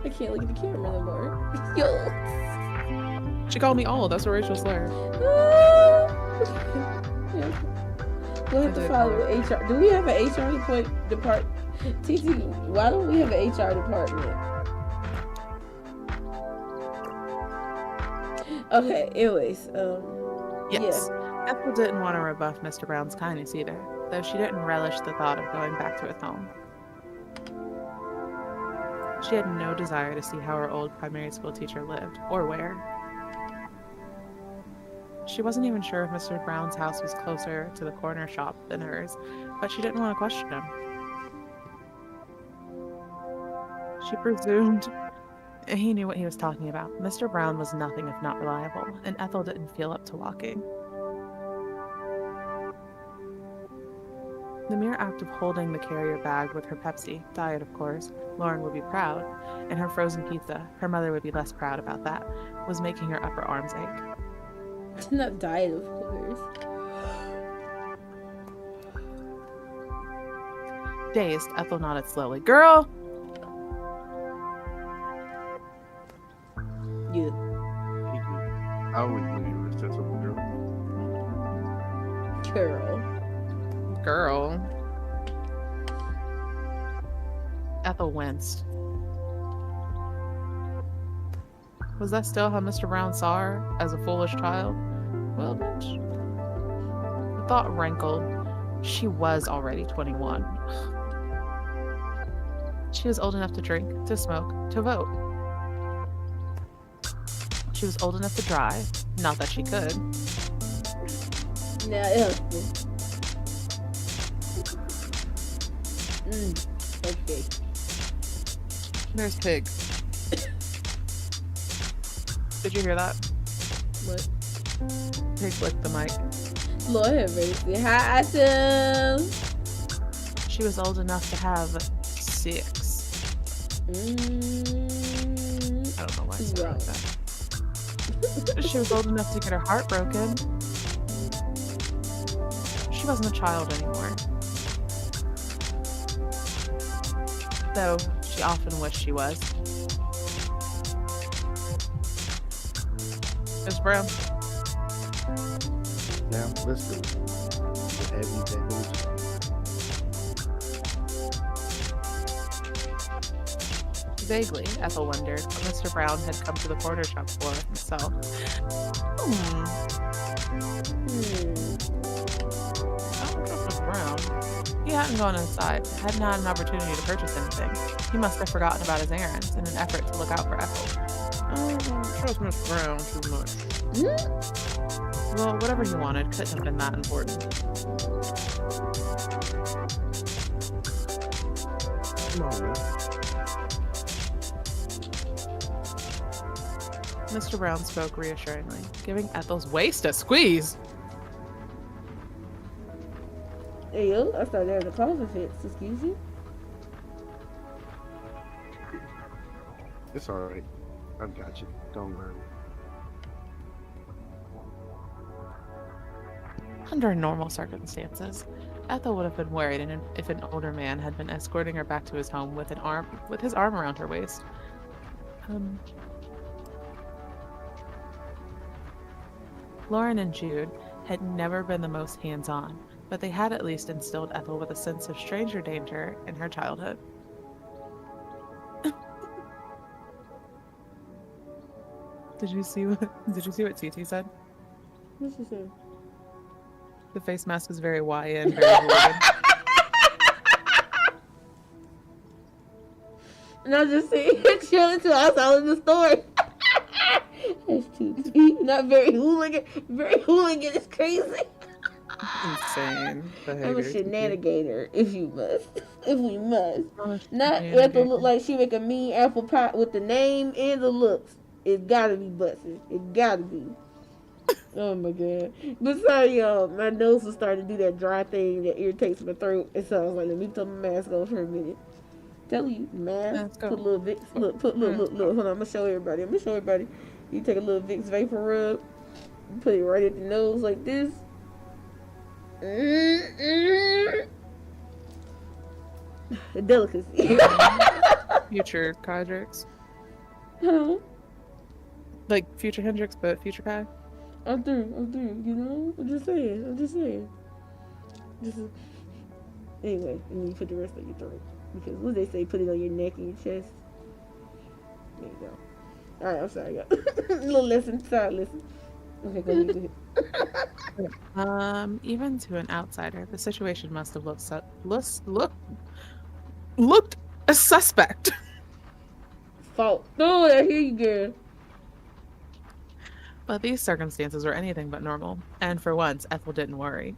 I can't look at the camera no more. Yo. She called me old. That's a racial slur. Yeah. We'll have to follow HR. Do we have an HR department? TT, why don't we have an HR department? Okay, anyways, Yes. yeah. Ethel didn't want to rebuff Mr. Brown's kindness either, though she didn't relish the thought of going back to his home. She had no desire to see how her old primary school teacher lived, or where. She wasn't even sure if Mr. Brown's house was closer to the corner shop than hers, but she didn't want to question him. She presumed he knew what he was talking about. Mr. Brown was nothing if not reliable, and Ethel didn't feel up to walking. The mere act of holding the carrier bag with her Pepsi, diet of course, Lauren would be proud, and her frozen pizza, her mother would be less proud about that, was making her upper arms ache. Not diet, of course. Dazed, Ethel nodded slowly. Girl! Yeah. I always knew you were a sensible girl. Girl. Ethel winced. Was that still how Mr. Brown saw her? As a foolish child? Well, bitch. The thought rankled. She was already 21. She was old enough to drink, to smoke, to vote. She was old enough to drive. Not that she could. Now, okay. There's Pig. Did you hear that? What? Pig licked the mic. Lord have mercy. Hi, Awesome. She was old enough to have 6. I don't know why I said it like that. She was old enough to get her heart broken. She wasn't a child anymore. Though she often wished she was. Miss Brown. Now, let's do it. The heavy news. Vaguely, Ethel wondered what Mr. Brown had come to the corner shop for himself. I don't trust Mr. Brown. He hadn't gone inside, hadn't had an opportunity to purchase anything. He must have forgotten about his errands in an effort to look out for Ethel. I don't trust Mr. Brown too much. Well, whatever he wanted couldn't have been that important. Come on, man. Mr. Brown spoke reassuringly, giving Ethel's waist a squeeze. Hey, yo, I thought there was a closet fits. Excuse you? It's alright. I've got you. Don't worry. Under normal circumstances, Ethel would have been worried if an older man had been escorting her back to his home with his arm around her waist. Lauren and Jude had never been the most hands-on, but they had at least instilled Ethel with a sense of stranger danger in her childhood. Did you see what TT said? What's she say? The face mask is very YN, very hooligan. And I was just sitting here chilling till I saw in the story. That's too deep. Not very hooligan. Very hooligan is crazy. Insane behavior. I'm a shenanigator, if you must. If we must. Not Ethel look like she make a mean apple pie with the name and the looks. It gotta be busted. It gotta be. Oh my god. But sorry, y'all. My nose was starting to do that dry thing that irritates my throat. And so I was like, let me put my mask on for a minute. Tell you, mask. Put a little Vicks. Look, look. Hold on, I'm gonna show everybody. You take a little Vicks vapor rub. Put it right at the nose like this. A delicacy. Future Kydrix. Huh? Like future Hendrix, but future Kai. I'm through, you know? I'm just saying. Anyway, and then you put the rest on your throat. Because what they say, put it on your neck and your chest. There you go. Alright, I'm sorry, y'all. Little lesson, side lesson. Okay, go ahead. Even to an outsider, the situation must have looked a suspect. Fault. Oh, I hear you, girl. But these circumstances were anything but normal, and for once, Ethel didn't worry.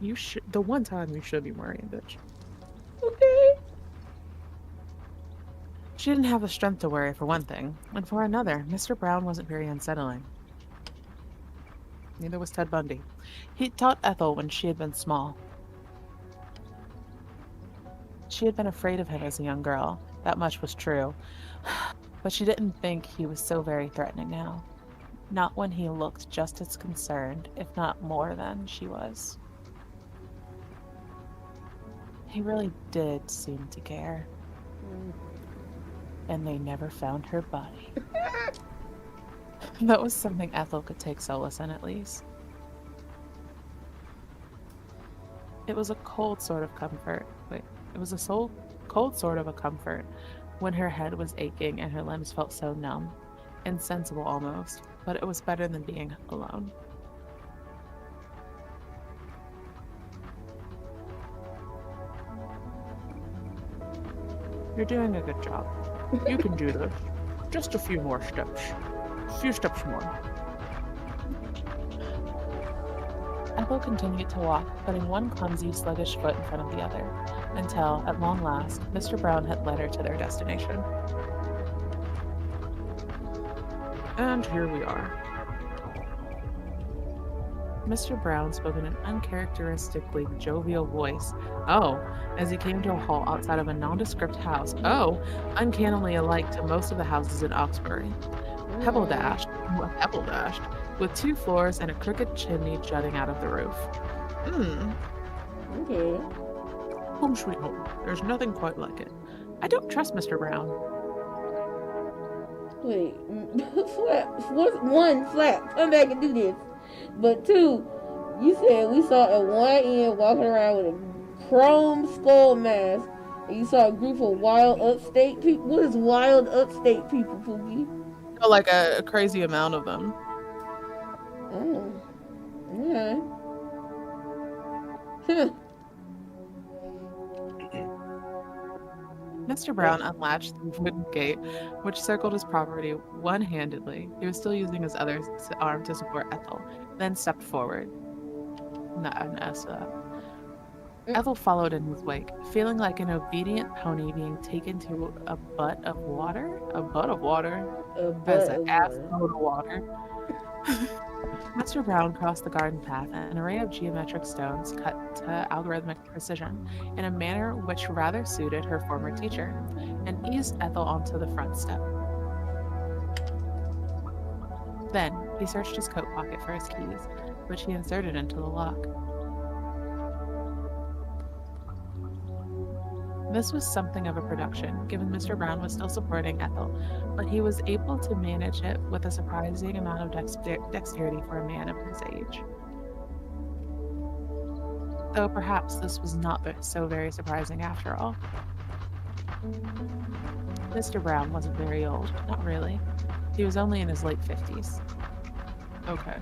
The one time you should be worrying, bitch. Okay. She didn't have the strength to worry, for one thing, and for another, Mr. Brown wasn't very unsettling. Neither was Ted Bundy. He taught Ethel when she had been small. She had been afraid of him as a young girl. That much was true. But she didn't think he was so very threatening now. Not when he looked just as concerned, if not more than she was. He really did seem to care. And they never found her body. That was something Ethel could take solace in, at least. It was a cold sort of comfort. Cold sort of a comfort when her head was aching and her limbs felt so numb, insensible almost, but it was better than being alone. You're doing a good job. You can do this. Just a few more steps. A few steps more. Ethel continued to walk, putting one clumsy, sluggish foot in front of the other, until, at long last, Mr. Brown had led her to their destination. And here we are. Mr. Brown spoke in an uncharacteristically jovial voice. Oh, as he came to a halt outside of a nondescript house. Oh, uncannily alike to most of the houses in Oxbury. Pebble dashed, with 2 floors and a crooked chimney jutting out of the roof. Okay. Home sweet home. There's nothing quite like it. I don't trust Mr. Brown. Wait. One, Flap, come back and do this. But 2, you said we saw at one end walking around with a chrome skull mask, and you saw a group of wild upstate people. What is wild upstate people, Pookie? Oh, like a crazy amount of them. Oh. Okay. Huh. Mr. Brown unlatched the wooden gate, which circled his property one-handedly. He was still using his other arm to support Ethel, then stepped forward. Not an S for that. Ethel followed in his wake, feeling like an obedient pony being taken to a butt of water? A butt of water? As an ass load of water. Mr. Brown crossed the garden path, an array of geometric stones cut to algorithmic precision in a manner which rather suited her former teacher, and eased Ethel onto the front step. Then, he searched his coat pocket for his keys, which he inserted into the lock. This was something of a production, given Mr. Brown was still supporting Ethel, but he was able to manage it with a surprising amount of dexterity for a man of his age. Though perhaps this was not so very surprising after all. Mr. Brown wasn't very old, not really. He was only in his late 50s. Okay.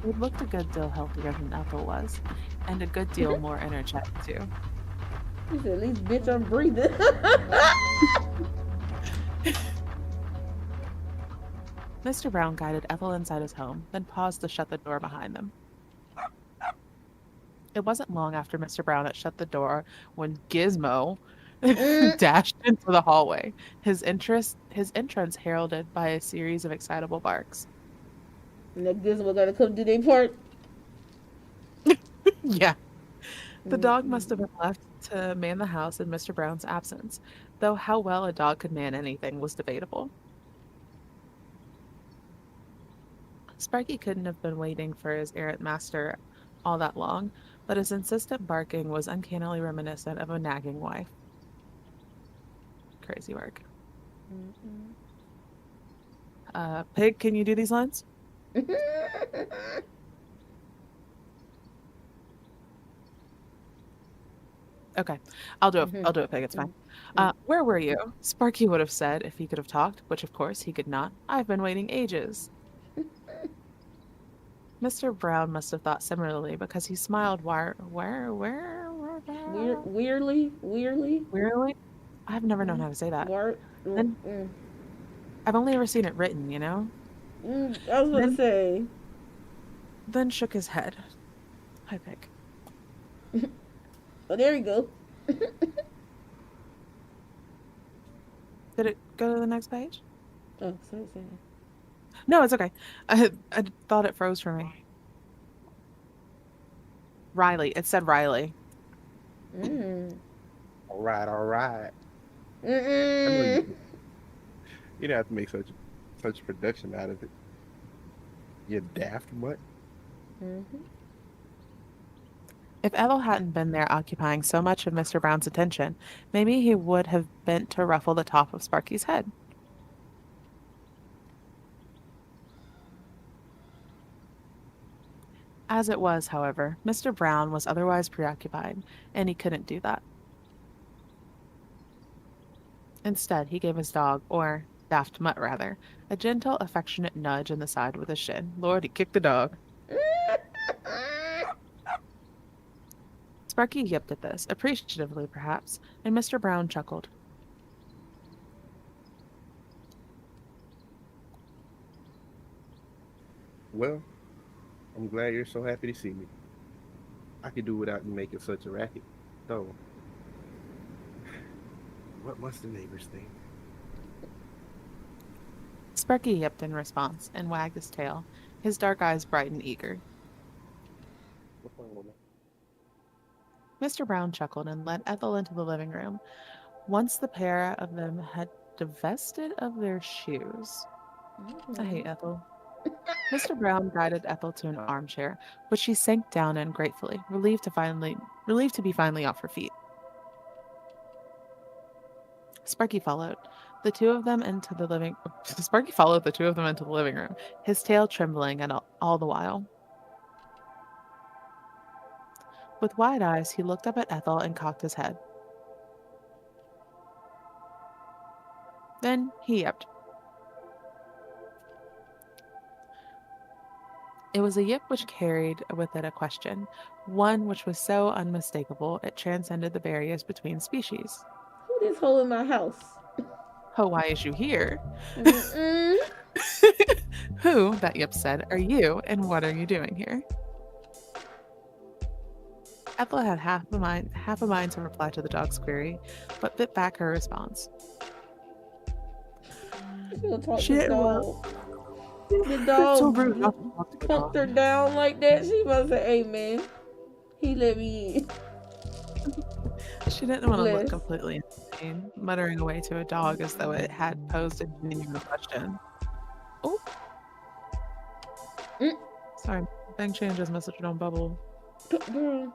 He looked a good deal healthier than Ethel was, and a good deal more energetic too. He said, at least, bitch, I'm breathing. Mr. Brown guided Ethel inside his home, then paused to shut the door behind them. It wasn't long after Mr. Brown had shut the door when Gizmo dashed into the hallway, his entrance heralded by a series of excitable barks. And that Gizmo gotta come do their part. Yeah. The dog must have been left to man the house in Mr. Brown's absence, though how well a dog could man anything was debatable. Sparky couldn't have been waiting for his errant master all that long, but his insistent barking was uncannily reminiscent of a nagging wife. Crazy work. Pig, can you do these lines? Okay, I'll do it. I'll do it, Pig. It's fine. Where were you? Sparky would have said if he could have talked, which of course he could not. I've been waiting ages. Mr. Brown must have thought similarly because he smiled Weirdly? Weirdly? I've never known how to say that. I've only ever seen it written, you know? I was going to say. Then shook his head. Hi, Pig. Oh, there you go. Did it go to the next page? Oh, sorry. No, it's okay. I thought it froze for me. Riley. It said Riley. All right. Mm-mm. You don't have to make such a production out of it. You daft mutt. If Ethel hadn't been there occupying so much of Mr. Brown's attention, maybe he would have bent to ruffle the top of Sparky's head. As it was, however, Mr. Brown was otherwise preoccupied, and he couldn't do that. Instead, he gave his dog, or daft mutt rather, a gentle, affectionate nudge in the side with his shin. Lord, he kicked the dog. Sparky yipped at this, appreciatively perhaps, and Mr. Brown chuckled. Well, I'm glad you're so happy to see me. I could do without you making such a racket, though. What must the neighbors think? Sparky yipped in response and wagged his tail, his dark eyes bright and eager. Mr. Brown chuckled and led Ethel into the living room. Once the pair of them had divested of their shoes. I hate Ethel. Mr. Brown guided Ethel to an armchair, which she sank down in gratefully, relieved to be finally off her feet. Sparky followed the two of them into the living room, his tail trembling and all the while. With wide eyes, he looked up at Ethel and cocked his head. Then he yipped. It was a yip which carried with it a question, one which was so unmistakable it transcended the barriers between species. Who this hole in my house? Oh, why is you here? Who, that yip said, are you, and what are you doing here? Ethel had half a mind to reply to the dog's query, but bit back her response. Shit, the dog so rude. punked her down like that. She must say, hey man, he let me in. She didn't want to look completely insane, muttering away to a dog as though it had posed a genuine question. Oh. Sorry, Bang changes message on bubble. Girl.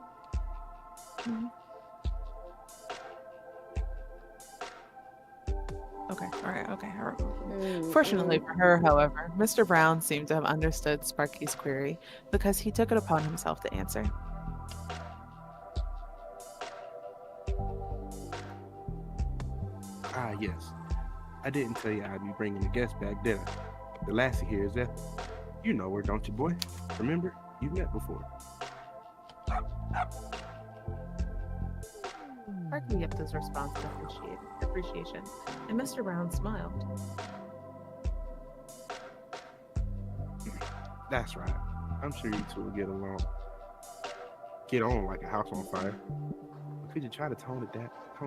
Okay, alright. Fortunately for her, however, Mr. Brown seemed to have understood Sparky's query because he took it upon himself to answer. Ah, yes. I didn't tell you I'd be bringing the guest back, did I? The lassie here is Ethel. You know her, don't you, boy? Remember, you've met before. Sparky yipped his response to appreciation, and Mr. Brown smiled. That's right. I'm sure you two will get along. Get on like a house on fire. Could you try to tone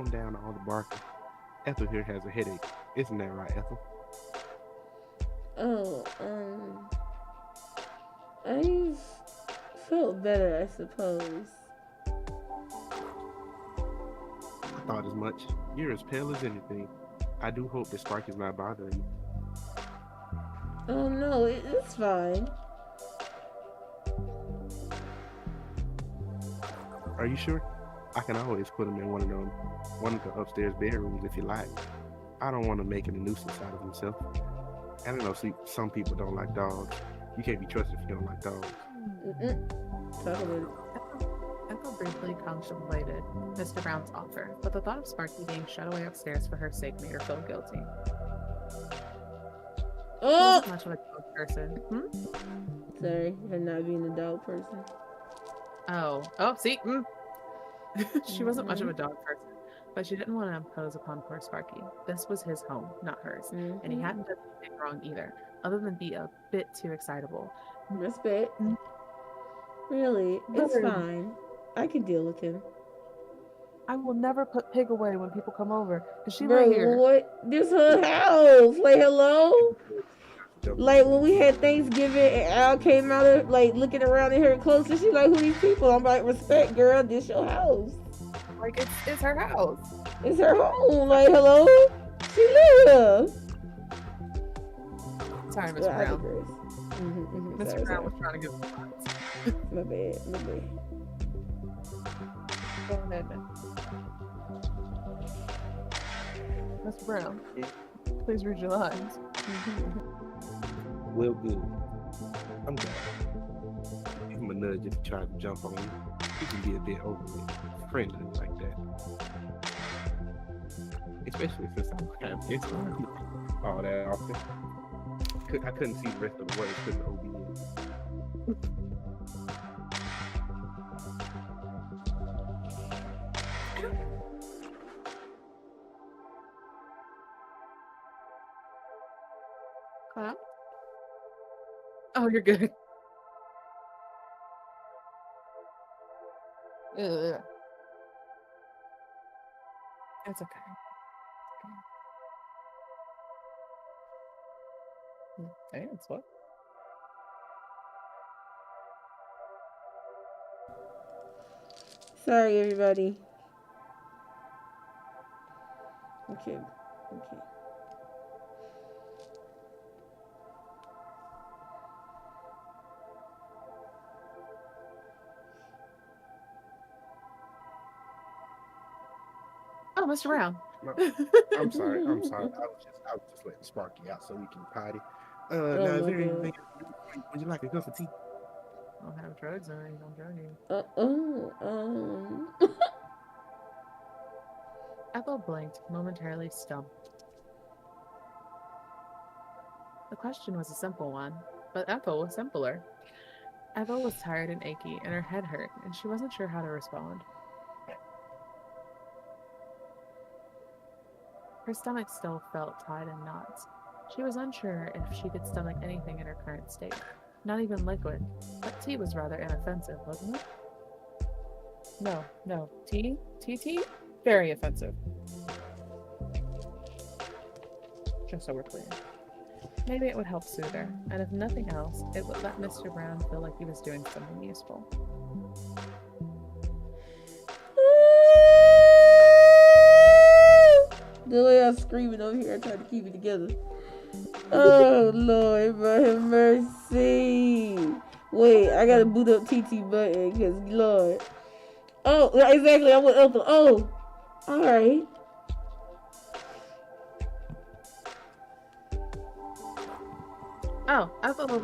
down all the barking? Ethel here has a headache. Isn't that right, Ethel? Oh, I felt better, I suppose. I thought as much. You're as pale as anything. I do hope that Sparky's not bothering you. Oh no, it's fine. Are you sure? I can always put him in one of the upstairs bedrooms if you like. I don't want to make him a nuisance out of himself. And I know some people don't like dogs. You can't be trusted if you don't like dogs. Talk about it. Ethel briefly contemplated Mr. Brown's offer, but the thought of Sparky being shut away upstairs for her sake made her feel guilty. She wasn't much of a dog person. Sorry, her not being a dog person. Oh, see? She wasn't much of a dog person, but she didn't want to impose upon poor Sparky. This was his home, not hers, and he hadn't done anything wrong either, other than be a bit too excitable. Respect. Really, it's fine. I can deal with him. I will never put Pig away when people come over. Cause she Bro, right here. what? This her house. Like, hello? Like, when we had Thanksgiving and Al came out of, like, looking around at her closer, she like, who these people? I'm like, respect, girl. This your house. Like, it's her house. It's her home. Like, hello? She live. Sorry, Mr. Brown. Mr. Brown was trying to get My bad. Go ahead. Mr. Brown, please read your lines. Well, good. I'm glad. Give him a nudge if he tries to jump on you. He can be a bit overly friendly like that. Especially since I don't have kids all that often. I couldn't see the rest of the words because of obedience. Clap. Oh, you're good. Ugh. That's okay. Hey, it's what? Sorry, everybody. Okay. Oh, Mr. Brown. No, I'm sorry. I was just letting Sparky out so we can potty. Now, is there anything? Would you like a cup of tea? I don't have drugs or anything. I'm drugging. Ethel blinked, momentarily stumped. The question was a simple one, but Ethel was simpler. Ethel was tired and achy, and her head hurt, and she wasn't sure how to respond. Her stomach still felt tied in knots. She was unsure if she could stomach anything in her current state, not even liquid, but tea was rather inoffensive, wasn't it? No. Tea? Very offensive. Just so we're clear. Maybe it would help soothe her, and if nothing else, it would let Mr. Brown feel like he was doing something useful. The way I'm screaming over here, I'm trying to keep it together. Oh, Lord, have mercy. Wait, I gotta boot up TT button, because, Lord. Oh, exactly, I went up. Oh, alright. Oh, Ethel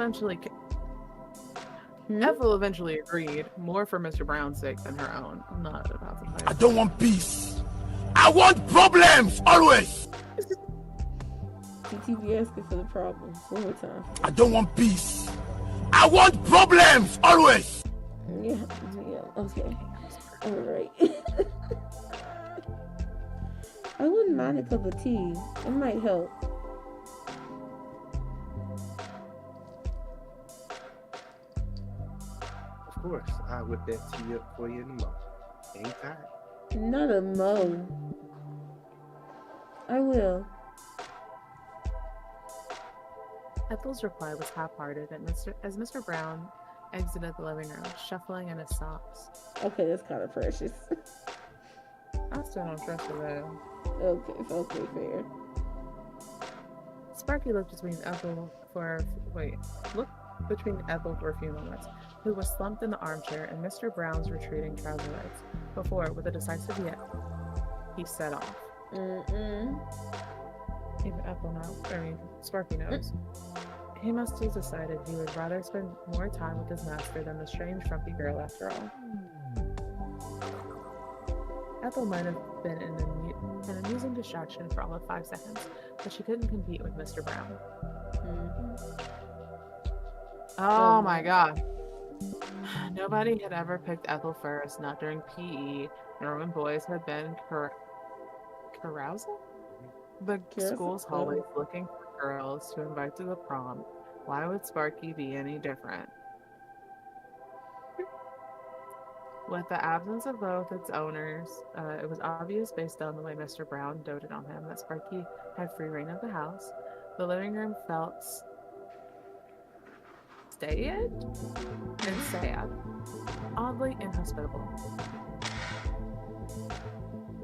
eventually agreed, more for Mr. Brown's sake than her own. I'm not about to fight. I don't want peace. I want problems, always. TT be asking for the problems. One more time. I don't want peace. I want problems always. Yeah, okay. Alright. I wouldn't mind a cup of tea. It might help. Of course, I whip that tea up for you in a moment. Anytime. Not a mo. I will. Ethel's reply was half-hearted as Mr. Brown exited the living room, shuffling in his socks. Okay, that's kind of precious. I still don't trust her though. Okay, fair. Sparky looked between Ethel for a few moments, who was slumped in the armchair in Mr. Brown's retreating trouser legs, before, with a decisive yet, he set off. Even Sparky knows. He must have decided he would rather spend more time with his master than the strange, frumpy girl after all. Ethel might have been an amusing distraction for all of 5 seconds, but she couldn't compete with Mr. Brown. Oh my god. Nobody had ever picked Ethel first, not during PE, nor when boys had been carousing? The school's hallways looking for girls to invite to the prom. Why would Sparky be any different? With the absence of both its owners, it was obvious based on the way Mr. Brown doted on him that Sparky had free reign of the house. The living room felt staid and sad, oddly inhospitable.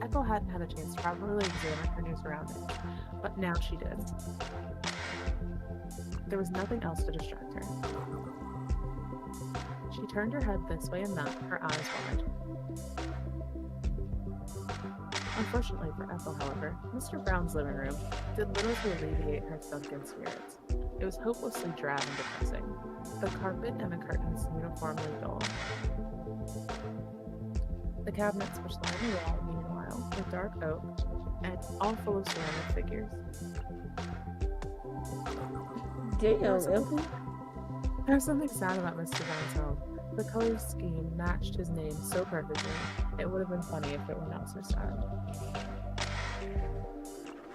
Ethel hadn't had a chance to properly examine her new surroundings, but now she did. There was nothing else to distract her. She turned her head this way and that, her eyes wide. Unfortunately for Ethel, however, Mr. Brown's living room did little to alleviate her sunken spirits. It was hopelessly drab and depressing, the carpet and the curtains uniformly dull. The cabinets which lined the wall, meanwhile, were dark oak and all full of ceramic figures. Damn, Ethel. There's something sad about Mr. Brown's home. The color scheme matched his name so perfectly, it would have been funny if it were not so sad.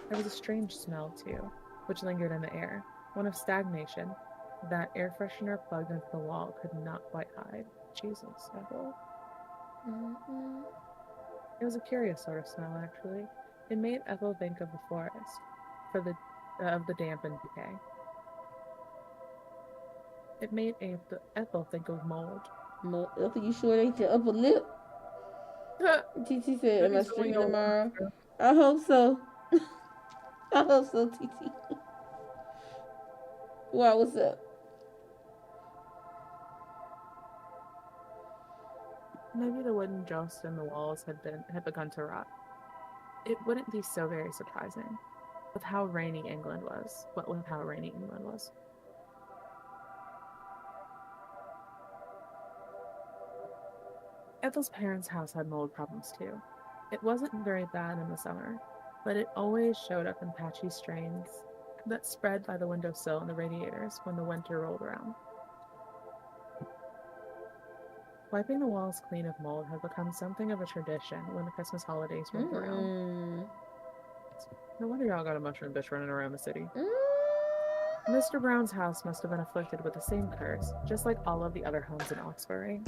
There was a strange smell, too, which lingered in the air, one of stagnation, that air freshener plugged into the wall could not quite hide. Jesus, Ethel. It was a curious sort of smell, actually. It made Ethel think of the forest, of the damp and decay. It made Ethel think of mold. Ethel, you sure it ain't your upper lip? TT said, am I streaming tomorrow? I hope so. I hope so, TT. Why, what's up? Maybe the wooden joists in the walls had begun to rot. It wouldn't be so very surprising with how rainy England was. Ethel's parents' house had mold problems too. It wasn't very bad in the summer, but it always showed up in patchy strains that spread by the windowsill and the radiators when the winter rolled around. Wiping the walls clean of mold had become something of a tradition when the Christmas holidays rolled around. No wonder y'all got a mushroom bitch running around the city. Mr. Brown's house must have been afflicted with the same curse, just like all of the other homes in Oxbury.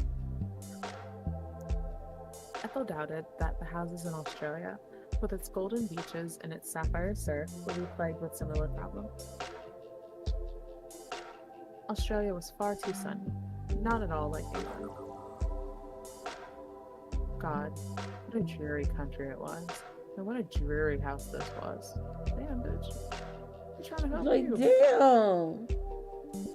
Ethel doubted that the houses in Australia, with its golden beaches and its sapphire surf, would be plagued with similar problems. Australia was far too sunny, not at all like England. God, what a dreary country it was, and what a dreary house this was. Damn, bitch. I'm trying to help you. Damn!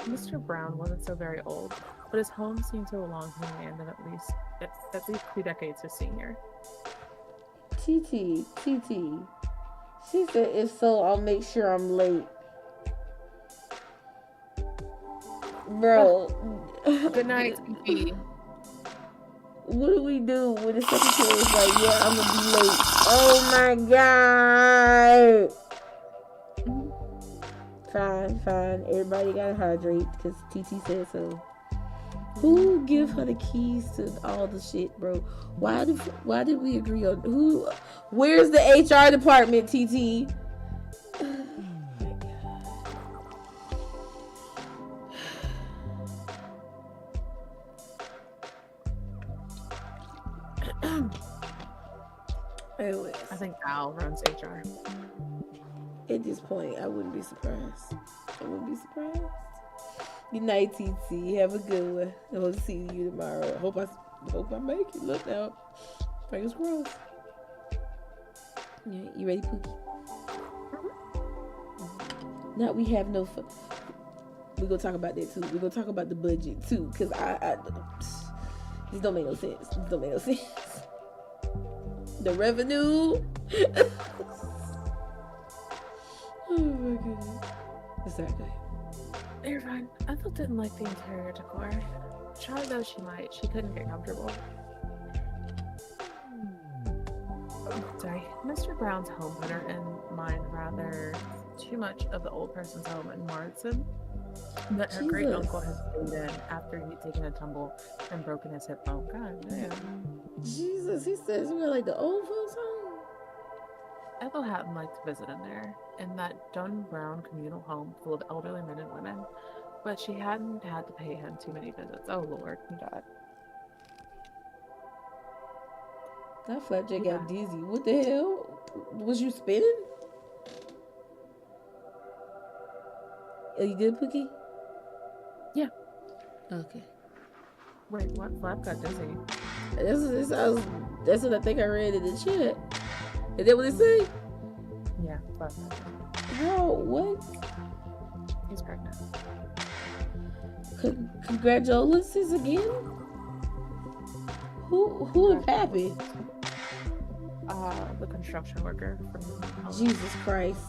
Mr. Brown wasn't so very old, but his home seemed to belong to a man of at least 2 decades his senior. TT. She said, if so, I'll make sure I'm late. Bro. Good night, TT. What do we do when the secretary is like, yeah, I'm gonna be late? Oh my god! So Fine. Everybody gotta hydrate because TT said so. Who give her the keys to all the shit, bro? Why did we agree on who? Where's the HR department, TT? Anyways, I think Al runs HR. at this point, I wouldn't be surprised. Good night, TT. Have a good one. I hope to see you tomorrow. Hope I make it. Look now. Fingers crossed. Yeah, you ready, Pookie? Now we have no fun. We're gonna talk about that too. We're gonna talk about the budget too, because this don't make no sense. The revenue. Oh my goodness. What's that guy? You're fine. Ethel didn't like the interior decor. Try though she might, she couldn't get comfortable. Sorry. Mr. Brown's home put her in mind rather too much of the old person's home in Morrison that her great uncle had stayed in after he'd taken a tumble and broken his hip bone. God damn. Jesus, he says we're like the old folks home. Ethel hadn't liked to visit in there, in that Dunn Brown communal home full of elderly men and women, but she hadn't had to pay him too many visits. Oh Lord, he died. That flapjack got dizzy. What the hell? Was you spinning? Are you good, Pookie? Yeah. Okay. Wait, what? Flap got dizzy? That's what I think I read in the chat. Is that what it say? Yeah, Flap got dizzy. Bro, what? He's pregnant. Congratulations again? Who is happy? The construction worker from Jesus Christ.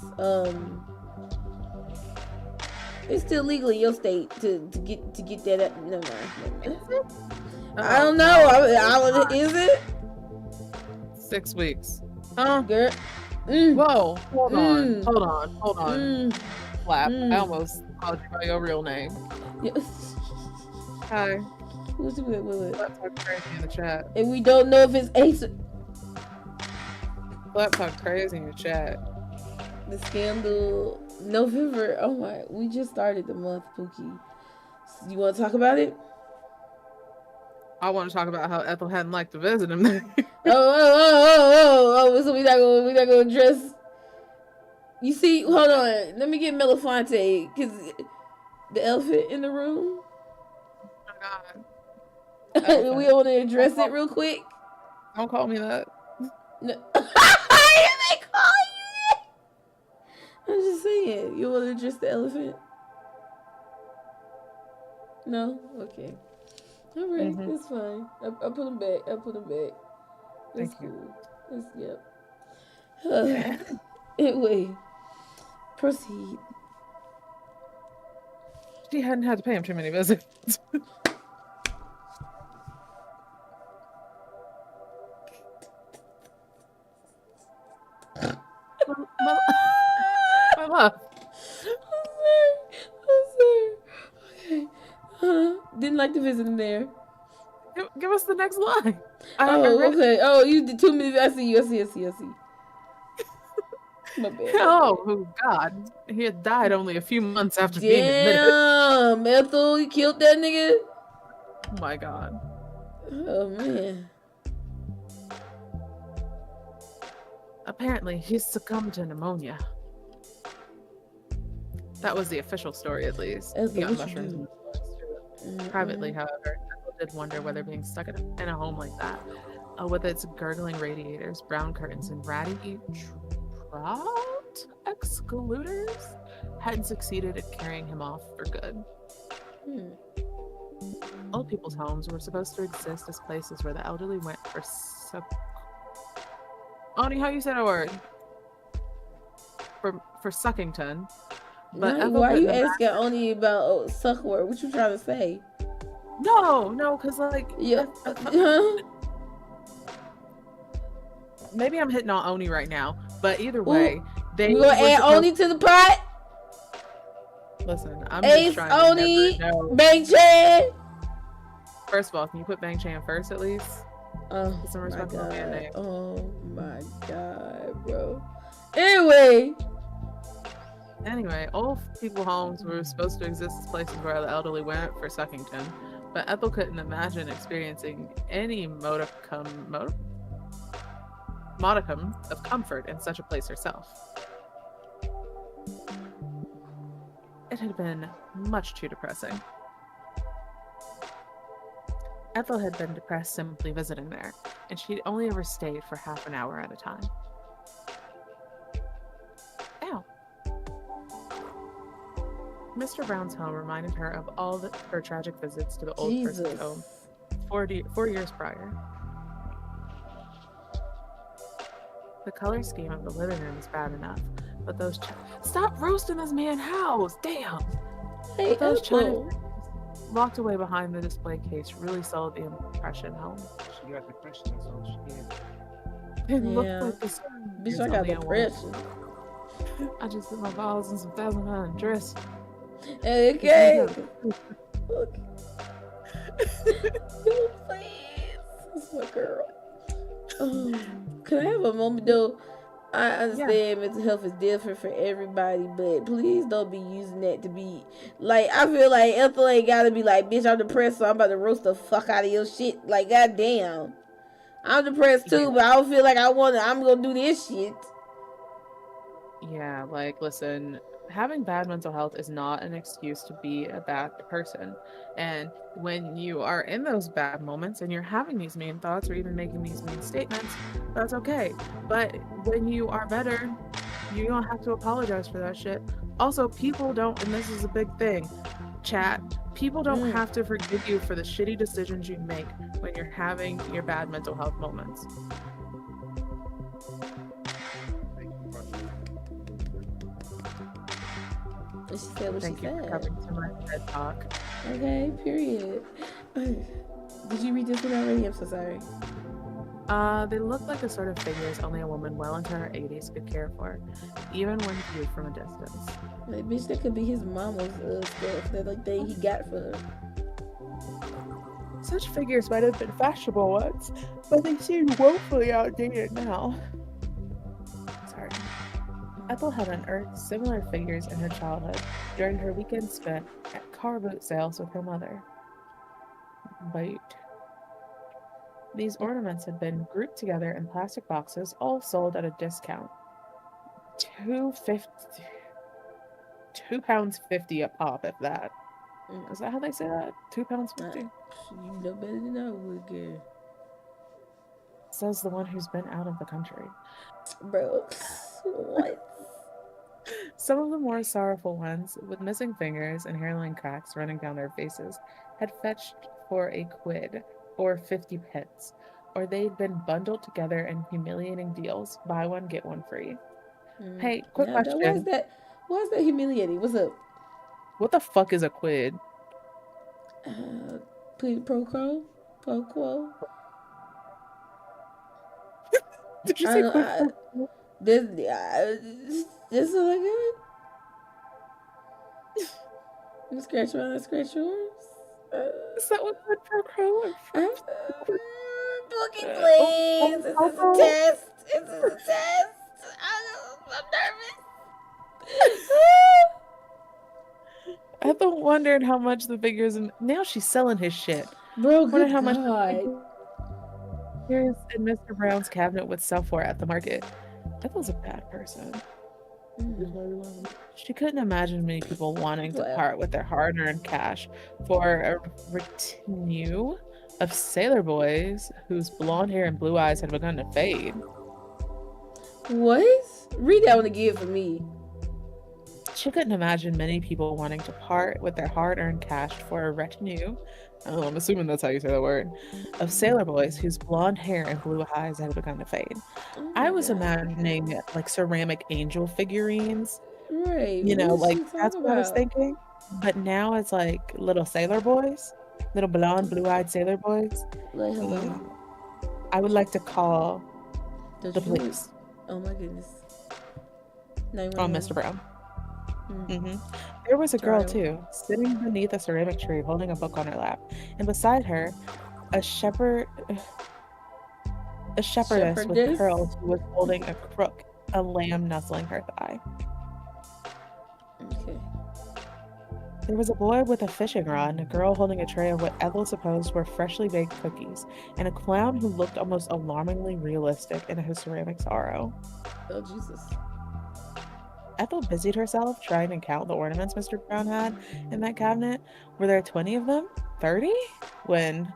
It's still legal in your state to get that up. Never mind. I don't know. Is it? 6 weeks. Girl. Whoa. Hold on. Flap. I almost called you by your real name. Hi. What's it? Flap talk crazy in the chat. And we don't know if it's Ace. Flap talk crazy in the chat. The scandal. November. Oh my. We just started the month, Pookie. You want to talk about it? I want to talk about how Ethel hadn't liked to visit him there. So we not gonna address. You see, hold on. Let me get Melafonte, because the elephant in the room. Oh my God. We want to address it real quick. Don't call me that. No. Why did they call you that? I'm just saying. You want to address the elephant? No? Okay. All right. That's fine. I'll put him back. That's cool. Yep. Anyway, proceed. She hadn't had to pay him too many visits. My love. I'm sorry. Okay. Didn't like to visit him there. Give us the next line. Okay. Oh, you did 2 minutes. I see. My bad. Oh, God. He had died only a few months after being admitted. Damn, Ethel, you killed that nigga? Oh, my God. Oh, man. Apparently, he succumbed to pneumonia. That was the official story, at least. He got mushrooms in the forest. Privately, however, Ethel did wonder whether being stuck in a home like that, with its gurgling radiators, brown curtains, and ratty trout excluders, hadn't succeeded at carrying him off for good. Old people's homes were supposed to exist as places where the elderly went for Oni, how you said a word? For Suckington. But why are you asking Oni about suck word? What you trying to say? No, because like maybe I'm hitting on Oni right now, but either way, we gonna add Oni to the pot. Listen, I'm just Ace trying to Oni, never know. Bang Chan. First of all, can you put Bang Chan first at least? Oh Put some my respect on your god. name. Oh my god, bro. Anyway. Anyway, old people homes were supposed to exist as places where the elderly went for suckington, but Ethel couldn't imagine experiencing any modicum of comfort in such a place herself. It had been much too depressing. Ethel had been depressed simply visiting there, and she'd only ever stayed for half an hour at a time. Ow. Mr. Brown's home reminded her of all her tragic visits to the old person's home 4 years prior. The color scheme of the living room is bad enough, but those stop roasting this man's house! Damn! Hey, But those Ethel. China locked away behind the display case really sold the impression home. She got depression, that's all she did. It looked Yeah. like this. Bitch, I got depression. I just put my balls in some $1,000 dress. Okay. Please. That's my girl. Oh, can I have a moment though? I understand mental health is different for everybody, but please don't be using that to be like. I feel like Ethel ain't gotta be like, bitch, I'm depressed, so I'm about to roast the fuck out of your shit. Like, goddamn, I'm depressed too, but I don't feel like I'm gonna do this shit. Yeah, like, listen, having bad mental health is not an excuse to be a bad person. And when you are in those bad moments and you're having these mean thoughts or even making these mean statements, that's okay. But when you are better, you don't have to apologize for that shit. Also, people don't, and this is a big thing, chat, people don't have to forgive you for the shitty decisions you make when you're having your bad mental health moments. She said what Thank she you for said. coming to my TED Talk. Okay, period. Did you read this one already? I'm so sorry. They look like the sort of figures only a woman well into her 80s could care for, even when viewed from a distance. Like, bitch, that could be his mama's stuff. That like thing he got for her. Such figures might have been fashionable once, but they seem woefully outdated now. Sorry. Ethel had unearthed similar figures in her childhood during her weekend spent at car boot sales with her mother. Wait. These ornaments had been grouped together in plastic boxes, all sold at a discount. £2.50 a pop, if that. Is that how they say that? £2.50? You know better than I would, girl. Says the one who's been out of the country. Bro, what? Some of the more sorrowful ones, with missing fingers and hairline cracks running down their faces, had fetched for a quid, or 50 pence, or they'd been bundled together in humiliating deals, buy one, get one free. Hey, quick question. Why is that humiliating? What's up? What the fuck is a quid? Pro quo? Pro quo? Did you say quid? This is all I got? You scratch mine, I scratch yours? Is that what quid pro quo? Pookie, please. This is a test. This is a test. I'm nervous. Ethel wondered how much the figures and now she's selling his shit. Bro, good how much God. Here's in Mr. Brown's cabinet would sell for at the market. Ethel's a bad person. She couldn't imagine many people wanting to part with their hard-earned cash for a retinue of sailor boys whose blonde hair and blue eyes had begun to fade. What? Read that one again for me. She couldn't imagine many people wanting to part with their hard-earned cash for a retinue, I'm assuming that's how you say that word, of sailor boys whose blonde hair and blue eyes had begun to fade. I was imagining like ceramic angel figurines. Right. You know, like that's what I was thinking. But now it's like little sailor boys, little blonde, blue-eyed sailor boys. Like, hello. I would like to call the police. Oh my goodness. On Mr. Brown. There was a girl, Child. too, sitting beneath a ceramic tree holding a book on her lap, and beside her, a shepherdess with Shepherdess? curls who was holding a crook, a lamb nuzzling her thigh. Okay. There was a boy with a fishing rod, a girl holding a tray of what Ethel supposed were freshly baked cookies, and a clown who looked almost alarmingly realistic in his ceramic sorrow. Oh, Jesus. Ethel busied herself trying to count the ornaments Mr. Brown had in that cabinet. Were there 20 of them? 30? When...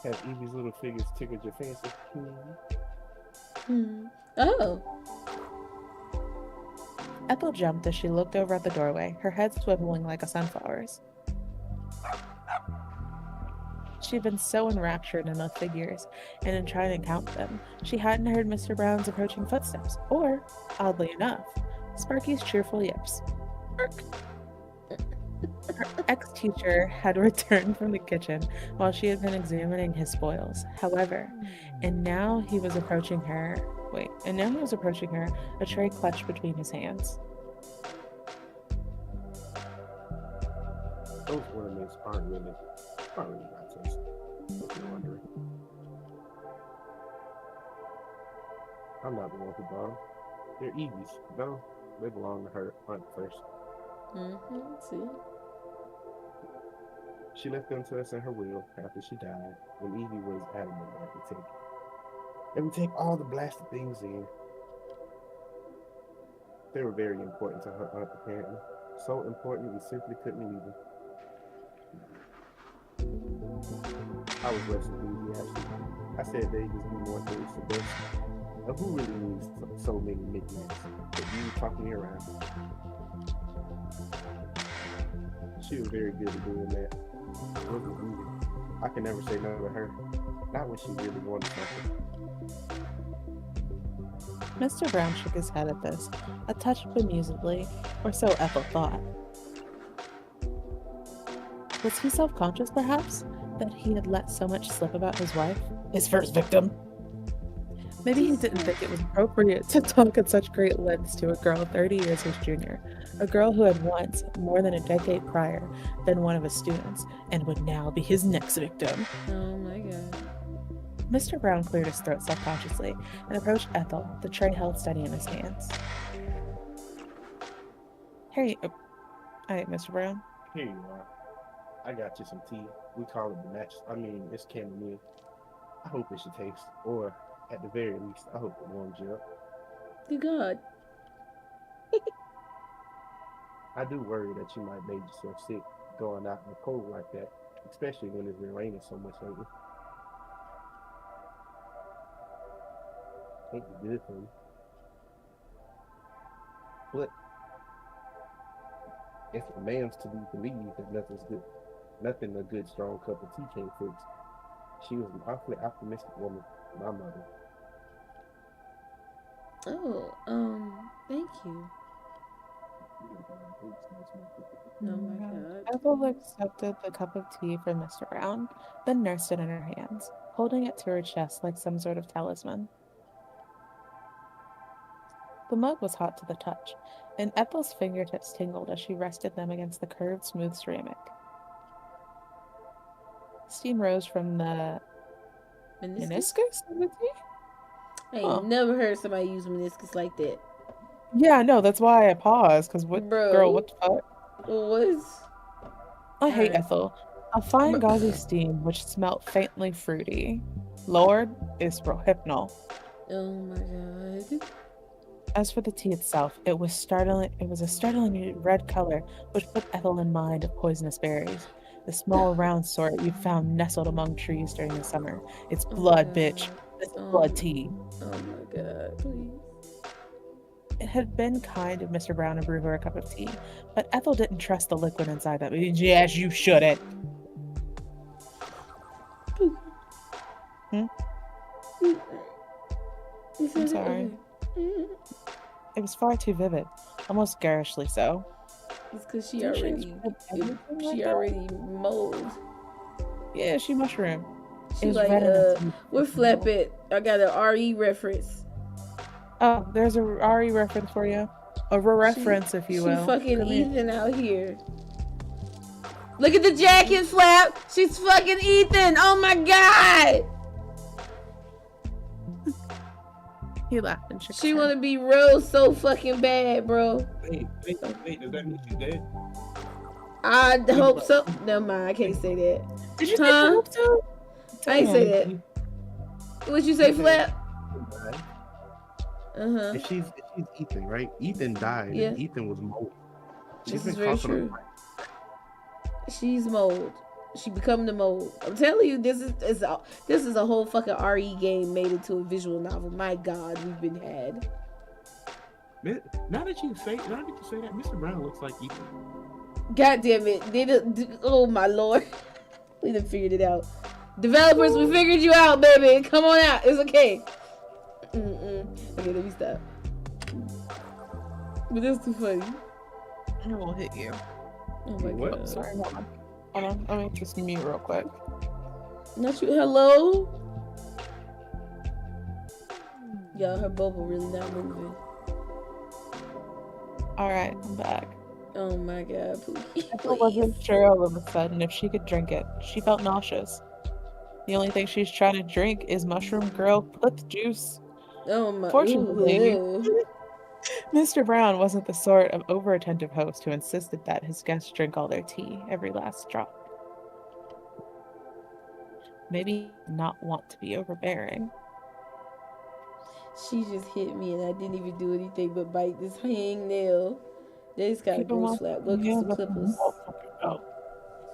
Have Evie's little figures tickled your fancy? Oh. Ethel jumped as she looked over at the doorway, her head swiveling like a sunflower's. She'd been so enraptured in the figures, and in trying to count them, she hadn't heard Mr. Brown's approaching footsteps, or, oddly enough, Sparky's cheerful yips. Her ex-teacher had returned from the kitchen while she had been examining his spoils. However, now he was approaching her, a tray clutched between his hands. Those ornaments aren't really my taste, if you're wondering. I'm not the one who bought them. They're Evie's, though they belong to her aunt first. See? She left them to us in her will after she died, when Evie was adamant that we take all the blasted things in. They were very important to her aunt, apparently. So important we simply couldn't leave them. I was less enthusiastic. I said they just be more things to best. And who really needs so many knickknacks? But you talking me around. She was very good at doing that. It wasn't easy. I could never say no to her. Not when she really wanted something. Mr. Brown shook his head at this, a touch bemusedly, or so Ethel thought. Was he self-conscious, perhaps, that he had let so much slip about his wife, his first victim? Maybe he didn't think it was appropriate to talk at such great lengths to a girl 30 years his junior, a girl who had once, more than a decade prior, been one of his students, and would now be his next victim. Oh my God. Mr. Brown cleared his throat self-consciously and approached Ethel, the tray held steady in his hands. Hey, Mr. Brown. Here you are. I got you some tea. We call it the match. It's chamomile. I hope it should taste, or at the very least, I hope it warms you up. Good God. I do worry that you might make yourself sick going out in the cold like that, especially when it's been raining so much lately. Ain't it good for you? But if a man's to be believed that nothing a good strong cup of tea can't fix, she was an awfully optimistic woman, my mother. Oh, thank you. Oh my God. Ethel accepted the cup of tea from Mr. Brown, then nursed it in her hands, holding it to her chest like some sort of talisman. The mug was hot to the touch, and Ethel's fingertips tingled as she rested them against the curved, smooth ceramic. Steam rose from the meniscus of the tea? I ain't never heard somebody use meniscus like that. Yeah, no, that's why I paused, because girl, what the fuck? What? I hate Ethel. A fine gauzy steam which smelt faintly fruity. Lord is prohypnol. Oh my God. As for the tea itself, it was a startlingly red color, which put Ethel in mind of poisonous berries. The small round sort you'd found nestled among trees during the summer. It's blood, bitch. It's blood tea. Oh my God, please. It had been kind of Mr. Brown to brew her a cup of tea, but Ethel didn't trust the liquid inside that. Yes, you shouldn't. I'm sorry. It was far too vivid, almost garishly so. It's because she already mold. Yeah, she mushroomed. She is like, red in its we're flap it. I got an RE reference. Oh, there's a RE reference for you. A reference, if you will. She fucking Come here. Ethan out here. Look at the jacket flap. She's fucking Ethan. Oh my god. He laughed and shook She his wanna head. be Rose so fucking bad, bro. Wait, does that mean she's dead? I hope so. Never mind, I can't say that. Did you Huh? say hope so? I ain't say that. What'd you say, Flap? Uh-huh. If she's Ethan, right? Ethan died. Yeah. And Ethan was mold. This is very true. She's mold. She become the mold. I'm telling you, this is a whole fucking RE game made into a visual novel. My God, we've been had. Now that you say that, Mr. Brown looks like Ethan. God damn it! Oh my lord, we done figured it out. Developers, we figured you out, baby. Come on out. It's okay. Okay, let me stop. But that's too funny. I will hit you. Oh my What? god. Sorry, hold on. Let me just mute real quick. Not you. Hello? Y'all, her bubble really not moving. Alright, I'm back. Oh my god, Pookie. Ethel wasn't sure all of a sudden if she could drink it. She felt nauseous. The only thing she's trying to drink is mushroom girl clip juice. Oh my. Fortunately, Ooh. Mr. Brown wasn't the sort of over-attentive host who insisted that his guests drink all their tea, every last drop. Maybe he did not want to be overbearing. She just hit me and I didn't even do anything but bite this hangnail. They just got a gross slap. Go get some clippers.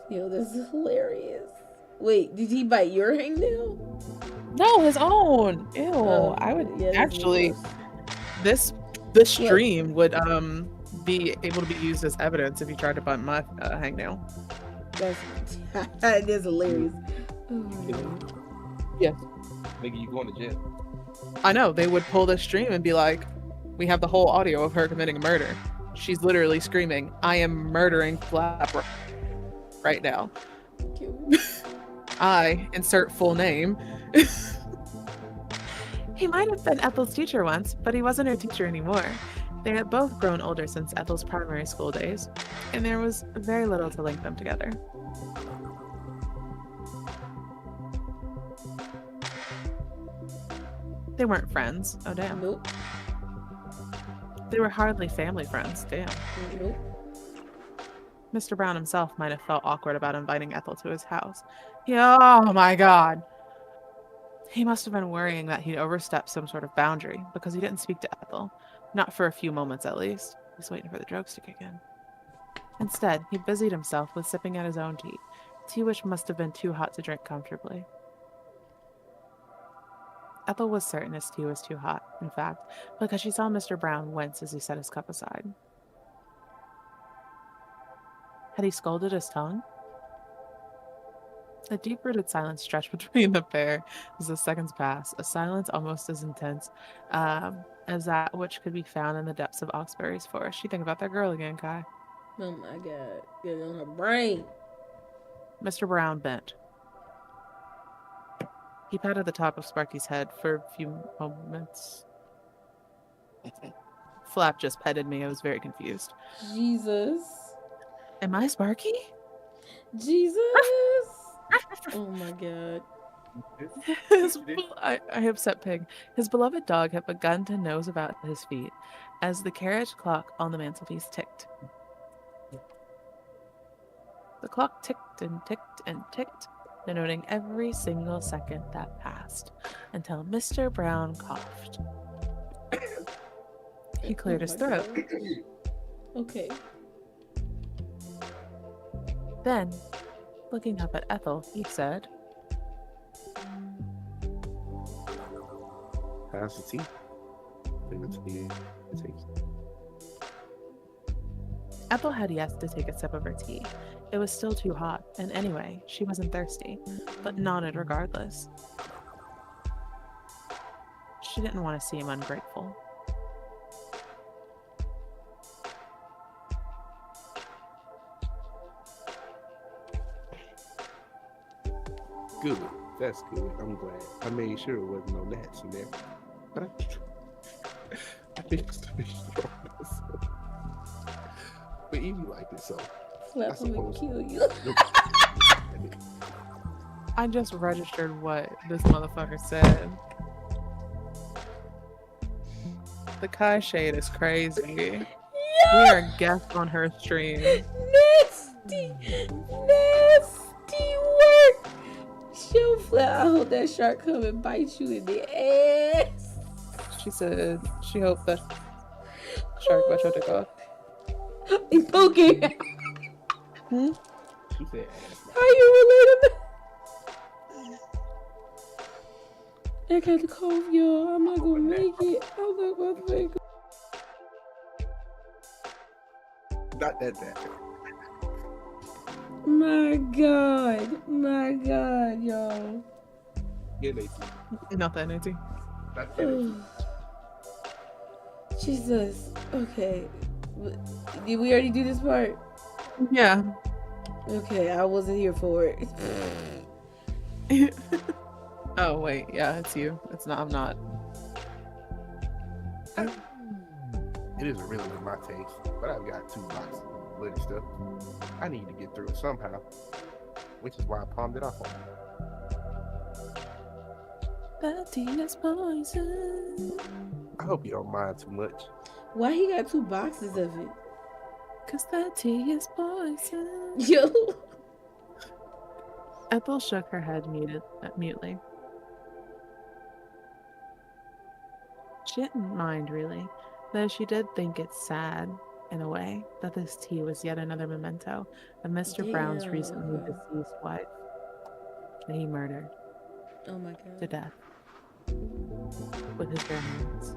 Yo, this is hilarious. Wait, did he bite your hangnail? No, his own. Ew. I would actually. This stream would be able to be used as evidence if you tried to bite my hangnail. That's hilarious. Yes. Nigga, you going to jail. I know. They would pull this stream and be like, we have the whole audio of her committing a murder. She's literally screaming, I am murdering Flap right now. I insert full name. He might have been Ethel's teacher once, but he wasn't her teacher anymore. They had both grown older since Ethel's primary school days, and there was very little to link them together. They weren't friends. Oh, damn. Nope. They were hardly family friends. Damn. Nope. Mr. Brown himself might have felt awkward about inviting Ethel to his house. Yeah, oh my god. He must have been worrying that he'd overstepped some sort of boundary because he didn't speak to Ethel. Not for a few moments at least. He's waiting for the jokes to kick in. Instead, he busied himself with sipping at his own tea which must have been too hot to drink comfortably. Ethel was certain his tea was too hot, in fact, because she saw Mr. Brown wince as he set his cup aside. Had he scalded his tongue? A deep-rooted silence stretched between the pair as the seconds passed, a silence almost as intense as that which could be found in the depths of Oxbury's forest. You think about that girl again, Kai. Oh my god. Get on her brain. Mr. Brown bent. He patted the top of Sparky's head for a few moments. Flap just petted me. I was very confused. Jesus. Am I Sparky? Jesus. Oh my god. I upset Pig. His beloved dog had begun to nose about his feet as the carriage clock on the mantelpiece ticked. The clock ticked and ticked and ticked, denoting every single second that passed, until Mr. Brown coughed. He cleared his throat. Okay. Then, looking up at Ethel, he said, How's the tea? I think the tea it takes. Ethel had yet to take a sip of her tea. It was still too hot, and anyway, she wasn't thirsty, but nodded regardless. She didn't want to seem ungrateful. Good. That's good. I'm glad. I made sure it wasn't no gnats in there. But I think it's to be strong. But Evie liked it, so I Slap him and suppose. kill you. I just registered what this motherfucker said. The Kai shade is crazy. We are guests on her stream. Nasty work. Show flat. I hope that shark come and bite you in the ass. She said she hoped that shark bite your dick off. He's Pookie. She said, How you related? I got the cough, y'all. I'm not gonna make it. I'm not gonna make it. not that bad. My God, y'all. Yeah, Lacey. Not that Nancy. Not that Lacey. Jesus. Okay. Did we already do this part? Yeah. Okay, I wasn't here for it. Oh wait, yeah, it's you. It's not. I'm not. It isn't really in my taste, but I've got 2 boxes of bloody stuff. I need to get through it somehow, which is why I palmed it off on her. That tea is poison. I hope you don't mind too much. Why he got 2 boxes of it? 'Cause that tea is poison. Yo. Ethel shook her head mutely. She didn't mind, really, though she did think it's sad, in a way, that this tea was yet another memento of Mr. Brown's recently deceased wife that he murdered Oh my God. to death with his bare hands.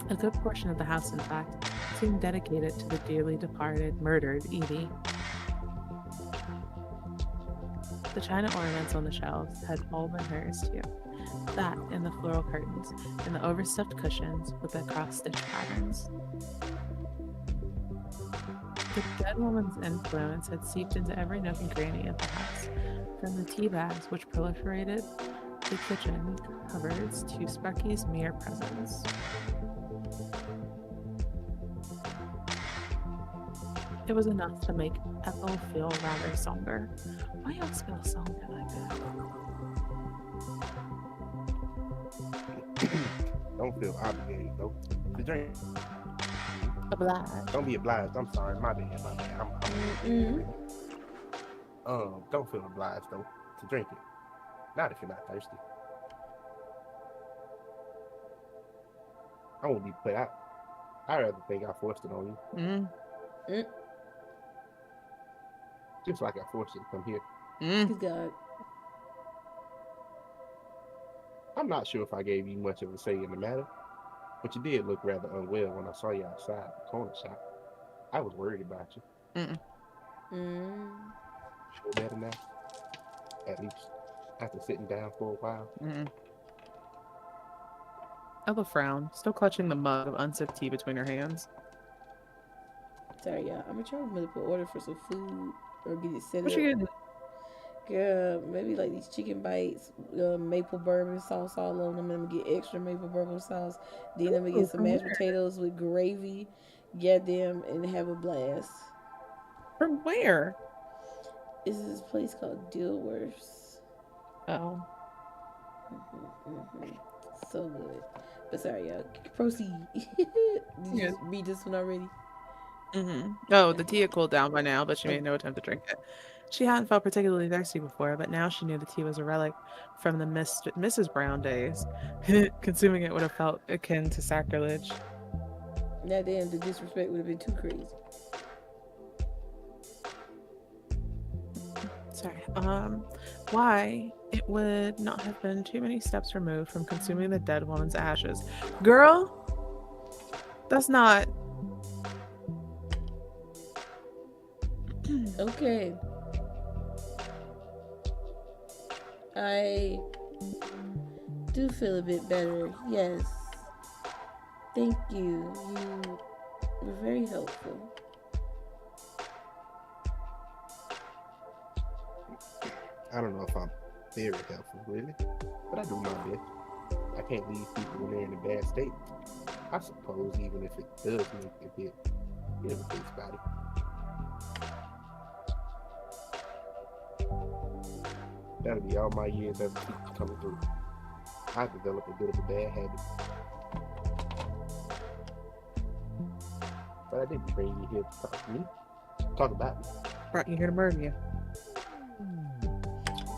A good portion of the house, in fact, seemed dedicated to the dearly departed, murdered Evie. The china ornaments on the shelves had all been hers too. That and the floral curtains and the overstuffed cushions with the cross-stitch patterns. The dead woman's influence had seeped into every nook and cranny of the house, from the tea bags which proliferated the kitchen cupboards to Sparky's mere presence. It was enough to make Ethel feel rather somber. Why y'all spell somber like that? Don't feel obligated, though. The drink. Obliged. Don't be obliged. I'm sorry. My bad. Don't feel obliged, though, to drink it. Not if you're not thirsty. I won't be put out. I'd rather think I forced it on you. Just like I forced you to come here. Good God. I'm not sure if I gave you much of a say in the matter, but you did look rather unwell when I saw you outside the corner shop. I was worried about you. Feel better now? At least after sitting down for a while. Ethel frowned, still clutching the mug of unsipped tea between her hands. Sorry, y'all. I'm gonna try to put order for some food or get it set What up. you getting? Girl, maybe like these chicken bites, maple bourbon sauce all on them. I'm gonna get extra maple bourbon sauce. Then I'm gonna get some mashed potatoes with gravy. Get them and have a blast. From where? This is this place called Dilworth's. Oh. So good. But sorry, y'all. Proceed. Did you read this one already? Oh, the tea had cooled down by now, but she made no attempt to drink it. She hadn't felt particularly thirsty before, but now she knew the tea was a relic from the Mrs. Brown days. Consuming it would have felt akin to sacrilege. Now damn, the disrespect would have been too crazy. Sorry. Why it would not have been too many steps removed from consuming the dead woman's ashes. Girl, that's not... Okay. I do feel a bit better. Yes. Thank you. You were very helpful. I don't know if I'm very helpful, really. But I do my best. I can't leave people when they're in a bad state. I suppose even if it does make a hit, it never thinks about it. That'll be all my years as a teacher coming through. I developed a bit of a bad habit. But I didn't bring you here to talk to me. Talk about me. Brought you here to murder you.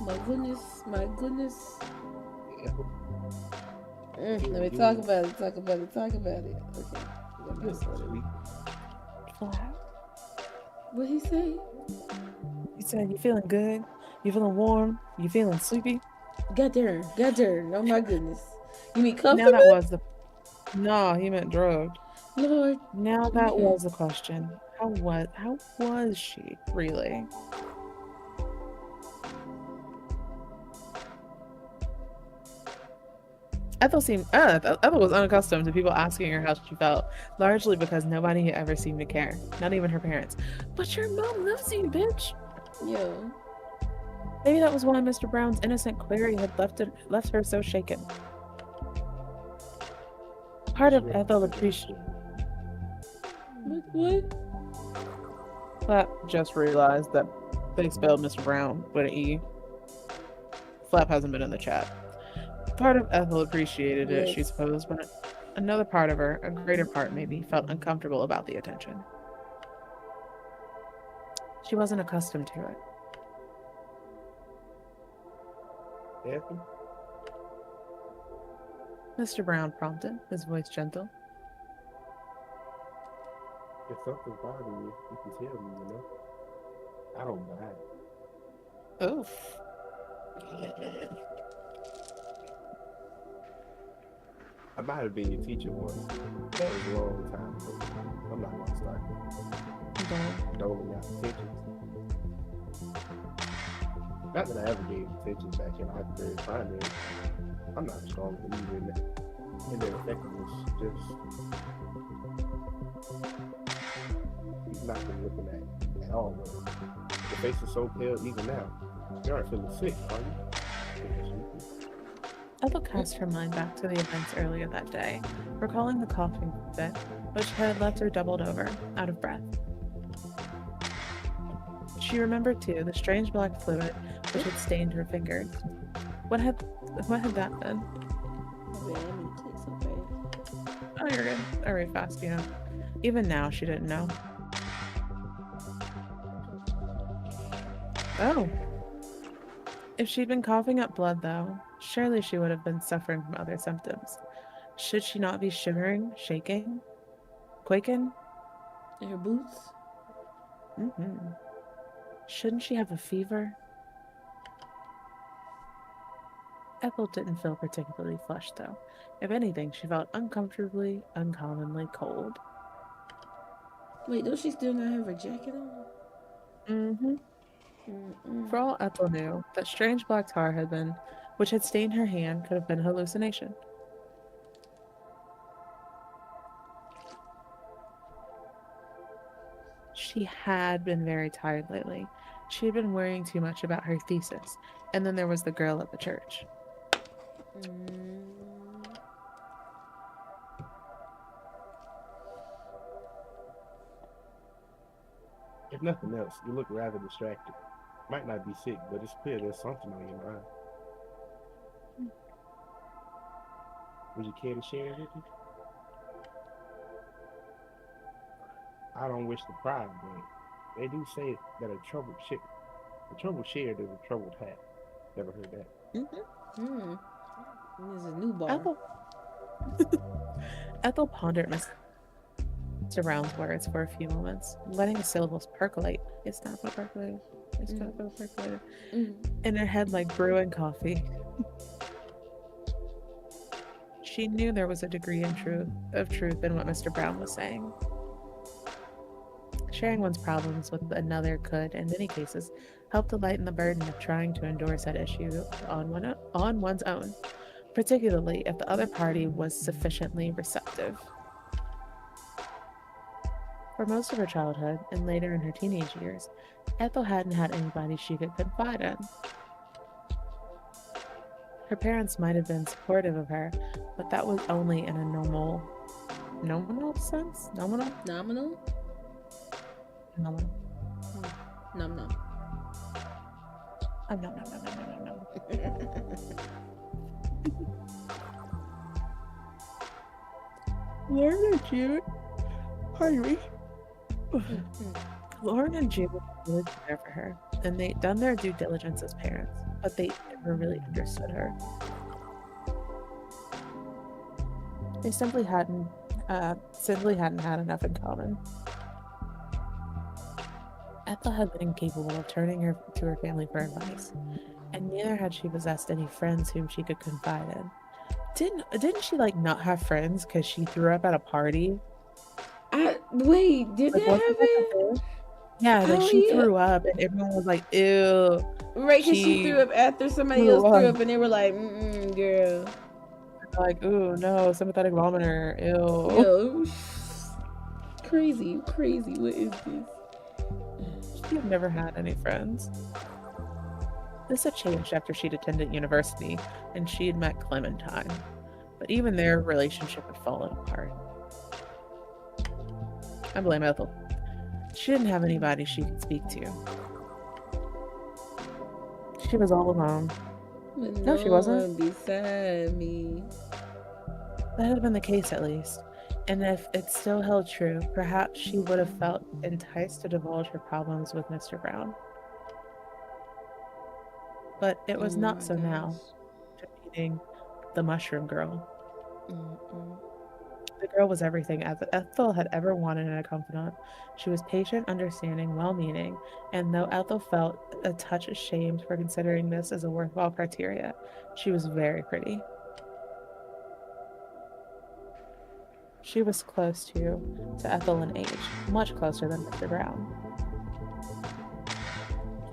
My goodness, my goodness. Yeah. Let me talk about it. Okay. You're so sweet. What he say? You said you feeling good? You feeling warm? You feeling sleepy? Got there. Oh my goodness. You mean Now comfortable? that was the... No, he meant drugged. Lord. Now that was the question. How was she, really? Ethel was unaccustomed to people asking her how she felt, largely because nobody had ever seemed to care, not even her parents. But your mom loves you, bitch. Yeah. Maybe that was why Mr. Brown's innocent query had left her so shaken. Part of Ethel appreciated. What? Flap just realized that they spelled Mr. Brown with an E. Flap hasn't been in the chat. Part of Ethel appreciated it, she supposed, but another part of her, a greater part maybe, felt uncomfortable about the attention. She wasn't accustomed to it. Ethel? Mr. Brown prompted, his voice gentle. If something's bothering you, you can tell me, you know? I don't mind. Oof. I might have been your teacher once. That was a long time ago. I'm not gonna start doling out attentions. Not that I ever gave attention back in 9th grade primary. I'm not a strong believer in their effectiveness. Just he's not been looking at all. Your face is so pale even now. You aren't feeling sick, are you? Ethel cast her mind back to the events earlier that day, recalling the coughing fit, which had left her doubled over, out of breath. She remembered, too, the strange black fluid which had stained her fingers. What had that been? Oh, you're good. I read fast, you know. Even now, she didn't know. Oh. If she'd been coughing up blood, though, surely she would have been suffering from other symptoms. Should she not be shivering, shaking, quaking? In her boots? Shouldn't she have a fever? Ethel didn't feel particularly flushed, though. If anything, she felt uncomfortably, uncommonly cold. Wait, don't she still not have her jacket on? For all Ethel knew, that strange black tar which had stained her hand, could have been a hallucination. She had been very tired lately. She had been worrying too much about her thesis, and then there was the girl at the church. If nothing else, you look rather distracted. Might not be sick, but it's clear there's something on your mind. Would you care to share it with me? I don't wish to pry, but they do say that a troubled shared is a troubled hat. Never heard that. This is a new bar. Ethel pondered Mr. Brown's words for a few moments, letting the syllables percolate. It's not about percolated. It's not about percolated. In her head like brewing coffee. She knew there was a degree of truth in what Mr. Brown was saying. Sharing one's problems with another could, in many cases, help to lighten the burden of trying to endure said issue on one's own, particularly if the other party was sufficiently receptive. For most of her childhood, and later in her teenage years, Ethel hadn't had anybody she could confide in. Her parents might have been supportive of her, but that was only in a nominal sense? Nominal? Nominal? Nominal. Nom nom. No. Lauren and Jude. Pardon me. Lauren and Jude were really there for her, and they'd done their due diligence as parents, but they never really understood her. They simply hadn't had enough in common. Ethel had been incapable of turning her to her family for advice, and neither had she possessed any friends whom she could confide in. Didn't she like not have friends because she threw up at a party? Wait, did Like, that wasn't that the happen? thing? Yeah, like Oh, she yeah. threw up and everyone was like, ew. Right, because she threw up after somebody else threw up, and they were like, girl. Like, ooh, no, sympathetic vomiter, ew. Yo, crazy. What is this? She had never had any friends. This had changed after she'd attended university and she had met Clementine, but even their relationship had fallen apart. I blame Ethel. She didn't have anybody she could speak to. She was all alone. No, she wasn't. Beside me. That had been the case, at least. And if it still held true, perhaps she would have felt enticed to divulge her problems with Mr. Brown. But it was not so now. Meeting the mushroom girl. The girl was everything Ethel had ever wanted in a confidant. She was patient, understanding, well-meaning, and though Ethel felt a touch ashamed for considering this as a worthwhile criteria, she was very pretty. She was close to Ethel in age, much closer than Mr. Brown.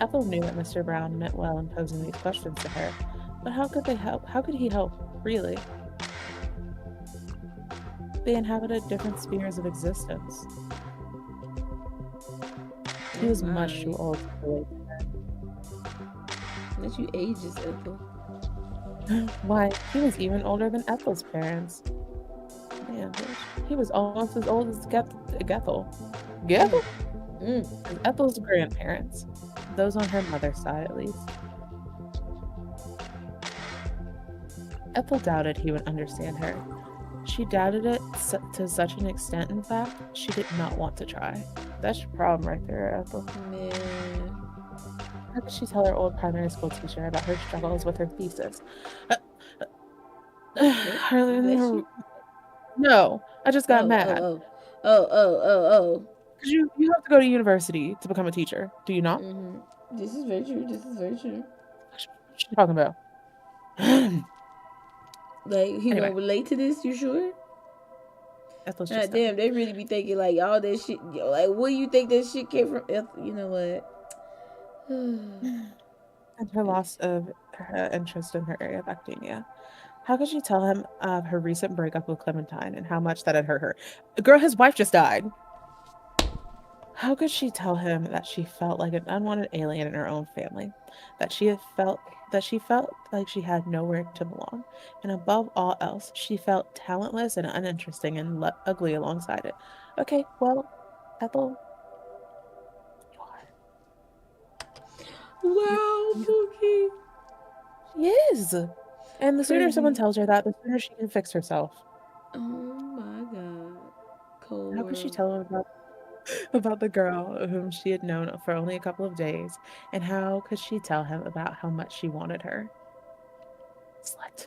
Ethel knew that Mr. Brown meant well in posing these questions to her, but how could they help? How could he help, really? They inhabited different spheres of existence. He was much too old to relate to her. Let you ages, Ethel. Why, he was even older than Ethel's parents. Man, he was almost as old as Ethel. Ethel? Ethel's grandparents. Those on her mother's side, at least. Ethel doubted he would understand her. She doubted it to such an extent, in fact, she did not want to try. That's your problem right there, Ethel. Man. How could she tell her old primary school teacher about her struggles with her thesis? No, I just got mad. Oh. Because you have to go to university to become a teacher, do you not? This is very true. What you talking about? Like, he won't relate to this, you sure? Ethel's just damn, they really be thinking like all that shit. Yo, like, where you think that shit came from? Ethel, you know what? And her loss of her interest in her area of academia. How could she tell him of her recent breakup with Clementine and how much that had hurt her? Girl, his wife just died. How could she tell him that she felt like an unwanted alien in her own family? That she felt like she had nowhere to belong, and above all else, she felt talentless and uninteresting and ugly alongside it. Okay, well, Ethel, you are. Wow, Pookie. She is. And the sooner someone tells her that, the sooner she can fix herself. Oh my God. Cold How could she tell him about the girl whom she had known for only a couple of days, and how could she tell him about how much she wanted her? Slut.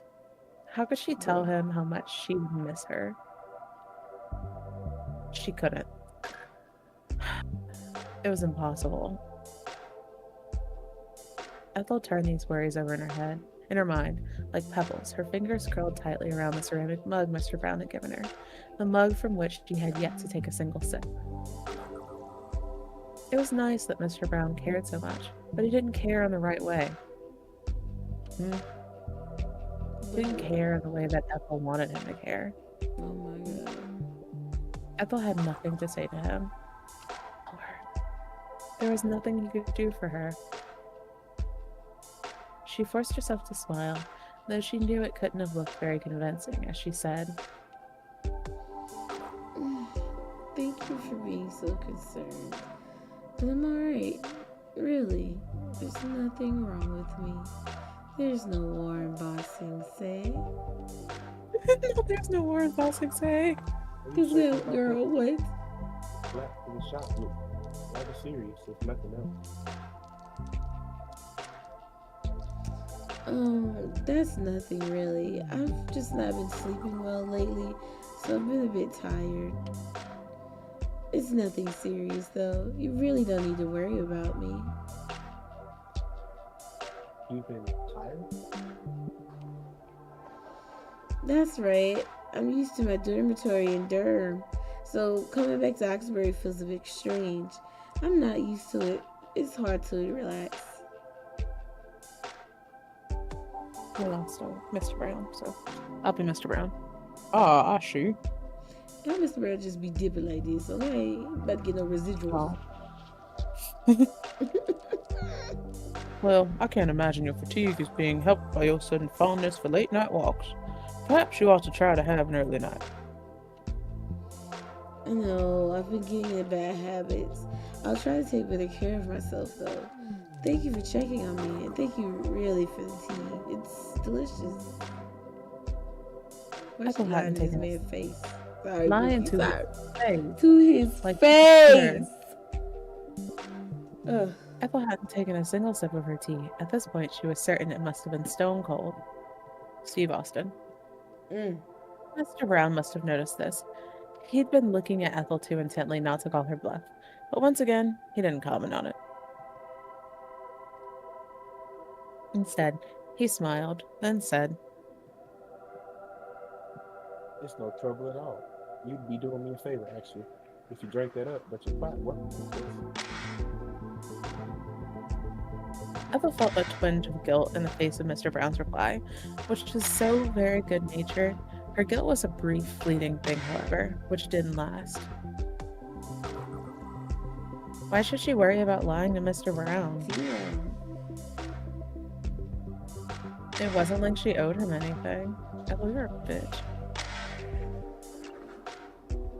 How could she tell him how much she would miss her? She couldn't. It was impossible. Ethel turned these worries over in her mind, like pebbles. Her fingers curled tightly around the ceramic mug Mr. Brown had given her, the mug from which she had yet to take a single sip. It was nice that Mr. Brown cared so much, but he didn't care in the right way. He didn't care the way that Ethel wanted him to care. Oh my God. Ethel had nothing to say to him. There was nothing he could do for her. She forced herself to smile, though she knew it couldn't have looked very convincing as she said, Thank you for being so concerned. But I'm alright. Really. There's nothing wrong with me. There's no war in Bossing, say. No, there's no war in Bossing, say. This little girl, what? Black in the shop look rather serious, if nothing else. That's nothing really. I've just not been sleeping well lately, so I've been a bit tired. It's nothing serious though. You really don't need to worry about me. You've been tired? That's right. I'm used to my dormitory in Durham, so coming back to Oxbury feels a bit strange. I'm not used to it. It's hard to relax. I lost Mr. Brown, so I'll be Mr. Brown. Ah, I see. Y'all Mr. Brown just be dipping like this, okay? About to get no residuals. Oh. Well, I can't imagine your fatigue is being helped by your sudden fondness for late night walks. Perhaps you ought to try to have an early night. I know, I've been getting into bad habits. I'll try to take better care of myself though. Thank you for checking on me, and thank you really for the tea. It's delicious. Where's Ethel hadn't his taken man's face? Sorry, lying Pookie, to sorry. his face. To his Like face! Ugh. Ethel hadn't taken a single sip of her tea. At this point, she was certain it must have been stone cold. Steve Austin. Mr. Brown must have noticed this. He'd been looking at Ethel too intently not to call her bluff, but once again, he didn't comment on it. Instead, he smiled, then said, It's no trouble at all. You'd be doing me a favor, actually, if you drank that up, but your pot worked. Ethel felt a twinge of guilt in the face of Mr. Brown's reply, which was so very good-natured. Her guilt was a brief, fleeting thing, however, which didn't last. Why should she worry about lying to Mr. Brown? It wasn't like she owed him anything. Ethel, you're a bitch.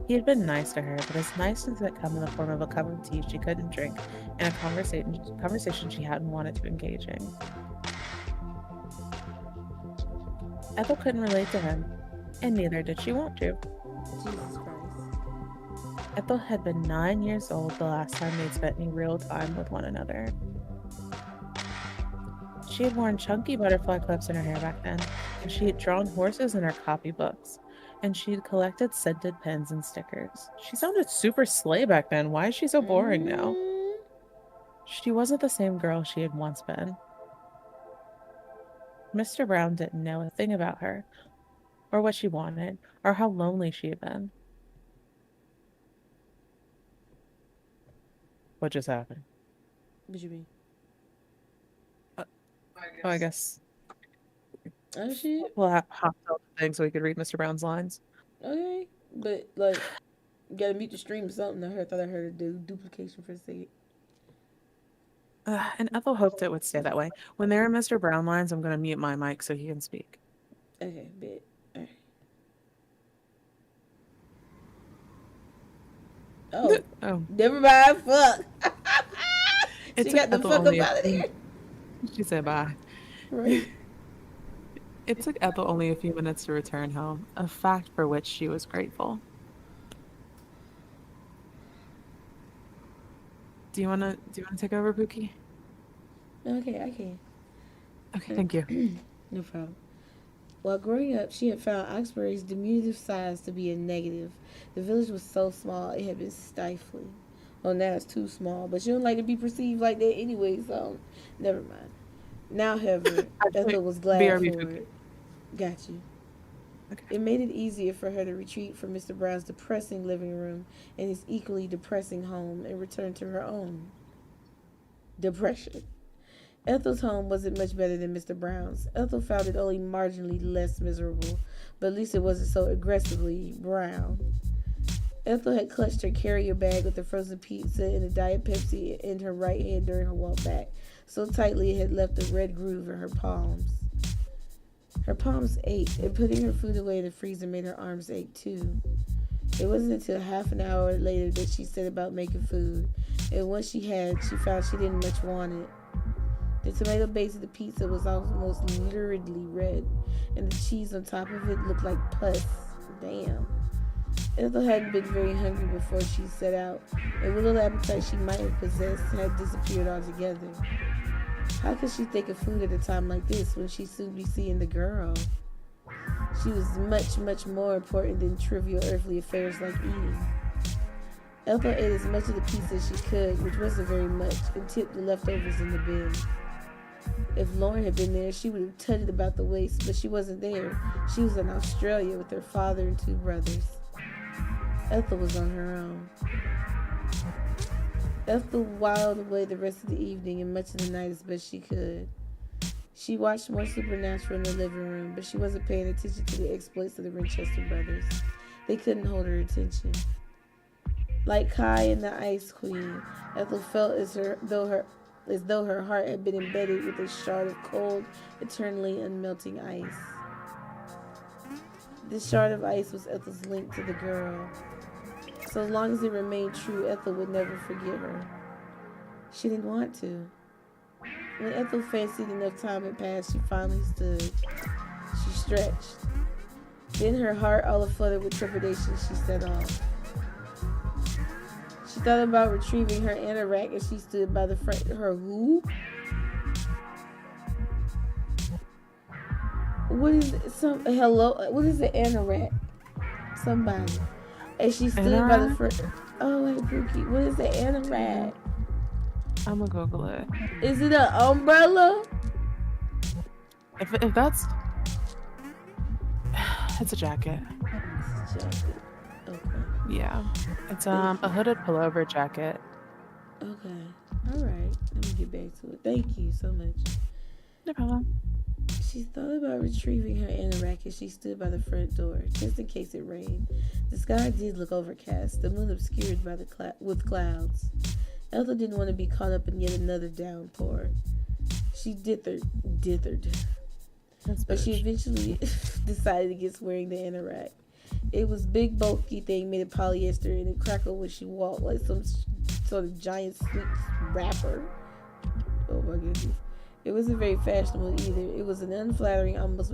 He had been nice to her, but his niceness had come in the form of a cup of tea she couldn't drink and a conversation she hadn't wanted to engage in. Ethel couldn't relate to him, and neither did she want to. Jesus Christ. Ethel had been 9 years old the last time they'd spent any real time with one another. She had worn chunky butterfly clips in her hair back then, and she had drawn horses in her copybooks, and she'd collected scented pens and stickers. She sounded super slay back then. Why is she so boring now? She wasn't the same girl she had once been. Mr. Brown didn't know a thing about her, or what she wanted, or how lonely she had been. What just happened? What you mean? Oh, I guess Oh shit. we'll have hop on the thing so we could read Mr. Brown's lines. Okay. But like you gotta mute the stream or something. I thought I heard a duplication for a second. And Ethel hoped it would stay that way. When there are Mr. Brown lines, I'm going to mute my mic so he can speak. Okay, bet. Alright. Oh. Oh. Never mind, fuck. It She got the took fuck Ethel up out of there. She said bye. Right. It took Ethel only a few minutes to return home, a fact for which she was grateful. Do you wanna take over, Pookie? Okay, I can. Okay, thank you. No problem. While growing up, she had found Oxbury's diminutive size to be a negative. The village was so small, it had been stifling. Well, now it's too small, but she don't like to be perceived like that anyway, so never mind. Now, however, Ethel was glad BRB, for Pookie. it. Got you. Okay. It made it easier for her to retreat from Mr. Brown's depressing living room and his equally depressing home and return to her own depression. Ethel's home wasn't much better than Mr. Brown's. Ethel found it only marginally less miserable, but at least it wasn't so aggressively brown. Ethel had clutched her carrier bag with the frozen pizza and a Diet Pepsi in her right hand during her walk back, so tightly it had left a red groove in her palms. Her palms ached, and putting her food away in the freezer made her arms ache too. It wasn't until half an hour later that she set about making food, and once she had, she found she didn't much want it. The tomato base of the pizza was almost luridly red, and the cheese on top of it looked like pus. Damn. Ethel hadn't been very hungry before she set out, and what little appetite she might have possessed had disappeared altogether. How could she think of food at a time like this when she'd soon be seeing the girl? She was much, much more important than trivial earthly affairs like eating. Ethel ate as much of the pizza as she could, which wasn't very much, and tipped the leftovers in the bin. If Lauren had been there, she would have tutted about the waste, but she wasn't there. She was in Australia with her father and 2 brothers. Ethel was on her own. Ethel whiled away the rest of the evening and much of the night as best she could. She watched more Supernatural in the living room, but she wasn't paying attention to the exploits of the Winchester brothers. They couldn't hold her attention. Like Kai and the Ice Queen, Ethel felt as though her heart had been embedded with a shard of cold, eternally unmelting ice. This shard of ice was Ethel's link to the girl. So long as it remained true, Ethel would never forget her. She didn't want to. When Ethel fancied enough time had passed, she finally stood. She stretched. Then, her heart all aflutter with trepidation, she set off. She thought about retrieving her anorak as she stood by the front. Her who? What is it? Hello? What is an anorak? Somebody. As she stood by the front. Oh, hey, Pookie. What is an anorak? I'm gonna Google it. Is it an umbrella? If that's... It's a jacket. It's a jacket. Okay. Yeah. It's a hooded pullover jacket. Okay. Alright. Let me get back to it. Thank you so much. No problem. She thought about retrieving her anorak as she stood by the front door, just in case it rained. The sky did look overcast, the moon obscured by with clouds. Ethel didn't want to be caught up in yet another downpour. She dithered. But she eventually decided against wearing the anorak. It was big, bulky thing made of polyester, and it crackled when she walked like some sort of giant sweet wrapper. Oh my goodness. It wasn't very fashionable either. It was an unflattering, almost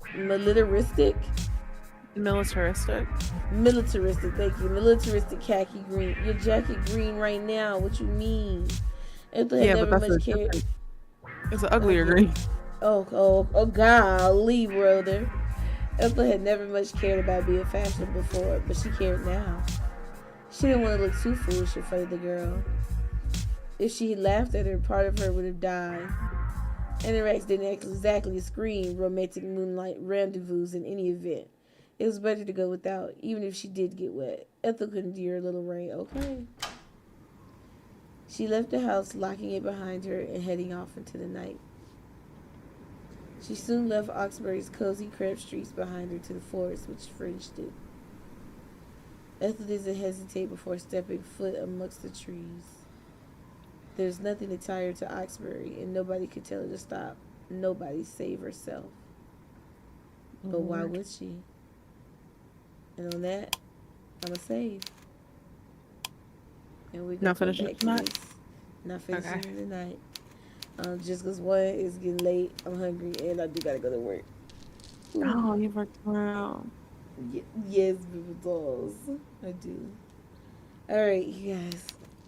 militaristic, thank you. Militaristic khaki green. Your jacket green right now. What you mean? Ethel had never much cared. It's an uglier green. Oh, golly, brother. Ethel had never much cared about being fashionable before, but she cared now. She didn't want to look too foolish in front of the girl. If she had laughed at her, part of her would have died. Anoraks didn't exactly scream romantic moonlight rendezvous in any event. It was better to go without, even if she did get wet. Ethel could endure a little rain, okay? She left the house, locking it behind her and heading off into the night. She soon left Oxbury's cozy, cramped streets behind her to the forest which fringed it. Ethel didn't hesitate before stepping foot amongst the trees. There's nothing to tie her to Oxbury, and nobody could tell her to stop. Nobody save herself. But why would she? And on that, I'm a save. And we're not finishing it tonight? Not finishing it tonight. Just because one is getting late, I'm hungry, and I do gotta go to work. Ooh. Oh, you work tomorrow. Yes, baby dolls. I do. Alright, you guys.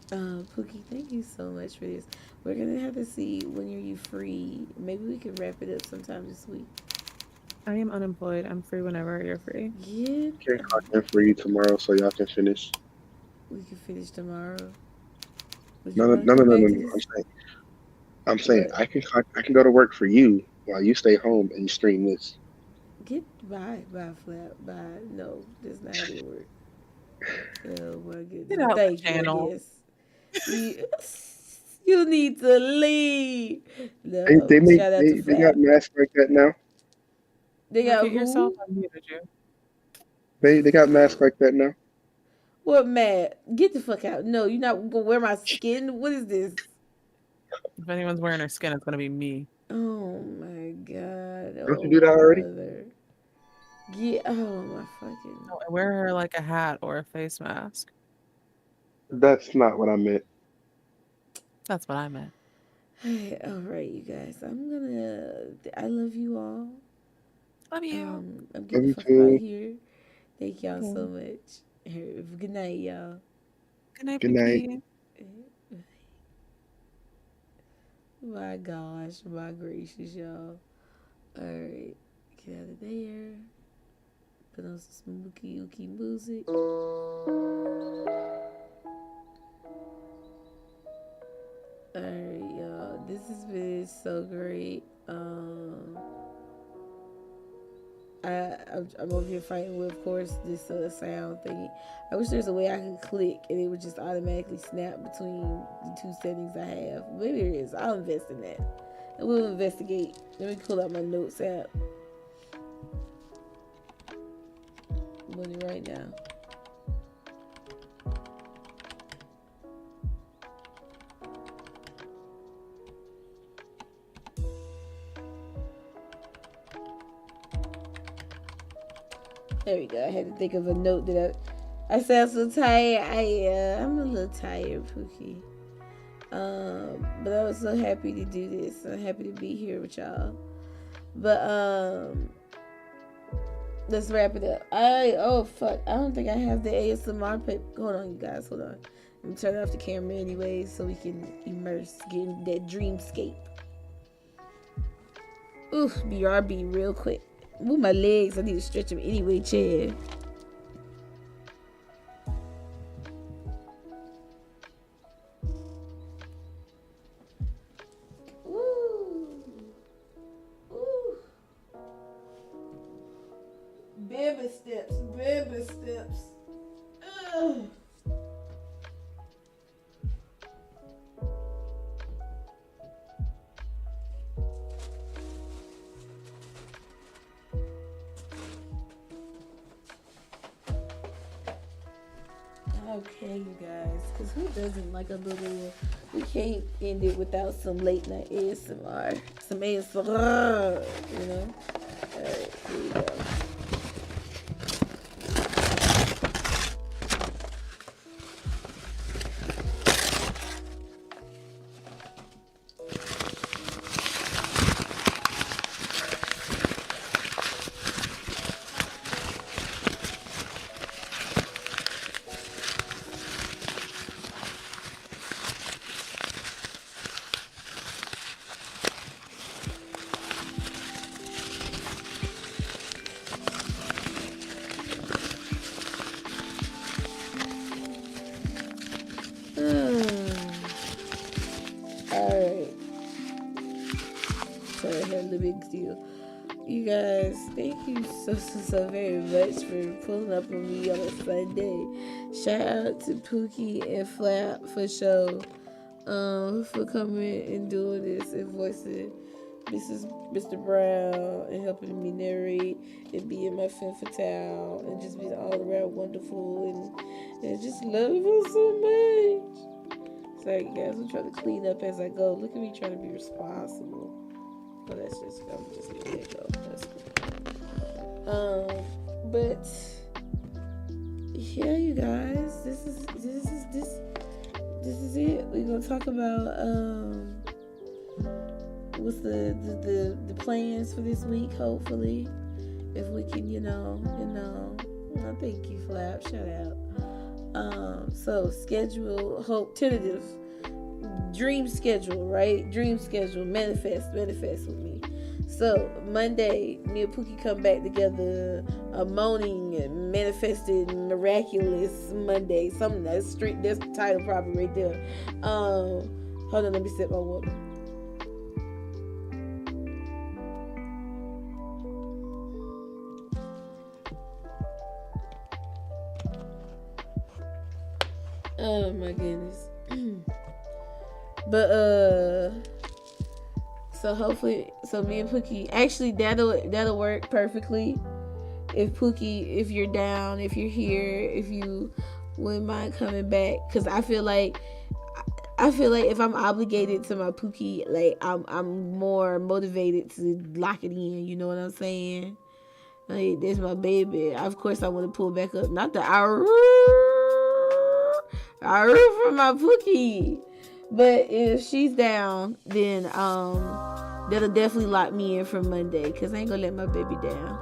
Pookie, thank you so much for this. We're gonna have to see when are you free. Maybe we can wrap it up sometime this week. I am unemployed. I'm free whenever you're free. Yeah. Can clock in for you tomorrow so y'all can finish. We can finish tomorrow. No. I'm saying I can go to work for you while you stay home and you stream this. Bye, Flap. Bye. No, that's not how it works. Oh my goodness. Get out Thank the channel. You need to leave. No, They got masks like that now. They got yourself. I muted you. They got masks like that now. What, Matt? Get the fuck out. No, you're not gonna wear my skin. What is this? If anyone's wearing her skin, it's gonna be me. Oh my god. Don't you do that already? Mother. Get oh my fucking. No, I wear her like a hat or a face mask. That's not what I meant. That's what I meant. Hey, all right, you guys. I love you all. Love you. I'm Love getting you the fuck out too. of here. Thank y'all so much. Good night, y'all. Good night, Good night. Pookie. My gosh, my gracious, y'all. Alright, get out of there. Put on some spooky ooky music. Alright, y'all. This has been so great. I'm over here fighting with, of course, this sound thingy. I wish there's a way I could click and it would just automatically snap between the two settings I have. Maybe there is. I'll invest in that. And we'll investigate. Let me pull out my notes app. I'm doing it right now. There we go. I had to think of a note that I sound so tired. I'm a little tired, Pookie. But I was so happy to do this. I'm happy to be here with y'all. But let's wrap it up. Oh fuck. I don't think I have the ASMR paper. Hold on, you guys. Hold on. Let me turn off the camera anyway so we can immerse, get in that dreamscape. Ooh, BRB real quick. Move my legs. I need to stretch them anyway, chair. Ooh. Ooh. Baby steps, baby steps. Ugh. Okay, you guys, because who doesn't like a little, we can't end it without some late night ASMR, some ASMR, you know? Alright, here we go. Alright. So I had the big deal. You guys, thank you so very much for pulling up on me on a Sunday. Shout out to Pookie and Flap for show. For coming and doing this and voicing Mr. Brown and helping me narrate and being my femme fatale and just being all around wonderful and just love her so much. Sorry guys, I'm trying to clean up as I go. Look at me trying to be responsible. But I'm just letting it go. That's cool. But yeah, you guys, this is it. We're gonna talk about what's the plans for this week. Hopefully, if we can, oh, thank you, Flap. Shout out. So schedule, hope, tentative, dream schedule, right? Dream schedule, manifest with me. So Monday, me and Pookie come back together, a moaning and manifested miraculous Monday. Something that's street. That's the title probably right there. Hold on, let me sip my water. Oh my goodness. But so hopefully, me and Pookie, actually that'll work perfectly. If Pookie, if you're down, if you're here, if you wouldn't mind coming back, because I feel like I feel like if I'm obligated to my Pookie, like I'm more motivated to lock it in. You know what I'm saying? Like, there's my baby. Of course, I want to pull back up. Not the hour for my Pookie. But if she's down, then that'll definitely lock me in for Monday, because I ain't gonna let my baby down.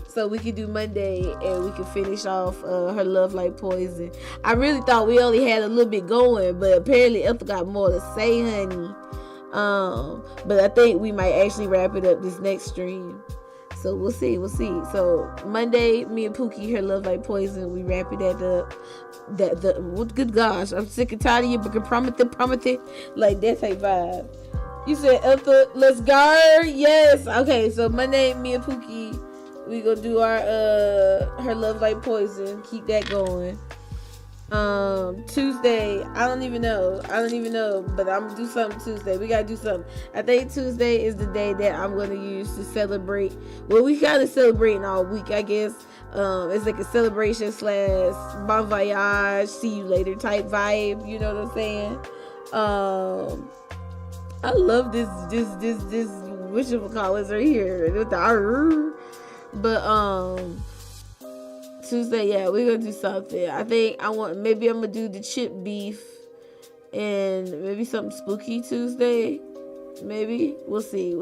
So we can do Monday and we can finish off her Love Like Poison. I really thought we only had a little bit going, but apparently Ethel got more to say, honey. But I think we might actually wrap it up this next stream. So we'll see. So Monday, me and Pookie, her Love Like Poison, we wrap it at good gosh, I'm sick and tired of you, but can promise it, like that type vibe. You said Ethel, let's guard. Yes. Okay, so Monday, me and Pookie, we gonna do our her Love Like Poison. Keep that going. Tuesday, I don't even know, but I'm gonna do something Tuesday. We gotta do something. I think Tuesday is the day that I'm gonna use to celebrate. Well, we gotta celebrate all week, I guess. It's like a celebration / bon voyage, see you later type vibe. You know what I'm saying? I love this whatchamacallits right here with the but Tuesday, yeah, we're gonna do something. I think maybe I'm gonna do the chip beef and maybe something spooky Tuesday. Maybe we'll see.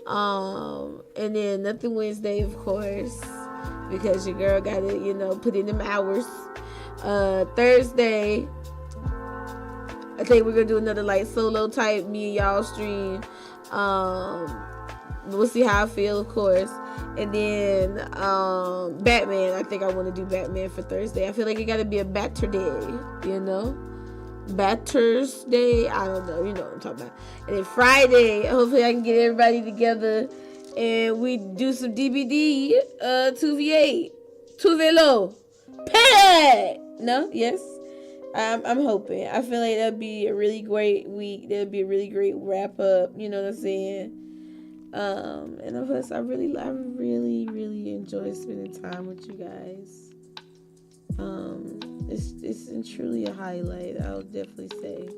And then nothing Wednesday, of course, because your girl gotta put in them hours. Thursday, I think we're gonna do another like solo type me and y'all stream. We'll see how I feel, of course. And then Batman, I think I want to do Batman for Thursday. I feel like it gotta be a batter day, Batters Day. I don't know, you know what I'm talking about. And then Friday, hopefully I can get everybody together and we do some DBD 2v8. 2v Pay! No? Yes? I'm hoping. I feel like that'd be a really great week. That'd be a really great wrap up. You know what I'm saying? And of course, I really enjoy spending time with you guys. It's truly a highlight, I'll definitely say.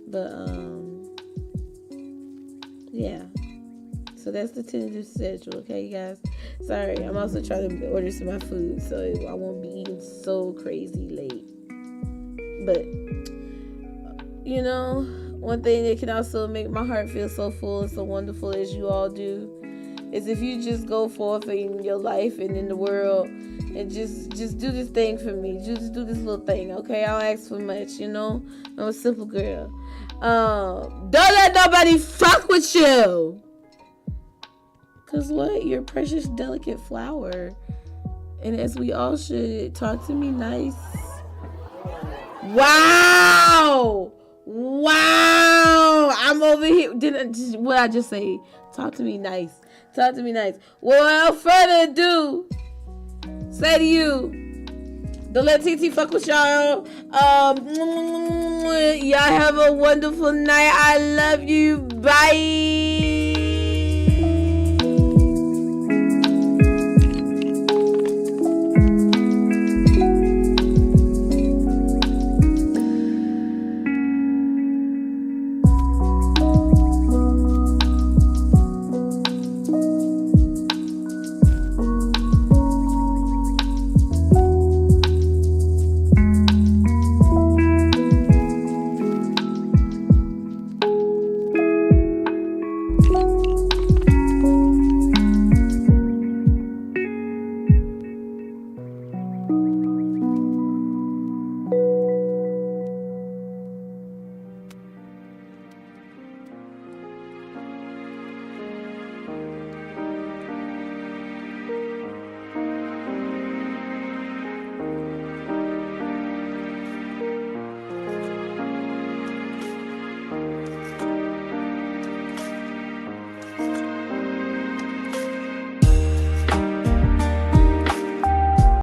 But yeah. So that's the tentative schedule, okay, you guys? Sorry, I'm also trying to order some of my food, so I won't be eating so crazy late. But one thing that can also make my heart feel so full and so wonderful as you all do is if you just go forth in your life and in the world and just do this thing for me. Just do this little thing, okay? I don't ask for much, I'm a simple girl. Don't let nobody fuck with you. Cause what? You're a precious, delicate flower. And as we all should, talk to me nice. Wow! I'm over here. What I just say? Talk to me nice. Without further ado, say to you, don't let TT fuck with y'all. Y'all have a wonderful night. I love you. Bye.